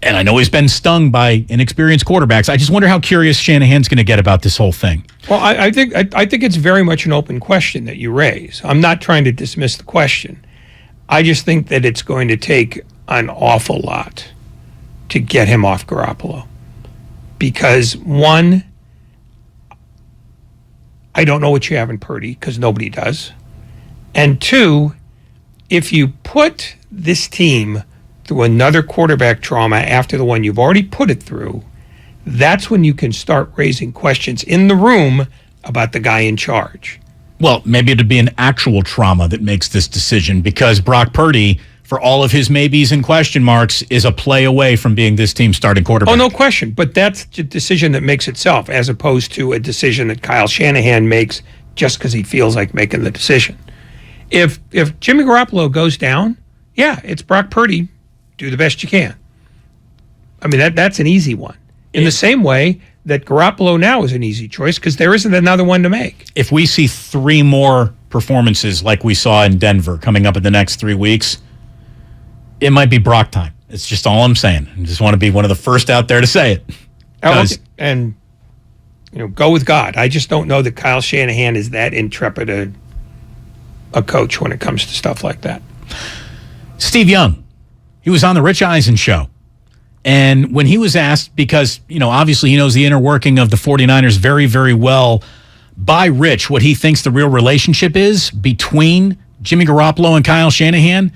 And I know he's been stung by inexperienced quarterbacks. I just wonder how curious Shanahan's going to get about this whole thing. Well, I think it's very much an open question that you raise. I'm not trying to dismiss the question. I just think that it's going to take an awful lot to get him off Garoppolo. Because, one, I don't know what you have in Purdy, because nobody does. And two, if you put this team through another quarterback trauma after the one you've already put it through, that's when you can start raising questions in the room about the guy in charge. Well, maybe it'd be an actual trauma that makes this decision, because Brock Purdy, for all of his maybes and question marks, is a play away from being this team's starting quarterback. Oh, no question. But that's a decision that makes itself, as opposed to a decision that Kyle Shanahan makes just because he feels like making the decision. If Jimmy Garoppolo goes down, yeah, it's Brock Purdy. Do the best you can. I mean, that's an easy one. In the same way that Garoppolo now is an easy choice, because there isn't another one to make. If we see 3 more performances like we saw in Denver coming up in the next 3 weeks, it might be Brock time. It's just all I'm saying. I just want to be one of the first out there to say it. And go with God. I just don't know that Kyle Shanahan is that intrepid a coach when it comes to stuff like that. Steve Young, he was on the Rich Eisen show. And when he was asked, because, obviously he knows the inner working of the 49ers very, very well, by Rich, what he thinks the real relationship is between Jimmy Garoppolo and Kyle Shanahan,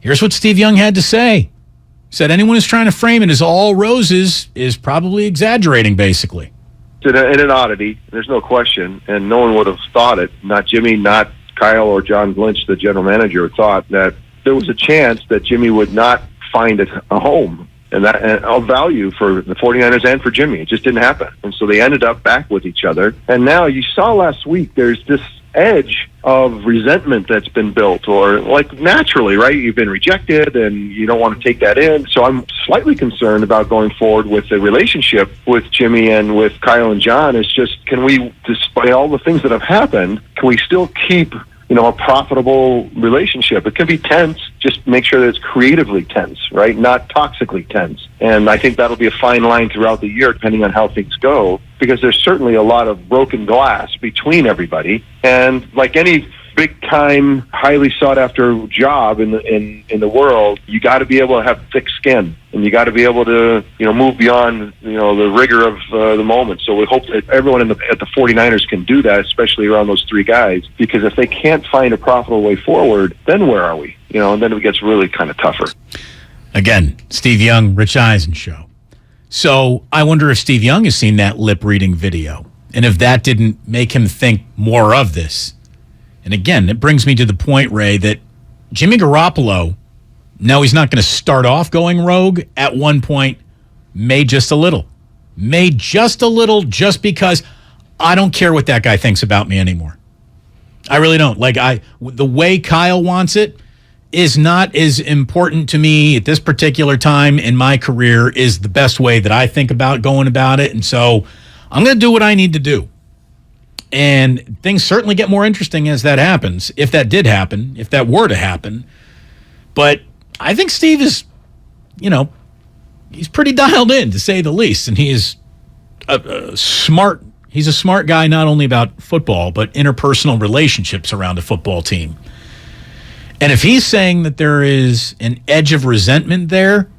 here's what Steve Young had to say. He said anyone who's trying to frame it as all roses is probably exaggerating, basically. It's an oddity, there's no question, and no one would have thought it, not Jimmy, not Kyle or John Lynch, the general manager, thought that there was a chance that Jimmy would not find a home and of value for the 49ers and for Jimmy. It just didn't happen. And so they ended up back with each other. And now you saw last week there's this edge of resentment that's been built, or like naturally, right? You've been rejected and you don't want to take that in. So I'm slightly concerned about going forward with the relationship with Jimmy and with Kyle and John. Is just, can we, despite all the things that have happened, can we still keep, a profitable relationship? It can be tense, just make sure that it's creatively tense, right? Not toxically tense. And I think that'll be a fine line throughout the year, depending on how things go, because there's certainly a lot of broken glass between everybody. And like any big time, highly sought after job in the world, you got to be able to have thick skin, and you got to be able to move beyond the rigor of the moment. So we hope that everyone at the 49ers can do that, especially around those three guys, because if they can't find a profitable way forward, then where are we? And then it gets really kind of tougher. Again, Steve Young, Rich Eisen show. So I wonder if Steve Young has seen that lip reading video, and if that didn't make him think more of this. And again, it brings me to the point, Ray, that Jimmy Garoppolo, no, he's not going to start off going rogue. At one point, may just a little, just because I don't care what that guy thinks about me anymore. I really don't. The way Kyle wants it is not as important to me at this particular time in my career is the best way that I think about going about it. And so I'm going to do what I need to do. And things certainly get more interesting as that happens, if that did happen, if that were to happen. But I think Steve is, he's pretty dialed in, to say the least. And he is he's a smart guy, not only about football, but interpersonal relationships around a football team. And if he's saying that there is an edge of resentment there,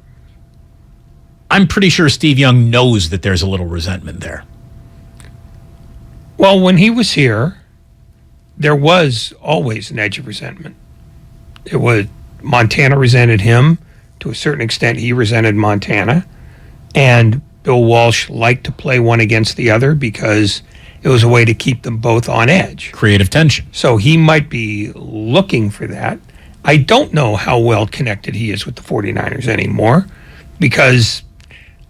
I'm pretty sure Steve Young knows that there's a little resentment there. Well, when he was here, there was always an edge of resentment. It was Montana resented him. To a certain extent, he resented Montana. And Bill Walsh liked to play one against the other because it was a way to keep them both on edge. Creative tension. So he might be looking for that. I don't know how well connected he is with the 49ers anymore, because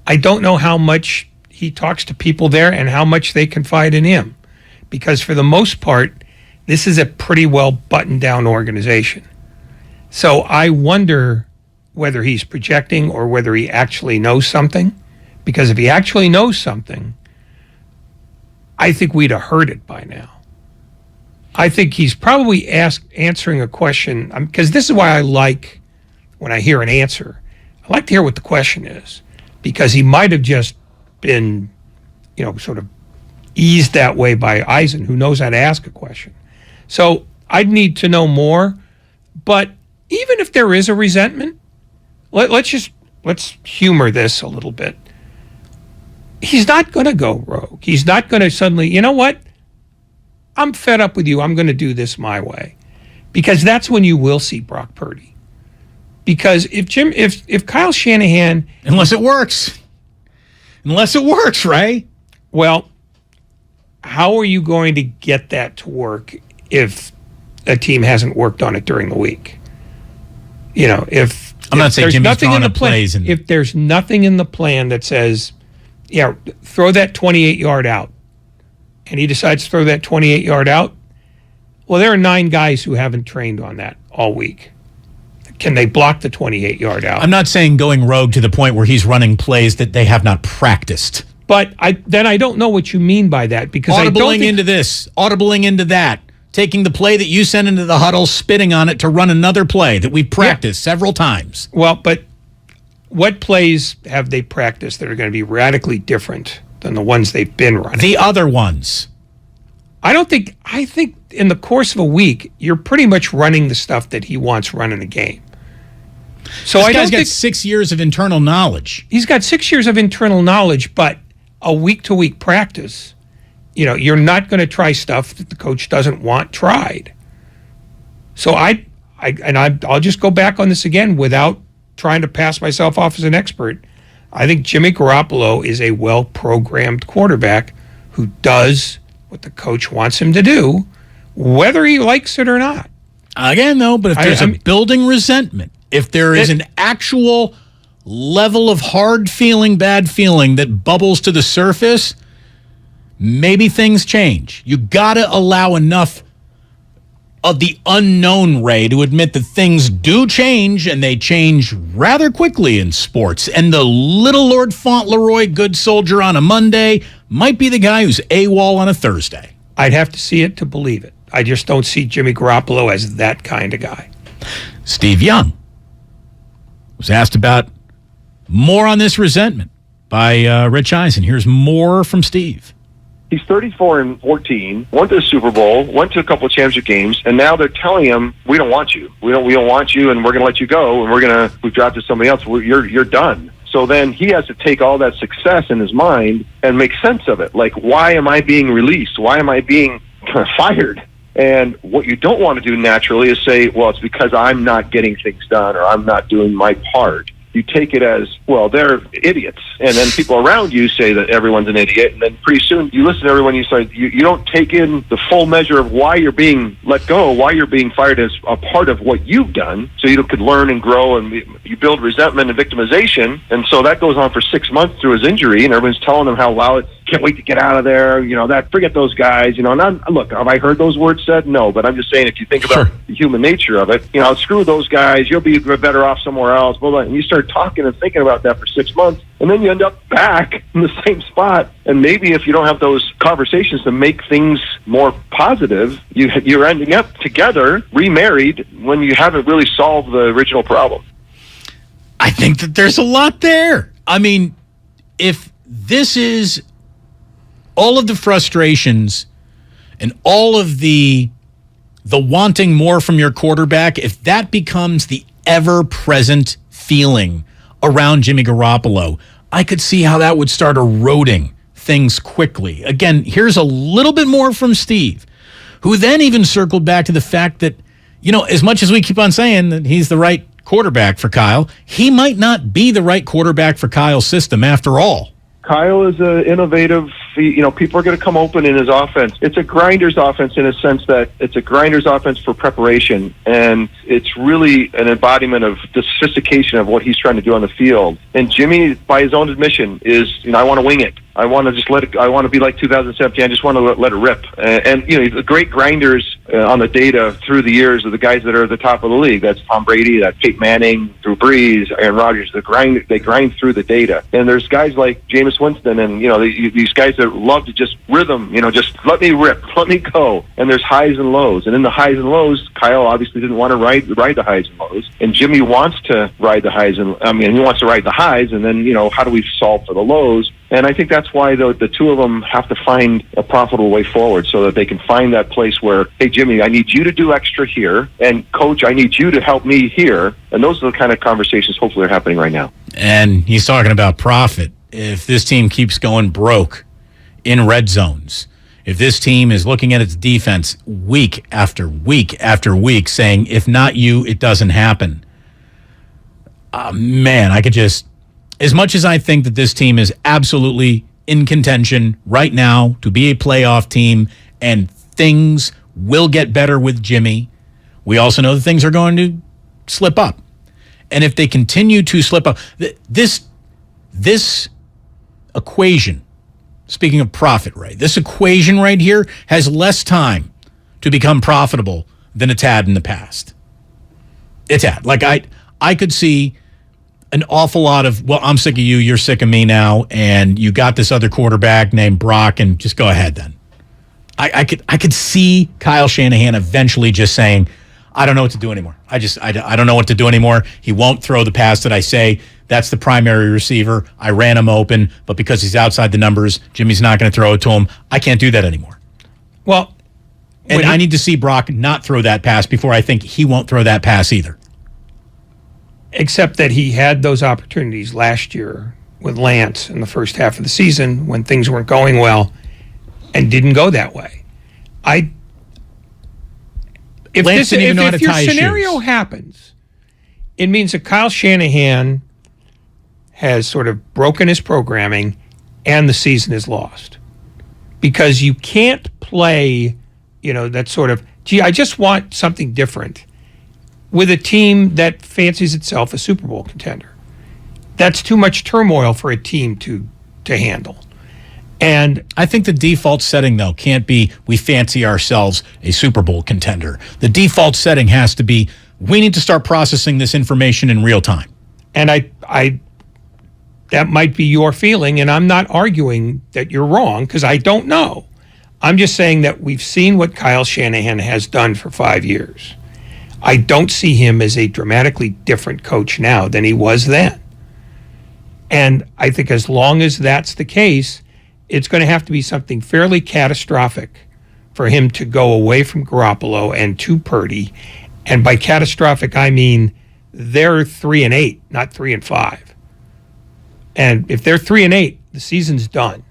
I don't know how much he talks to people there and how much they confide in him. Because for the most part, this is a pretty well buttoned down organization. So I wonder whether he's projecting or whether he actually knows something. Because if he actually knows something, I think we'd have heard it by now. I think he's probably answering a question, because this is why I like, when I hear an answer, I like to hear what the question is. Because he might have just been, sort of eased that way by Eisen, who knows how to ask a question. So I'd need to know more. But even if there is a resentment, let's humor this a little bit. He's not going to go rogue. He's not going to suddenly, you know what? I'm fed up with you. I'm going to do this my way. Because that's when you will see Brock Purdy. Because if Kyle Shanahan... Unless it works, right? Well, how are you going to get that to work if a team hasn't worked on it during the week? If I'm not saying Jimmy's throwing up plays. If there's nothing in the plan that says, throw that 28-yard out, and he decides to throw that 28-yard out, well, there are 9 guys who haven't trained on that all week. Can they block the 28-yard out? I'm not saying going rogue to the point where he's running plays that they have not practiced. But I don't know what you mean by that, because audibling into this, audibling into that, taking the play that you sent into the huddle, spitting on it to run another play that we've practiced several times. Well, but what plays have they practiced that are going to be radically different than the ones they've been running? The other ones. I think in the course of a week, you're pretty much running the stuff that he wants run in a game. So this guy's got 6 years of internal knowledge. He's got 6 years of internal knowledge, but a week-to-week practice, you're not going to try stuff that the coach doesn't want tried. So I'll just go back on this again without trying to pass myself off as an expert. I think Jimmy Garoppolo is a well-programmed quarterback who does what the coach wants him to do, whether he likes it or not. Again, though, but if there's a building resentment, if there is an actual level of hard feeling, bad feeling that bubbles to the surface, maybe things change. You got to allow enough of the unknown, Ray, to admit that things do change, and they change rather quickly in sports. And the little Lord Fauntleroy good soldier on a Monday might be the guy who's AWOL on a Thursday. I'd have to see it to believe it. I just don't see Jimmy Garoppolo as that kind of guy. Steve Young was asked about more on this resentment by Rich Eisen. Here's more from Steve. He's 34-14, went to the Super Bowl, went to a couple of championship games, and now they're telling him, we don't want you. We don't want you, and we're going to let you go, and we've drafted somebody else. You're done. So then he has to take all that success in his mind and make sense of it. Like, why am I being released? Why am I being fired? And what you don't want to do naturally is say, well, it's because I'm not getting things done or I'm not doing my part. You take it as, well, they're idiots. And then people around you say that everyone's an idiot. And then pretty soon you listen to everyone, you don't take in the full measure of why you're being let go, why you're being fired as a part of what you've done. So you could learn and grow, and you build resentment and victimization. And so that goes on for 6 months through his injury, and everyone's telling him how loud, can't wait to get out of there, forget those guys, and look, have I heard those words said? No, but I'm just saying, if you think about the human nature of it, screw those guys, you'll be better off somewhere else, blah, blah. And you start talking and thinking about that for 6 months, and then you end up back in the same spot. And maybe if you don't have those conversations to make things more positive, you're ending up together, remarried, when you haven't really solved the original problem. I think that there's a lot there. I mean, if this is all of the frustrations and all of the wanting more from your quarterback, if that becomes the ever-present feeling around Jimmy Garoppolo, I could see how that would start eroding things quickly. Again, here's a little bit more from Steve, who then even circled back to the fact that, as much as we keep on saying that he's the right quarterback for Kyle, he might not be the right quarterback for Kyle's system after all. Kyle is an innovative, people are going to come open in his offense. It's a grinder's offense in a sense that it's a grinder's offense for preparation, and it's really an embodiment of the sophistication of what he's trying to do on the field. And Jimmy, by his own admission, is, I want to wing it. I want to just let it, I want to be like 2017. I just want to let it rip. And the great grinders on the data through the years are the guys that are at the top of the league. That's Tom Brady, that's Peyton Manning, Drew Brees, Aaron Rodgers. They grind through the data. And there's guys like Jameis Winston and, these guys that love to just rhythm, just let me rip, let me go. And there's highs and lows. And in the highs and lows, Kyle obviously didn't want to ride the highs and lows. And Jimmy wants to ride the highs. He wants to ride the highs. And then, how do we solve for the lows? And I think that's why the two of them have to find a profitable way forward so that they can find that place where, hey, Jimmy, I need you to do extra here. And, Coach, I need you to help me here. And those are the kind of conversations hopefully are happening right now. And he's talking about profit. If this team keeps going broke in red zones, if this team is looking at its defense week after week after week saying, if not you, it doesn't happen. Man, I could just... As much as I think that this team is absolutely in contention right now to be a playoff team and things will get better with Jimmy, we also know that things are going to slip up. And if they continue to slip up, this equation, speaking of profit, right, this equation right here has less time to become profitable than it's had in the past. It's had. Like, I could see an awful lot of, well, I'm sick of you, you're sick of me now, and you got this other quarterback named Brock, and just go ahead then. I could see Kyle Shanahan eventually just saying, I don't know what to do anymore. I don't know what to do anymore. He won't throw the pass that I say. That's the primary receiver. I ran him open, but because he's outside the numbers, Jimmy's not going to throw it to him. I can't do that anymore. Well, and I need to see Brock not throw that pass before I think he won't throw that pass either. Except that he had those opportunities last year with Lance in the first half of the season when things weren't going well and didn't go that way. If your scenario happens, it means that Kyle Shanahan has sort of broken his programming and the season is lost. Because you can't play, that sort of, I just want something different with a team that fancies itself a Super Bowl contender. That's too much turmoil for a team to handle. And I think the default setting, though, can't be we fancy ourselves a Super Bowl contender. The default setting has to be we need to start processing this information in real time. And I that might be your feeling, and I'm not arguing that you're wrong because I don't know. I'm just saying that we've seen what Kyle Shanahan has done for 5 years. I don't see him as a dramatically different coach now than he was then. And I think as long as that's the case, it's going to have to be something fairly catastrophic for him to go away from Garoppolo and to Purdy. And by catastrophic, I mean they're 3-8, not 3-5. And if they're 3-8, the season's done.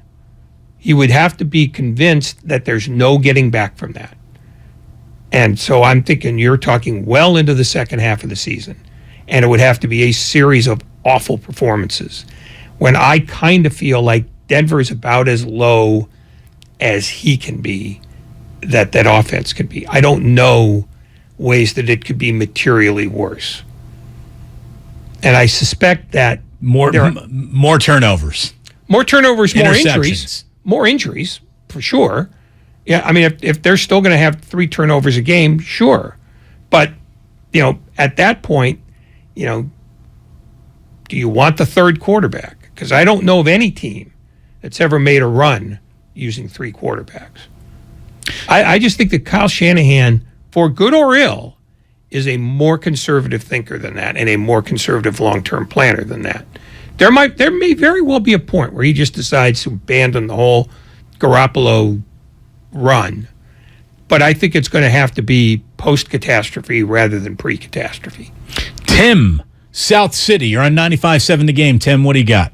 He would have to be convinced that there's no getting back from that. And so I'm thinking you're talking well into the second half of the season. And it would have to be a series of awful performances. When I kind of feel like Denver is about as low as he can be, that offense can be. I don't know ways that it could be materially worse. And I suspect that more turnovers. More injuries. More injuries, for sure. Yeah, I mean, if they're still going to have 3 turnovers a game, sure. But, at that point, do you want the third quarterback? Because I don't know of any team that's ever made a run using 3 quarterbacks. I just think that Kyle Shanahan, for good or ill, is a more conservative thinker than that and a more conservative long-term planner than that. There may very well be a point where he just decides to abandon the whole Garoppolo run. But I think it's going to have to be post-catastrophe rather than pre-catastrophe. Tim, South City, you're on 95.7 The Game. Tim, what do you got?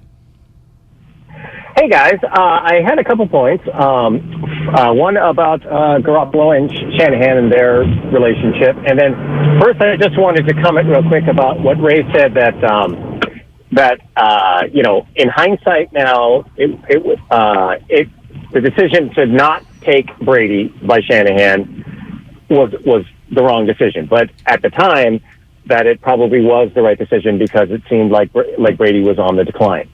Hey, guys. I had a couple points. One about Garoppolo and Shanahan and their relationship. And then first, I just wanted to comment real quick about what Ray said that in hindsight now, the decision to not take Brady by Shanahan was the wrong decision. But at the time, that it probably was the right decision because it seemed like Brady was on the decline.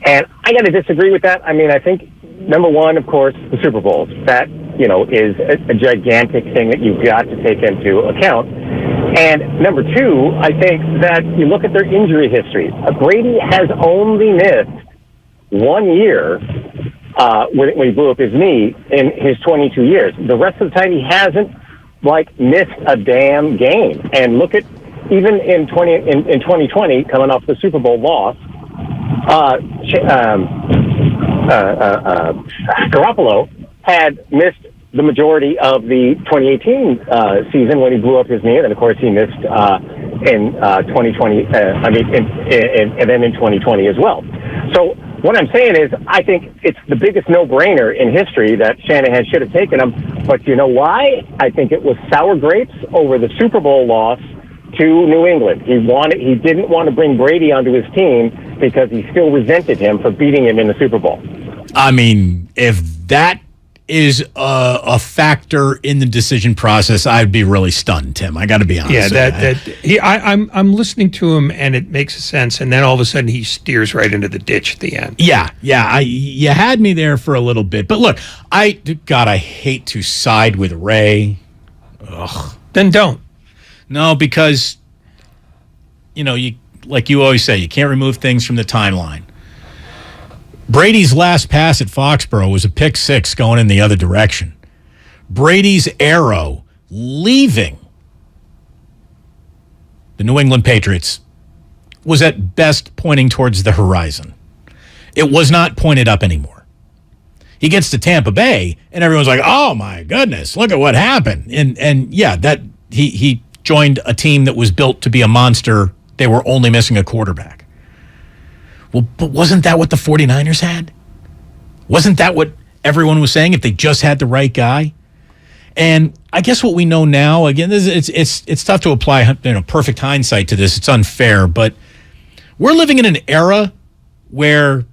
And I got to disagree with that. I mean, I think, number one, of course, the Super Bowls. That, is a gigantic thing that you've got to take into account. And number two, I think that you look at their injury history. Brady has only missed 1 year when he blew up his knee in his 22 years. The rest of the time, he hasn't, missed a damn game. And look at, even in 2020, coming off the Super Bowl loss, Garoppolo had missed the majority of the 2018 season when he blew up his knee, and of course he missed in 2020. And then in 2020 as well. So what I'm saying is, I think it's the biggest no-brainer in history that Shanahan should have taken him. But you know why? I think it was sour grapes over the Super Bowl loss to New England. He didn't want to bring Brady onto his team because he still resented him for beating him in the Super Bowl. I mean, if that is a factor in the decision process, I'd be really stunned, Tim. I got to be honest. Yeah, I'm listening to him, and it makes sense. And then all of a sudden, he steers right into the ditch at the end. Yeah. You had me there for a little bit, but look, I hate to side with Ray. Ugh. Then don't. No, because you like you always say, you can't remove things from the timeline. Brady's last pass at Foxborough was a pick six going in the other direction. Brady's arrow leaving the New England Patriots was at best pointing towards the horizon. It was not pointed up anymore. He gets to Tampa Bay, and everyone's like, "Oh my goodness, look at what happened!" And yeah, that he joined a team that was built to be a monster. They were only missing a quarterback. Well, but wasn't that what the 49ers had? Wasn't that what everyone was saying if they just had the right guy? And I guess what we know now, again, it's tough to apply perfect hindsight to this. It's unfair, but we're living in an era where,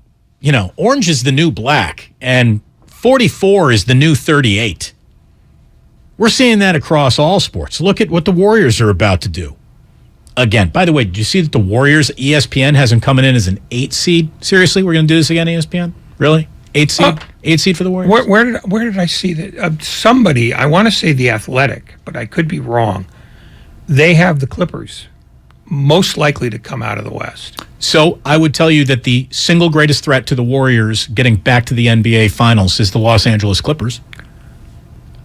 orange is the new black and 44 is the new 38. We're seeing that across all sports. Look at what the Warriors are about to do. Again, by the way, did you see that the Warriors, ESPN has them coming in as an 8 seed? Seriously, we're going to do this again, ESPN? Really? 8 seed for the Warriors. Where did I see that? Somebody, I want to say The Athletic, but I could be wrong. They have the Clippers most likely to come out of the West. So I would tell you that the single greatest threat to the Warriors getting back to the NBA Finals is the Los Angeles Clippers.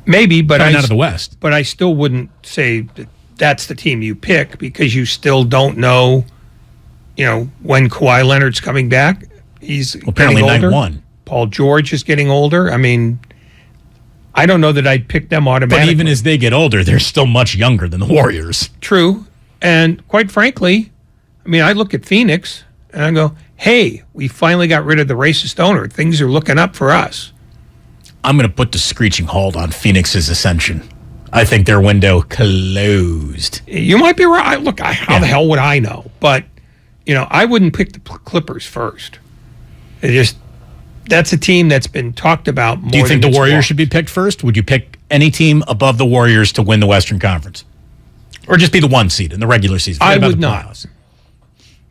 Maybe, but coming out of the West. But I still wouldn't say that that's the team you pick because you still don't know, when Kawhi Leonard's coming back. He's apparently getting older. 9-1. Paul George is getting older. I mean, I don't know that I'd pick them automatically. But even as they get older, they're still much younger than the Warriors. True. And quite frankly, I mean, I look at Phoenix and I go, hey, we finally got rid of the racist owner. Things are looking up for us. I'm going to put the screeching halt on Phoenix's ascension. I think their window closed. You might be right. Look, how the hell would I know? But, I wouldn't pick the Clippers first. That's a team that's been talked about more. Do you think the Warriors should be picked first? Would you pick any team above the Warriors to win the Western Conference? Or just be the 1 seed in the regular season? I would not.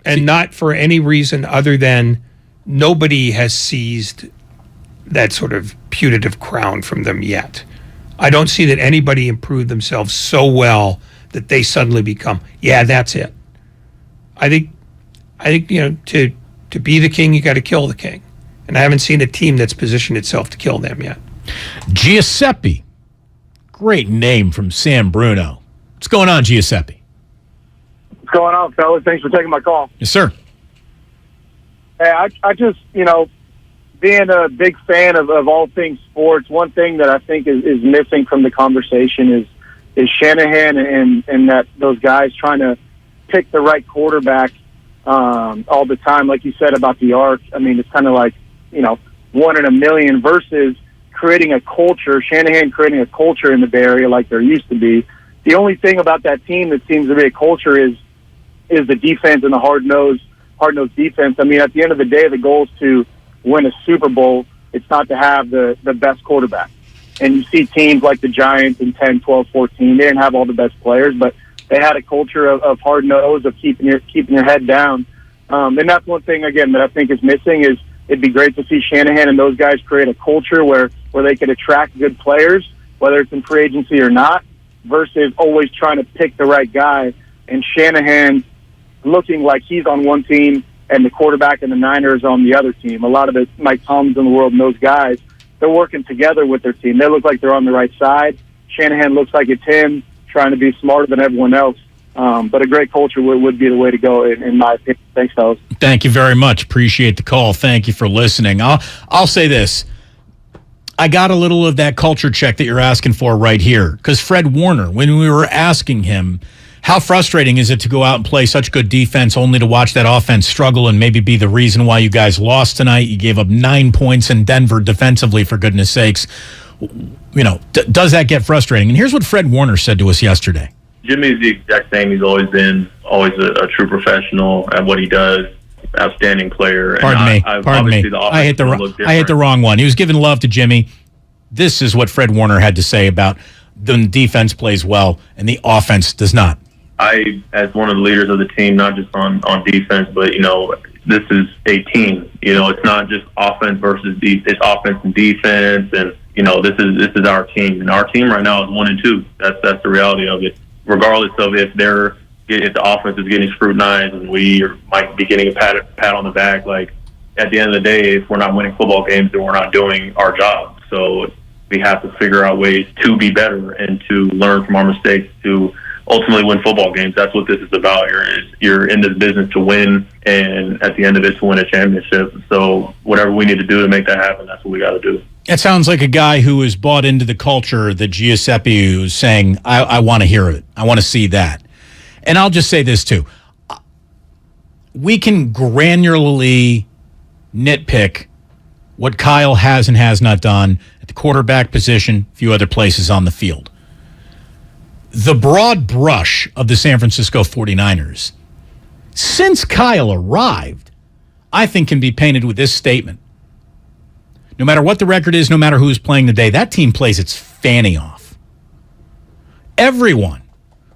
And not for any reason other than nobody has seized that sort of putative crown from them yet. I don't see that anybody improved themselves so well that they suddenly become, that's it. I think to be the king, you got to kill the king. And I haven't seen a team that's positioned itself to kill them yet. Giuseppe. Great name from San Bruno. What's going on, Giuseppe? What's going on, fellas? Thanks for taking my call. Yes, sir. Hey, I just, being a big fan of all things sports, one thing that I think is missing from the conversation is Shanahan and that those guys trying to pick the right quarterback all the time, like you said about the arc. I mean, it's kind of like, 1 in a million versus creating a culture, Shanahan creating a culture in the Bay Area like there used to be. The only thing about that team that seems to be a culture is the defense and the hard-nosed defense. I mean, at the end of the day, the goal is to win a Super Bowl. It's not to have the best quarterback. And you see teams like the Giants in 10, 12, 14. They didn't have all the best players, but they had a culture of hard nose, of keeping your head down. And that's one thing, again, that I think is missing is it'd be great to see Shanahan and those guys create a culture where they could attract good players, whether it's in free agency or not, versus always trying to pick the right guy. And Shanahan looking like he's on one team and the quarterback and the Niners on the other team. A lot of the Mike Tomlins in the world and those guys, they're working together with their team. They look like they're on the right side. Shanahan looks like it's him trying to be smarter than everyone else. But a great culture would be the way to go, in my opinion. Thanks, fellas. Thank you very much. Appreciate the call. Thank you for listening. I'll say this. I got a little of that culture check that you're asking for right here. Because Fred Warner, when we were asking him, how frustrating is it to go out and play such good defense only to watch that offense struggle and maybe be the reason why you guys lost tonight? You gave up 9 points in Denver defensively, for goodness sakes. Does that get frustrating? And here's what Fred Warner said to us yesterday. Jimmy's the exact same. He's always been a true professional at what he does. Outstanding player. Pardon me. I hit the wrong one. He was giving love to Jimmy. This is what Fred Warner had to say about the defense plays well and the offense does not. I, as one of the leaders of the team, not just on defense, but this is a team. It's not just offense versus defense. It's offense and defense, and this is our team. And our team right now is 1-2. That's the reality of it. Regardless of if the offense is getting scrutinized and we might be getting a pat on the back, like at the end of the day, if we're not winning football games, then we're not doing our job. So we have to figure out ways to be better and to learn from our mistakes to ultimately win football games. That's what this is about. You're in this business to win, and at the end of it, to win a championship. So whatever we need to do to make that happen, that's what we got to do. It sounds like a guy who has bought into the culture that Giuseppe was saying, I want to hear it. I want to see that. And I'll just say this, too. We can granularly nitpick what Kyle has and has not done at the quarterback position, a few other places on the field. The broad brush of the San Francisco 49ers, since Kyle arrived, I think can be painted with this statement. No matter what the record is, no matter who's playing today, that team plays its fanny off. Everyone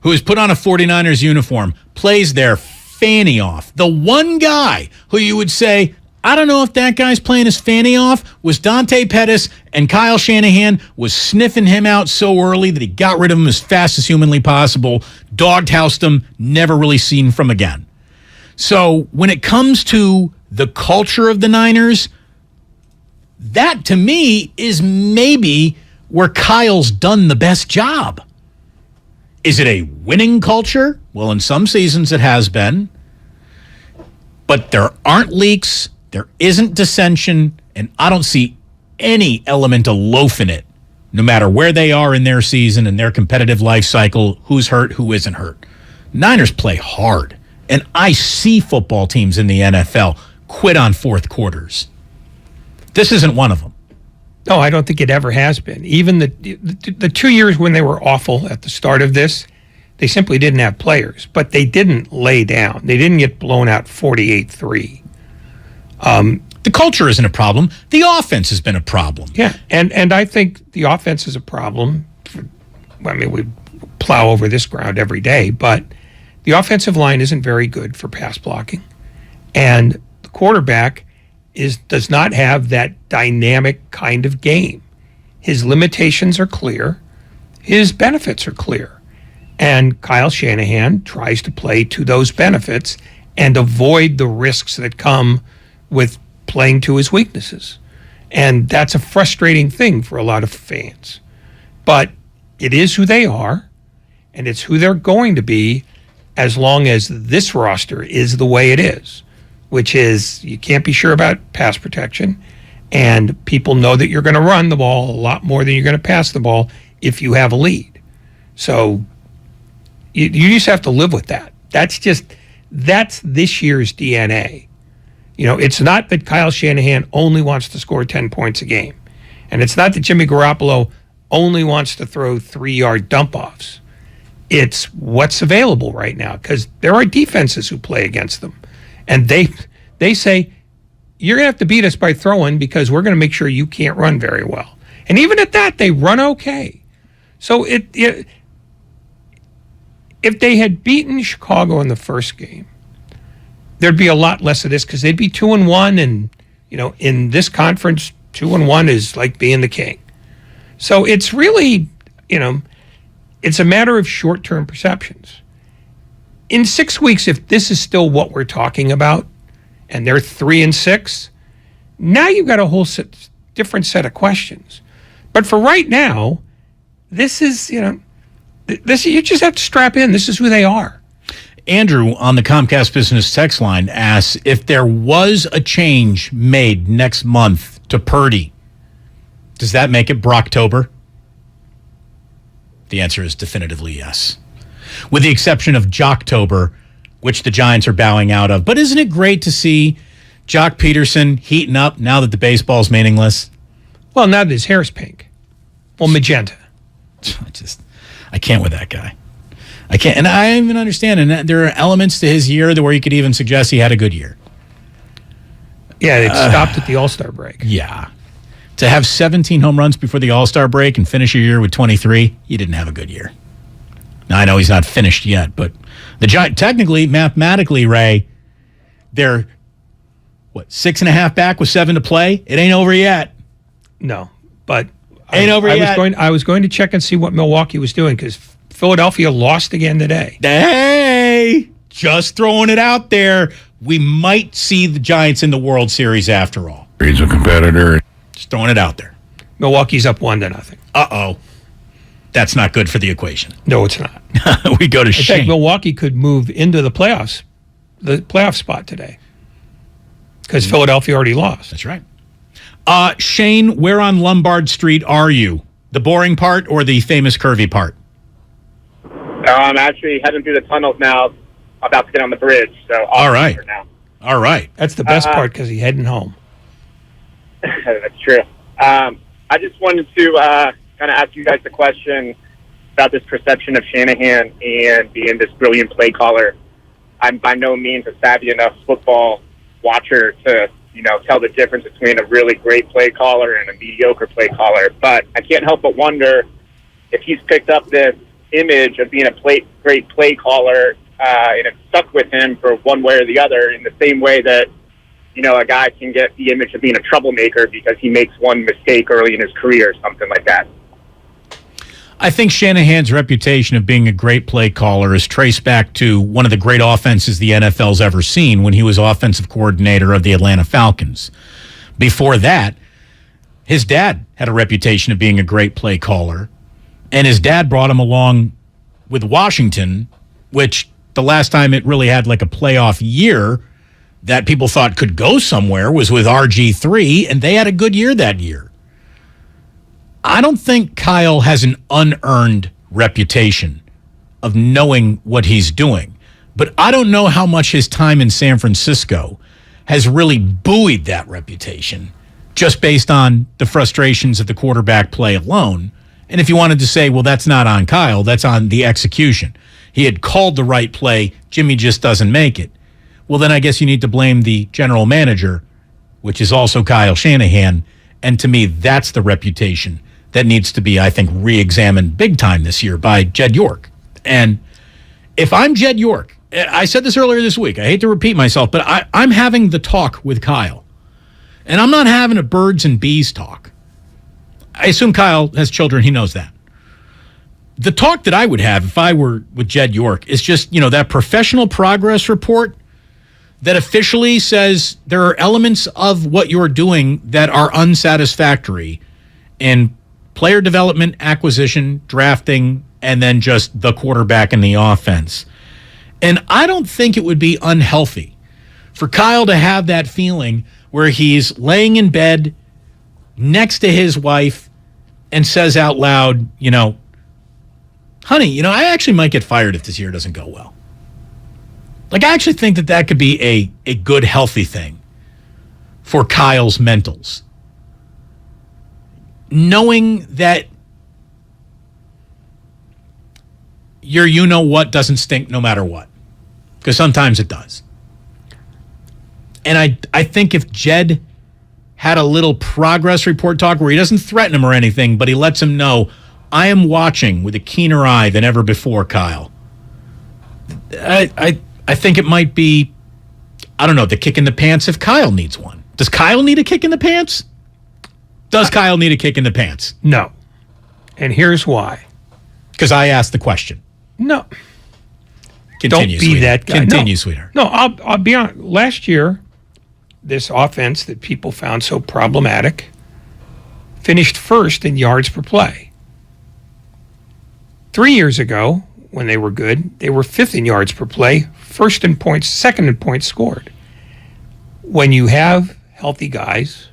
who has put on a 49ers uniform plays their fanny off. The one guy who you would say, I don't know if that guy's playing his fanny off, was Dante Pettis, and Kyle Shanahan was sniffing him out so early that he got rid of him as fast as humanly possible, doghoused him, never really seen from again. So when it comes to the culture of the Niners, that to me is maybe where Kyle's done the best job. Is it a winning culture? Well, in some seasons it has been. But there aren't leaks, there isn't dissension, and I don't see any element of loaf in it, no matter where they are in their season and their competitive life cycle, who's hurt, who isn't hurt. Niners play hard, and I see football teams in the NFL quit on fourth quarters. This isn't one of them. No, I don't think it ever has been. Even the 2 years when they were awful at the start of this, they simply didn't have players, but they didn't lay down. They didn't get blown out 48-3. The culture isn't a problem. The offense has been a problem. Yeah, and I think the offense is a problem. We plow over this ground every day, but the offensive line isn't very good for pass blocking. And the quarterback does not have that dynamic kind of game. His limitations are clear. His benefits are clear. And Kyle Shanahan tries to play to those benefits and avoid the risks that come with playing to his weaknesses. And that's a frustrating thing for a lot of fans. But it is who they are, and it's who they're going to be as long as this roster is the way it is, which is you can't be sure about pass protection, and people know that you're going to run the ball a lot more than you're going to pass the ball if you have a lead. So you just have to live with that. That's this year's DNA. It's not that Kyle Shanahan only wants to score 10 points a game. And it's not that Jimmy Garoppolo only wants to throw 3-yard dump-offs. It's what's available right now, because there are defenses who play against them. And they say, you're going to have to beat us by throwing because we're going to make sure you can't run very well. And even at that, they run okay. So if they had beaten Chicago in the first game, there'd be a lot less of this because they'd be 2-1, and in this conference, 2-1 is like being the king. So it's really, it's a matter of short-term perceptions. In 6 weeks, if this is still what we're talking about, and they're 3-6, now you've got a whole different set of questions. But for right now, this is, you just have to strap in. This is who they are. Andrew on the Comcast Business text line asks, if there was a change made next month to Purdy, does that make it Brocktober? The answer is definitively yes. With the exception of Jocktober, which the Giants are bowing out of. But isn't it great to see Jock Peterson heating up now that the baseball's meaningless? Well, now that his hair's pink. Well, magenta. I can't with that guy. I can't. And I even understand. And there are elements to his year where you could even suggest he had a good year. Yeah, it stopped at the All-Star break. Yeah. To have 17 home runs before the All-Star break and finish your year with 23, you didn't have a good year. Now, I know he's not finished yet, but the Giants, technically, mathematically, Ray, they're, 6.5 back with 7 to play? It ain't over yet. No, but I was going to check and see what Milwaukee was doing because Philadelphia lost again today. Hey, just throwing it out there. We might see the Giants in the World Series after all. He's a competitor. Just throwing it out there. Milwaukee's up 1-0. Uh-oh. That's not good for the equation. No, it's not. We go to Shane. In fact, Milwaukee could move into the playoff spot today because Philadelphia already lost. That's right. Shane, where on Lombard Street are you? The boring part or the famous curvy part? I'm actually heading through the tunnels now, about to get on the bridge. So all right. Now. All right. That's the best part because he's heading home. That's true. I just wanted to kind of ask you guys the question about this perception of Shanahan and being this brilliant play caller. I'm by no means a savvy enough football watcher to, tell the difference between a really great play caller and a mediocre play caller. But I can't help but wonder if he's picked up this image of being a great play caller and it's stuck with him for one way or the other in the same way that, a guy can get the image of being a troublemaker because he makes one mistake early in his career or something like that. I think Shanahan's reputation of being a great play caller is traced back to one of the great offenses the NFL's ever seen when he was offensive coordinator of the Atlanta Falcons. Before that, his dad had a reputation of being a great play caller, and his dad brought him along with Washington, which the last time it really had like a playoff year that people thought could go somewhere was with RG3, and they had a good year that year. I don't think Kyle has an unearned reputation of knowing what he's doing, but I don't know how much his time in San Francisco has really buoyed that reputation just based on the frustrations of the quarterback play alone. And if you wanted to say, well, that's not on Kyle, that's on the execution. He had called the right play, Jimmy just doesn't make it. Well, then I guess you need to blame the general manager, which is also Kyle Shanahan, and to me, that's the reputation that needs to be, I think, re-examined big time this year by Jed York. And if I'm Jed York, I said this earlier this week, I hate to repeat myself, but I'm having the talk with Kyle. And I'm not having a birds and bees talk. I assume Kyle has children, he knows that. The talk that I would have if I were with Jed York is just, that professional progress report that officially says there are elements of what you're doing that are unsatisfactory in player development, acquisition, drafting, and then just the quarterback and the offense. And I don't think it would be unhealthy for Kyle to have that feeling where he's laying in bed next to his wife and says out loud, honey, I actually might get fired if this year doesn't go well. Like, I actually think that could be a good, healthy thing for Kyle's mentals. Knowing that your you-know-what doesn't stink no matter what. Because sometimes it does. And I think if Jed had a little progress report talk where he doesn't threaten him or anything, but he lets him know, I am watching with a keener eye than ever before, Kyle. I think it might be, I don't know, the kick in the pants if Kyle needs one. Does Kyle need a kick in the pants? Does Kyle need a kick in the pants? No. And here's why. Because I asked the question. No. Continue, Don't be sweetheart. that guy. Continue, sweetheart. No, I'll be honest. Last year, this offense that people found so problematic finished first in yards per play. 3 years ago, when they were good, they were fifth in yards per play, first in points, second in points scored. When you have healthy guys,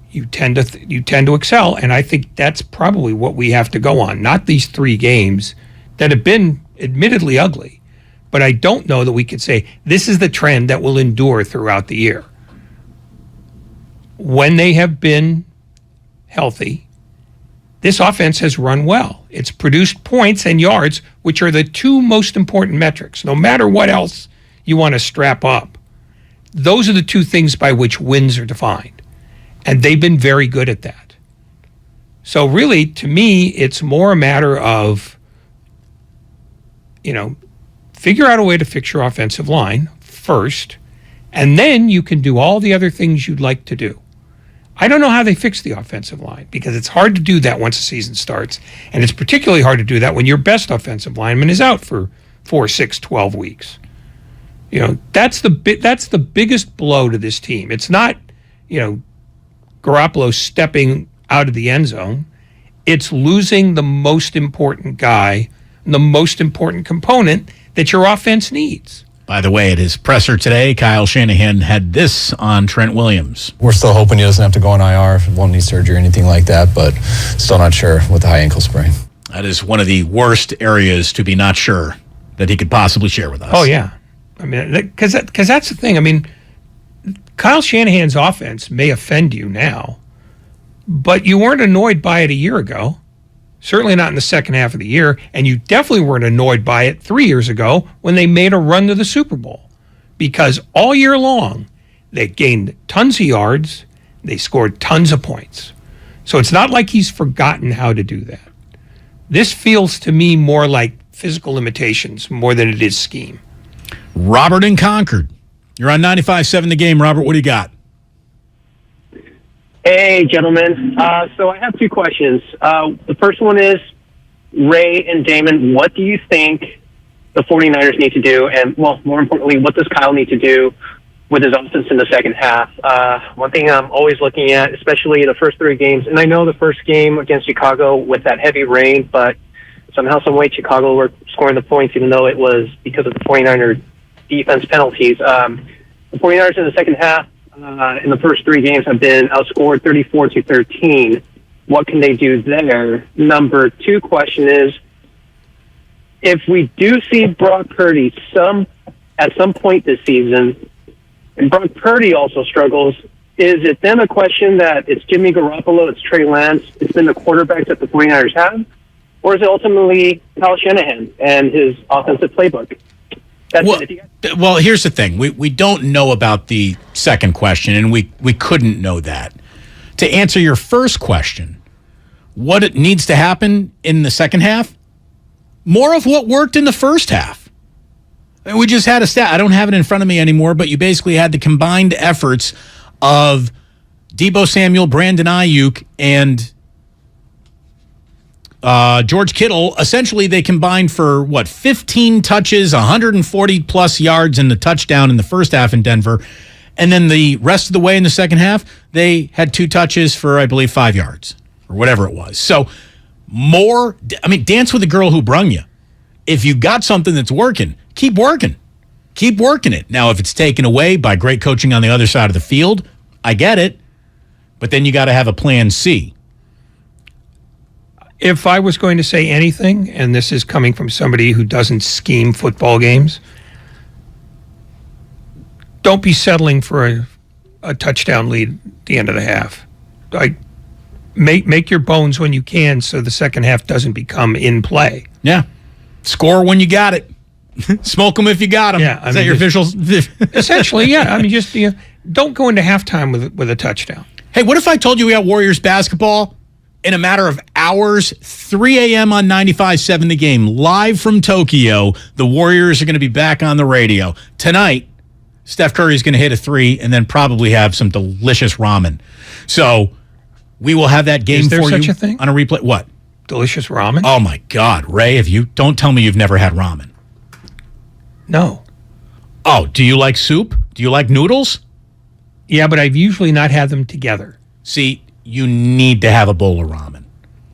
you tend to excel, and I think that's probably what we have to go on. Not these 3 games that have been admittedly ugly, but I don't know that we could say this is the trend that will endure throughout the year. When they have been healthy, this offense has run well. It's produced points and yards, which are the 2 most important metrics. No matter what else you want to strap up, those are the 2 things by which wins are defined. And they've been very good at that. So really, to me, it's more a matter of, figure out a way to fix your offensive line first, and then you can do all the other things you'd like to do. I don't know how they fix the offensive line because it's hard to do that once the season starts, and it's particularly hard to do that when your best offensive lineman is out for 4, 6, 12 weeks. That's the biggest blow to this team. It's not, Garoppolo stepping out of the end zone. It's losing the most important guy, the most important component that your offense needs. By the way, at his presser today, Kyle Shanahan had this on Trent Williams. We're still hoping he doesn't have to go on IR, won't need surgery or anything like that, but still not sure with the high ankle sprain. That is one of the worst areas to be not sure that he could possibly share with us. Oh, yeah. I mean, because that's the thing. I mean, Kyle Shanahan's offense may offend you now, but you weren't annoyed by it a year ago. Certainly not in the second half of the year, and you definitely weren't annoyed by it 3 years ago when they made a run to the Super Bowl. Because all year long, they gained tons of yards, they scored tons of points. So it's not like he's forgotten how to do that. This feels to me more like physical limitations more than it is scheme. Robert in Concord. You're on 95.7 The Game, Robert. What do you got? Hey, gentlemen. So I have two questions. The first one is, Ray and Damon, what do you think the 49ers need to do? And, well, more importantly, what does Kyle need to do with his offense in the second half? One thing I'm always looking at, especially the first three games, and I know the first game against Chicago with that heavy rain, but somehow, some way, Chicago were scoring the points, even though it was because of the 49er defense penalties. The 49ers in the second half, in the first three games, have been outscored 34-13. What can they do there? Number two question is, if we do see Brock Purdy at some point this season, and Brock Purdy also struggles, is it then a question that it's Jimmy Garoppolo, it's Trey Lance, it's been the quarterbacks that the 49ers have? Or is it ultimately Kyle Shanahan and his offensive playbook? Well, here's the thing. We don't know about the second question, and we couldn't know that. To answer your first question, what it needs to happen in the second half? More of what worked in the first half. We just had a stat. I don't have it in front of me anymore, but you basically had the combined efforts of Deebo Samuel, Brandon Ayuk, and George Kittle. Essentially, they combined for, 15 touches, 140-plus yards, and the touchdown in the first half in Denver. And then the rest of the way in the second half, they had 2 touches for, I believe, 5 yards or whatever it was. So dance with the girl who brung you. If you got something that's working, keep working. Keep working it. Now, if it's taken away by great coaching on the other side of the field, I get it. But then you got to have a plan C. If I was going to say anything, and this is coming from somebody who doesn't scheme football games, don't be settling for a touchdown lead at the end of the half. Make your bones when you can so the second half doesn't become in play. Yeah. Score when you got it. Smoke them if you got them. Yeah, is that your official? Essentially, yeah. Just don't go into halftime with a touchdown. Hey, what if I told you we got Warriors basketball in a matter of hours, 3 a.m. on 95.7 The Game, live from Tokyo? The Warriors are going to be back on the radio. Tonight, Steph Curry's going to hit a 3 and then probably have some delicious ramen. So we will have that game for you. Is there such a thing? On a replay. What? Delicious ramen? Oh, my God. Ray, don't tell me you've never had ramen. No. Oh, do you like soup? Do you like noodles? Yeah, but I've usually not had them together. See, you need to have a bowl of ramen.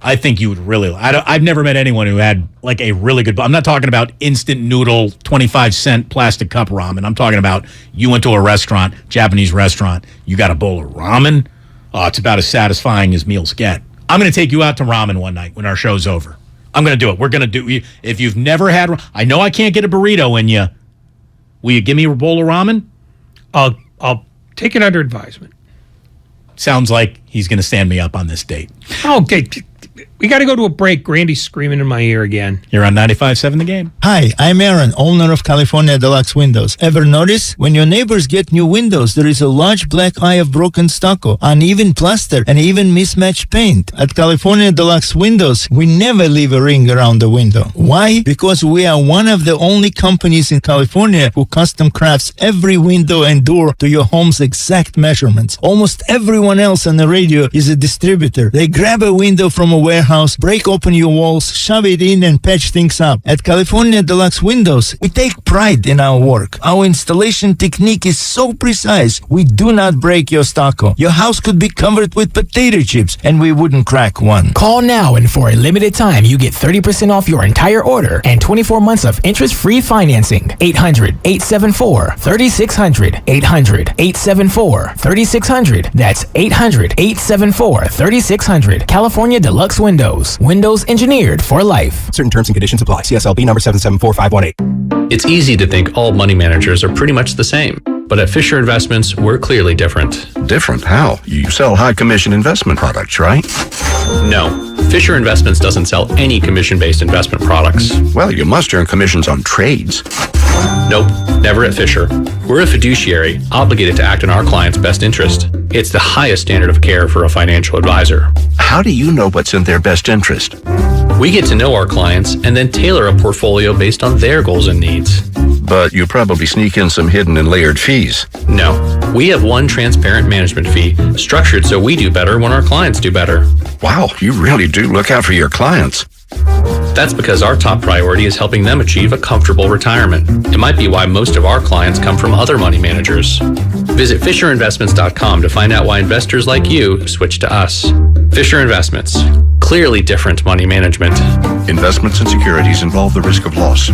I think you would really. I've never met anyone who had like a really good. I'm not talking about instant noodle, 25-cent plastic cup ramen. I'm talking about you went to a restaurant, Japanese restaurant, you got a bowl of ramen. Oh, it's about as satisfying as meals get. I'm going to take you out to ramen one night when our show's over. I'm going to do it. We're going to do. If you've never had, I know I can't get a burrito in you. Will you give me a bowl of ramen? I'll take it under advisement. Sounds like he's going to stand me up on this date. Okay, we got to go to a break. Grandy's screaming in my ear again. You're on 95.7 The Game. Hi, I'm Aaron, owner of California Deluxe Windows. Ever notice? When your neighbors get new windows, there is a large black eye of broken stucco, uneven plaster, and even mismatched paint. At California Deluxe Windows, we never leave a ring around the window. Why? Because we are one of the only companies in California who custom crafts every window and door to your home's exact measurements. Almost everyone else on the radio is a distributor. They grab a window from a warehouse, break open your walls, shove it in, and patch things up. At California Deluxe Windows, we take pride in our work. Our installation technique is so precise, we do not break your stucco. Your house could be covered with potato chips, and we wouldn't crack one. Call now, and for a limited time, you get 30% off your entire order and 24 months of interest-free financing. 800-874-3600. 800-874-3600. That's 800-874-3600. California Deluxe Windows. Windows engineered for life. Certain terms and conditions apply. CSLB number 774518. It's easy to think all money managers are pretty much the same. But at Fisher Investments, we're clearly different. Different? How? You sell high commission investment products, right? No. Fisher Investments doesn't sell any commission-based investment products. Well, you must earn commissions on trades. Nope, never at Fisher. We're a fiduciary, obligated to act in our client's best interest. It's the highest standard of care for a financial advisor. How do you know what's in their best interest? We get to know our clients and then tailor a portfolio based on their goals and needs. But you probably sneak in some hidden and layered fees. No, we have one transparent management fee, structured so we do better when our clients do better. Wow, you really do look out for your clients. That's because our top priority is helping them achieve a comfortable retirement. It might be why most of our clients come from other money managers. Visit FisherInvestments.com to find out why investors like you switch to us. Fisher Investments. Clearly different money management. Investments and securities involve the risk of loss.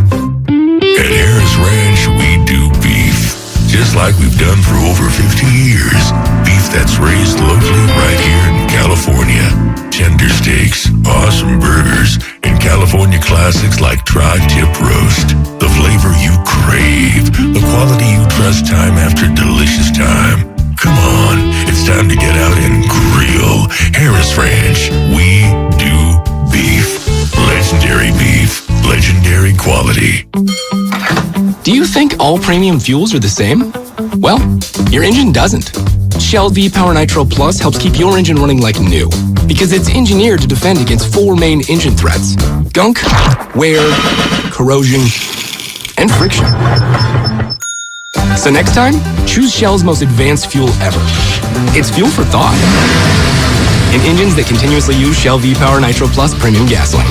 At Harris Ranch, we do beef, just like we've done for over 50 years. Beef that's raised locally right here in California. Tender steaks, awesome burgers, and California classics like tri-tip roast. The flavor you crave, the quality you trust time after delicious time. Come on, it's time to get out and grill. Harris Ranch, we do beef. Legendary beef, legendary quality. Do you think all premium fuels are the same? Well, your engine doesn't. Shell V-Power Nitro Plus helps keep your engine running like new because it's engineered to defend against 4 main engine threats: gunk, wear, corrosion, and friction. So next time, choose Shell's most advanced fuel ever. It's fuel for thought. In engines that continuously use Shell V-Power Nitro Plus premium gasoline.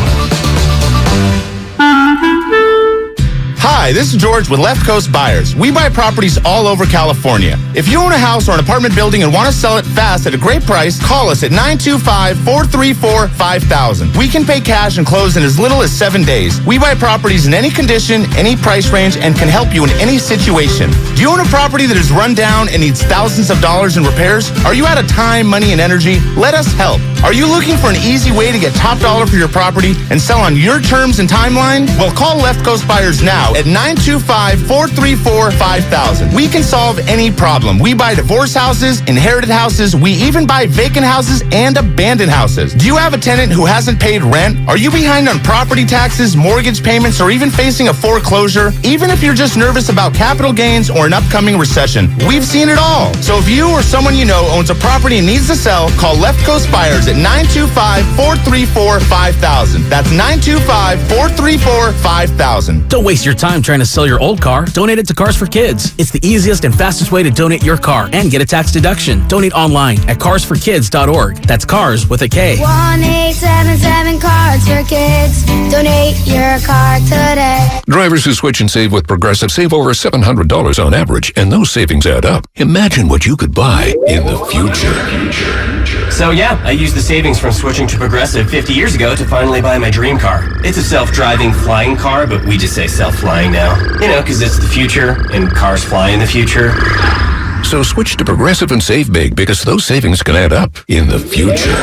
Hi, this is George with Left Coast Buyers. We buy properties all over California. If you own a house or an apartment building and want to sell it fast at a great price, call us at 925-434-5000. We can pay cash and close in as little as 7 days. We buy properties in any condition, any price range, and can help you in any situation. Do you own a property that is run down and needs thousands of dollars in repairs? Are you out of time, money, and energy? Let us help. Are you looking for an easy way to get top dollar for your property and sell on your terms and timeline? Well, call Left Coast Buyers now at 925-434-5000. We can solve any problem. We buy divorce houses, inherited houses. We even buy vacant houses and abandoned houses. Do you have a tenant who hasn't paid rent? Are you behind on property taxes, mortgage payments, or even facing a foreclosure? Even if you're just nervous about capital gains or an upcoming recession, we've seen it all. So if you or someone you know owns a property and needs to sell, call Left Coast Buyers at 925-434-5000. That's 925-434-5000. Don't waste your time trying to sell your old car. Donate it to Cars for Kids. It's the easiest and fastest way to donate your car and get a tax deduction. Donate online at carsforkids.org. That's cars with a K. 1-877 Cars for Kids. Donate your car today. Drivers who switch and save with Progressive save over $700 on average, and those savings add up. Imagine what you could buy in the future. So yeah, I used the savings from switching to Progressive 50 years ago to finally buy my dream car. It's a self-driving flying car, but we just say self-flying now. You know, because it's the future, and cars fly in the future. So switch to Progressive and save big, because those savings can add up in the future.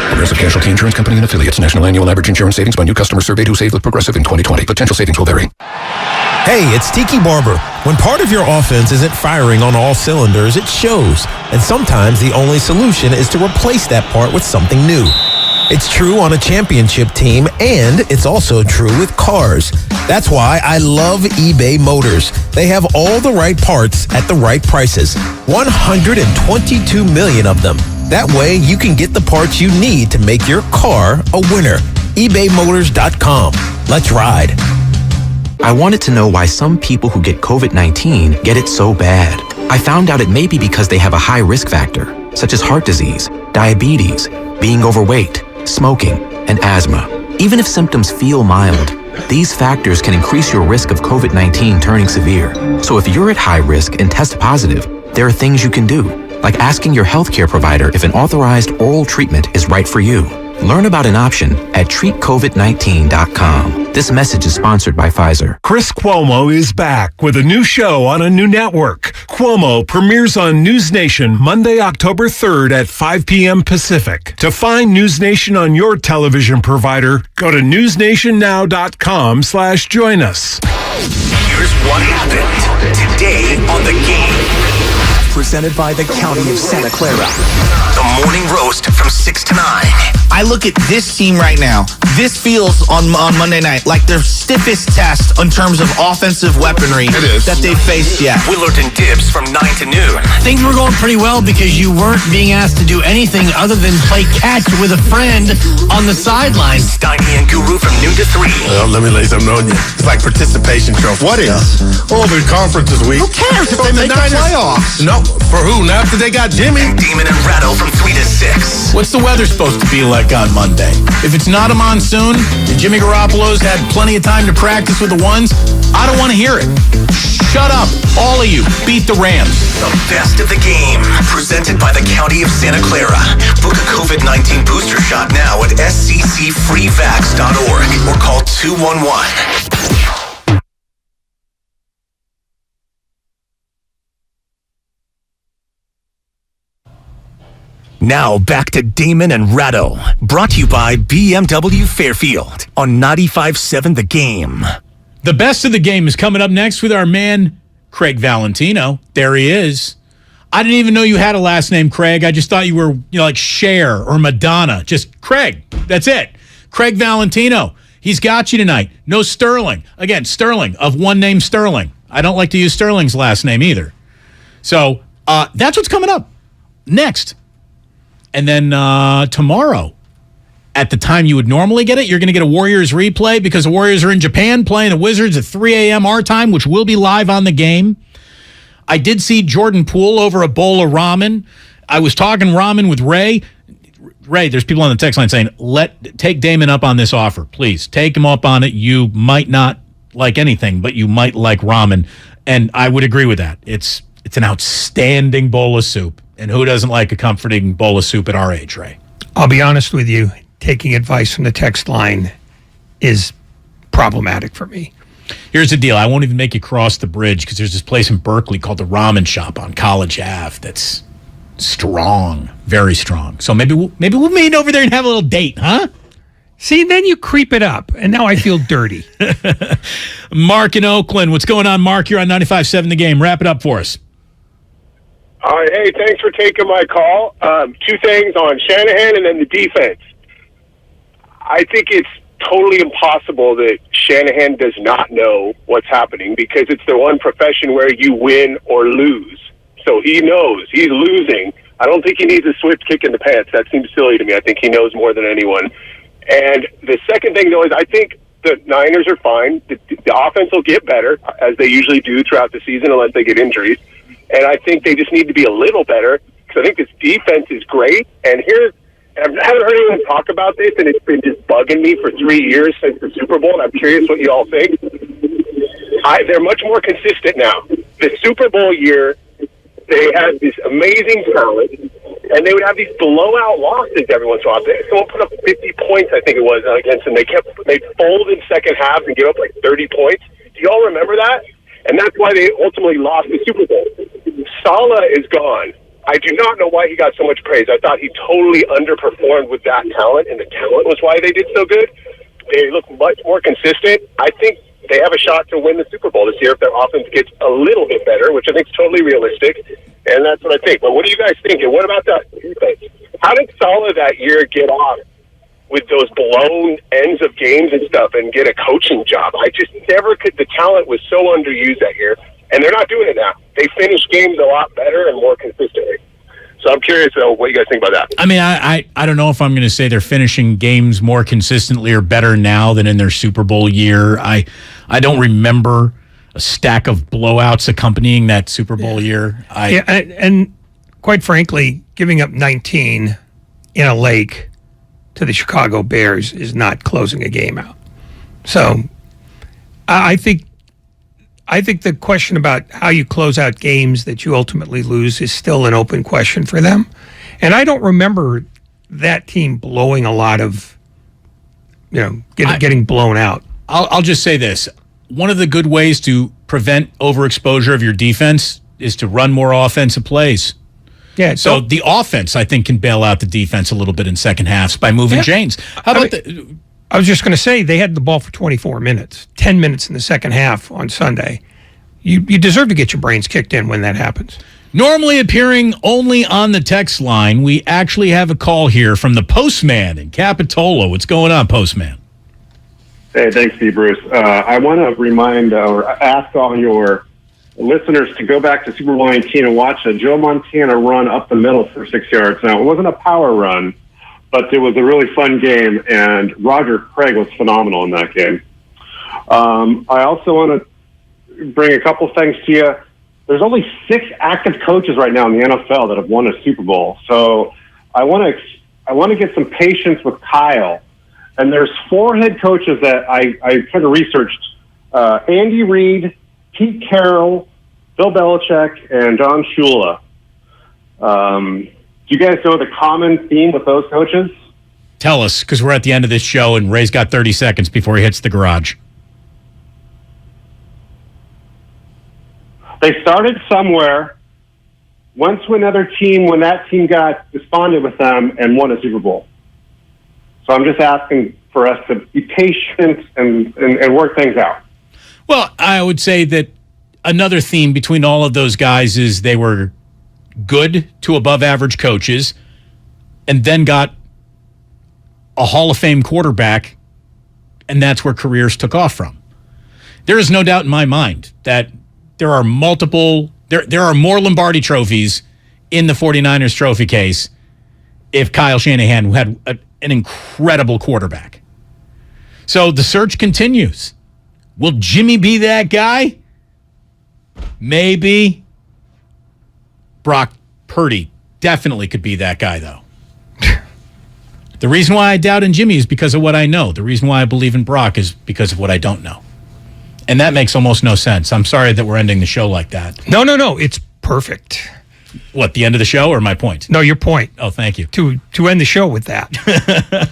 Progressive Casualty Insurance Company and Affiliates. National annual average insurance savings by new customers surveyed who saved with Progressive in 2020. Potential savings will vary. Hey, it's Tiki Barber. When part of your offense isn't firing on all cylinders, it shows. And sometimes the only solution is to replace that part with something new. It's true on a championship team, and it's also true with cars. That's why I love eBay Motors. They have all the right parts at the right prices. 122 million of them. That way, you can get the parts you need to make your car a winner. ebaymotors.com. Let's ride. I wanted to know why some people who get COVID-19 get it so bad. I found out it may be because they have a high risk factor, such as heart disease, diabetes, being overweight, smoking, and asthma. Even if symptoms feel mild, these factors can increase your risk of COVID-19 turning severe. So if you're at high risk and test positive, there are things you can do, like asking your healthcare provider if an authorized oral treatment is right for you. Learn about an option at treatcovid19.com. This message is sponsored by Pfizer. Chris Cuomo is back with a new show on a new network. Cuomo premieres on News Nation Monday, October 3rd at 5 p.m. Pacific. To find News Nation on your television provider, go to newsnationnow.com/join us. Here's what happened today on The Game. presented by the County of Santa Clara. The Morning Roast from 6 to 9. I look at this team right now. This feels on Monday night like their stiffest test in terms of offensive weaponry that they've faced yet. Willard and Dibbs from 9 to noon. Things were going pretty well because you weren't being asked to do anything other than play catch with a friend on the sideline. Steiny and Guru from noon to 3. Well, let me lay something on you. It's like participation trophy. What is? Oh, the conference is weak. Who cares if they make the playoffs? No, for who? Now after they got Jimmy. And Damon and Ratto from 3 to 6. What's the weather supposed to be like on Monday? If it's not a monsoon and Jimmy Garoppolo's had plenty of time to practice with the ones, I don't want to hear it. Shut up, all of you. Beat the Rams. The best of the game, presented by the County of Santa Clara. Book a COVID-19 booster shot now at sccfreevax.org or call 211. Now back to Damon and Ratto, brought to you by BMW Fairfield on 95.7 The Game. The best of the game is coming up next with our man, Craig Valentino. There he is. I didn't even know you had a last name, Craig. I just thought you were, like Cher or Madonna. Just Craig. That's it. Craig Valentino. He's got you tonight. No Sterling. Again, Sterling of one name Sterling. I don't like to use Sterling's last name either. So that's what's coming up next. And then tomorrow, at the time you would normally get it, you're going to get a Warriors replay because the Warriors are in Japan playing the Wizards at 3 a.m. our time, which will be live on the game. I did see Jordan Poole over a bowl of ramen. I was talking ramen with Ray. Ray, there's people on the text line saying, take Damon up on this offer. Please, take him up on it. You might not like anything, but you might like ramen. And I would agree with that. It's an outstanding bowl of soup. And who doesn't like a comforting bowl of soup at our age, Ray? I'll be honest with you. Taking advice from the text line is problematic for me. Here's the deal. I won't even make you cross the bridge because there's this place in Berkeley called the Ramen Shop on College Ave that's strong, very strong. So maybe we'll meet over there and have a little date, huh? See, then you creep it up, and now I feel dirty. Mark in Oakland. What's going on, Mark? You're on 95.7 The Game. Wrap it up for us. All right, hey, thanks for taking my call. Two things on Shanahan and then the defense. I think it's totally impossible that Shanahan does not know what's happening because it's the one profession where you win or lose. So he knows he's losing. I don't think he needs a swift kick in the pants. That seems silly to me. I think he knows more than anyone. And the second thing, though, is I think the Niners are fine. The offense will get better, as they usually do throughout the season, unless they get injuries. And I think they just need to be a little better because I think this defense is great. And I haven't heard anyone talk about this, and it's been just bugging me for 3 years since the Super Bowl, and I'm curious what you all think. They're much more consistent now. The Super Bowl year, they had this amazing talent, and they would have these blowout losses every once in a while. Someone put up 50 points, I think it was, against them. They'd fold in second half and give up like 30 points. Do you all remember that? And that's why they ultimately lost the Super Bowl. Saleh is gone. I do not know why he got so much praise. I thought he totally underperformed with that talent, and the talent was why they did so good. They look much more consistent. I think they have a shot to win the Super Bowl this year if their offense gets a little bit better, which I think is totally realistic, and that's what I think. But what do you guys think? And what about that defense? How did Saleh that year get off with those blown ends of games and stuff and get a coaching job? I just never could. The talent was so underused that year. And they're not doing it now. They finish games a lot better and more consistently. So I'm curious, though, what you guys think about that. I mean, I don't know if I'm going to say they're finishing games more consistently or better now than in their Super Bowl year. I don't remember a stack of blowouts accompanying that Super Bowl year. And quite frankly, giving up 19 in a lake to the Chicago Bears is not closing a game out. So I think the question about how you close out games that you ultimately lose is still an open question for them. And I don't remember that team blowing a lot of, getting blown out. I'll just say this. One of the good ways to prevent overexposure of your defense is to run more offensive plays. Yeah. So the offense, I think, can bail out the defense a little bit in second halves by moving chains. How about I was just going to say, they had the ball for 24 minutes, 10 minutes in the second half on Sunday. You deserve to get your brains kicked in when that happens. Normally appearing only on the text line, we actually have a call here from the Postman in Capitola. What's going on, Postman? Hey, thanks, Steve Bruce. I want to remind or ask all your listeners to go back to Super Bowl 19 and watch a Joe Montana run up the middle for 6 yards. Now, it wasn't a power run, but it was a really fun game, and Roger Craig was phenomenal in that game. I also want to bring a couple things to you. There's only 6 active coaches right now in the NFL that have won a Super Bowl. So I want to get some patience with Kyle. And there's 4 head coaches that I kind of researched. Andy Reid, Pete Carroll, Bill Belichick, and John Shula. Do you guys know the common theme with those coaches? Tell us, because we're at the end of this show, and Ray's got 30 seconds before he hits the garage. They started somewhere, went to another team when that team got despondent with them and won a Super Bowl. So I'm just asking for us to be patient and work things out. Well, I would say that another theme between all of those guys is they were good to above average coaches and then got a Hall of Fame quarterback, and that's where careers took off from. There is no doubt in my mind that there are more Lombardi trophies in the 49ers trophy case if Kyle Shanahan had an incredible quarterback. So the search continues. Will Jimmy be that guy? Maybe. Brock Purdy definitely could be that guy, though. The reason why I doubt in Jimmy is because of what I know. The reason why I believe in Brock is because of what I don't know. And that makes almost no sense. I'm sorry that we're ending the show like that. No. It's perfect. What, the end of the show or my point? No, your point. Oh, thank you. To end the show with that.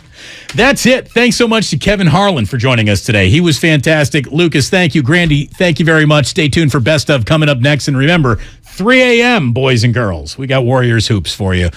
That's it. Thanks so much to Kevin Harlan for joining us today. He was fantastic. Lucas, thank you. Grandy, thank you very much. Stay tuned for Best Of coming up next. And remember, 3 a.m., boys and girls. We got Warriors Hoops for you.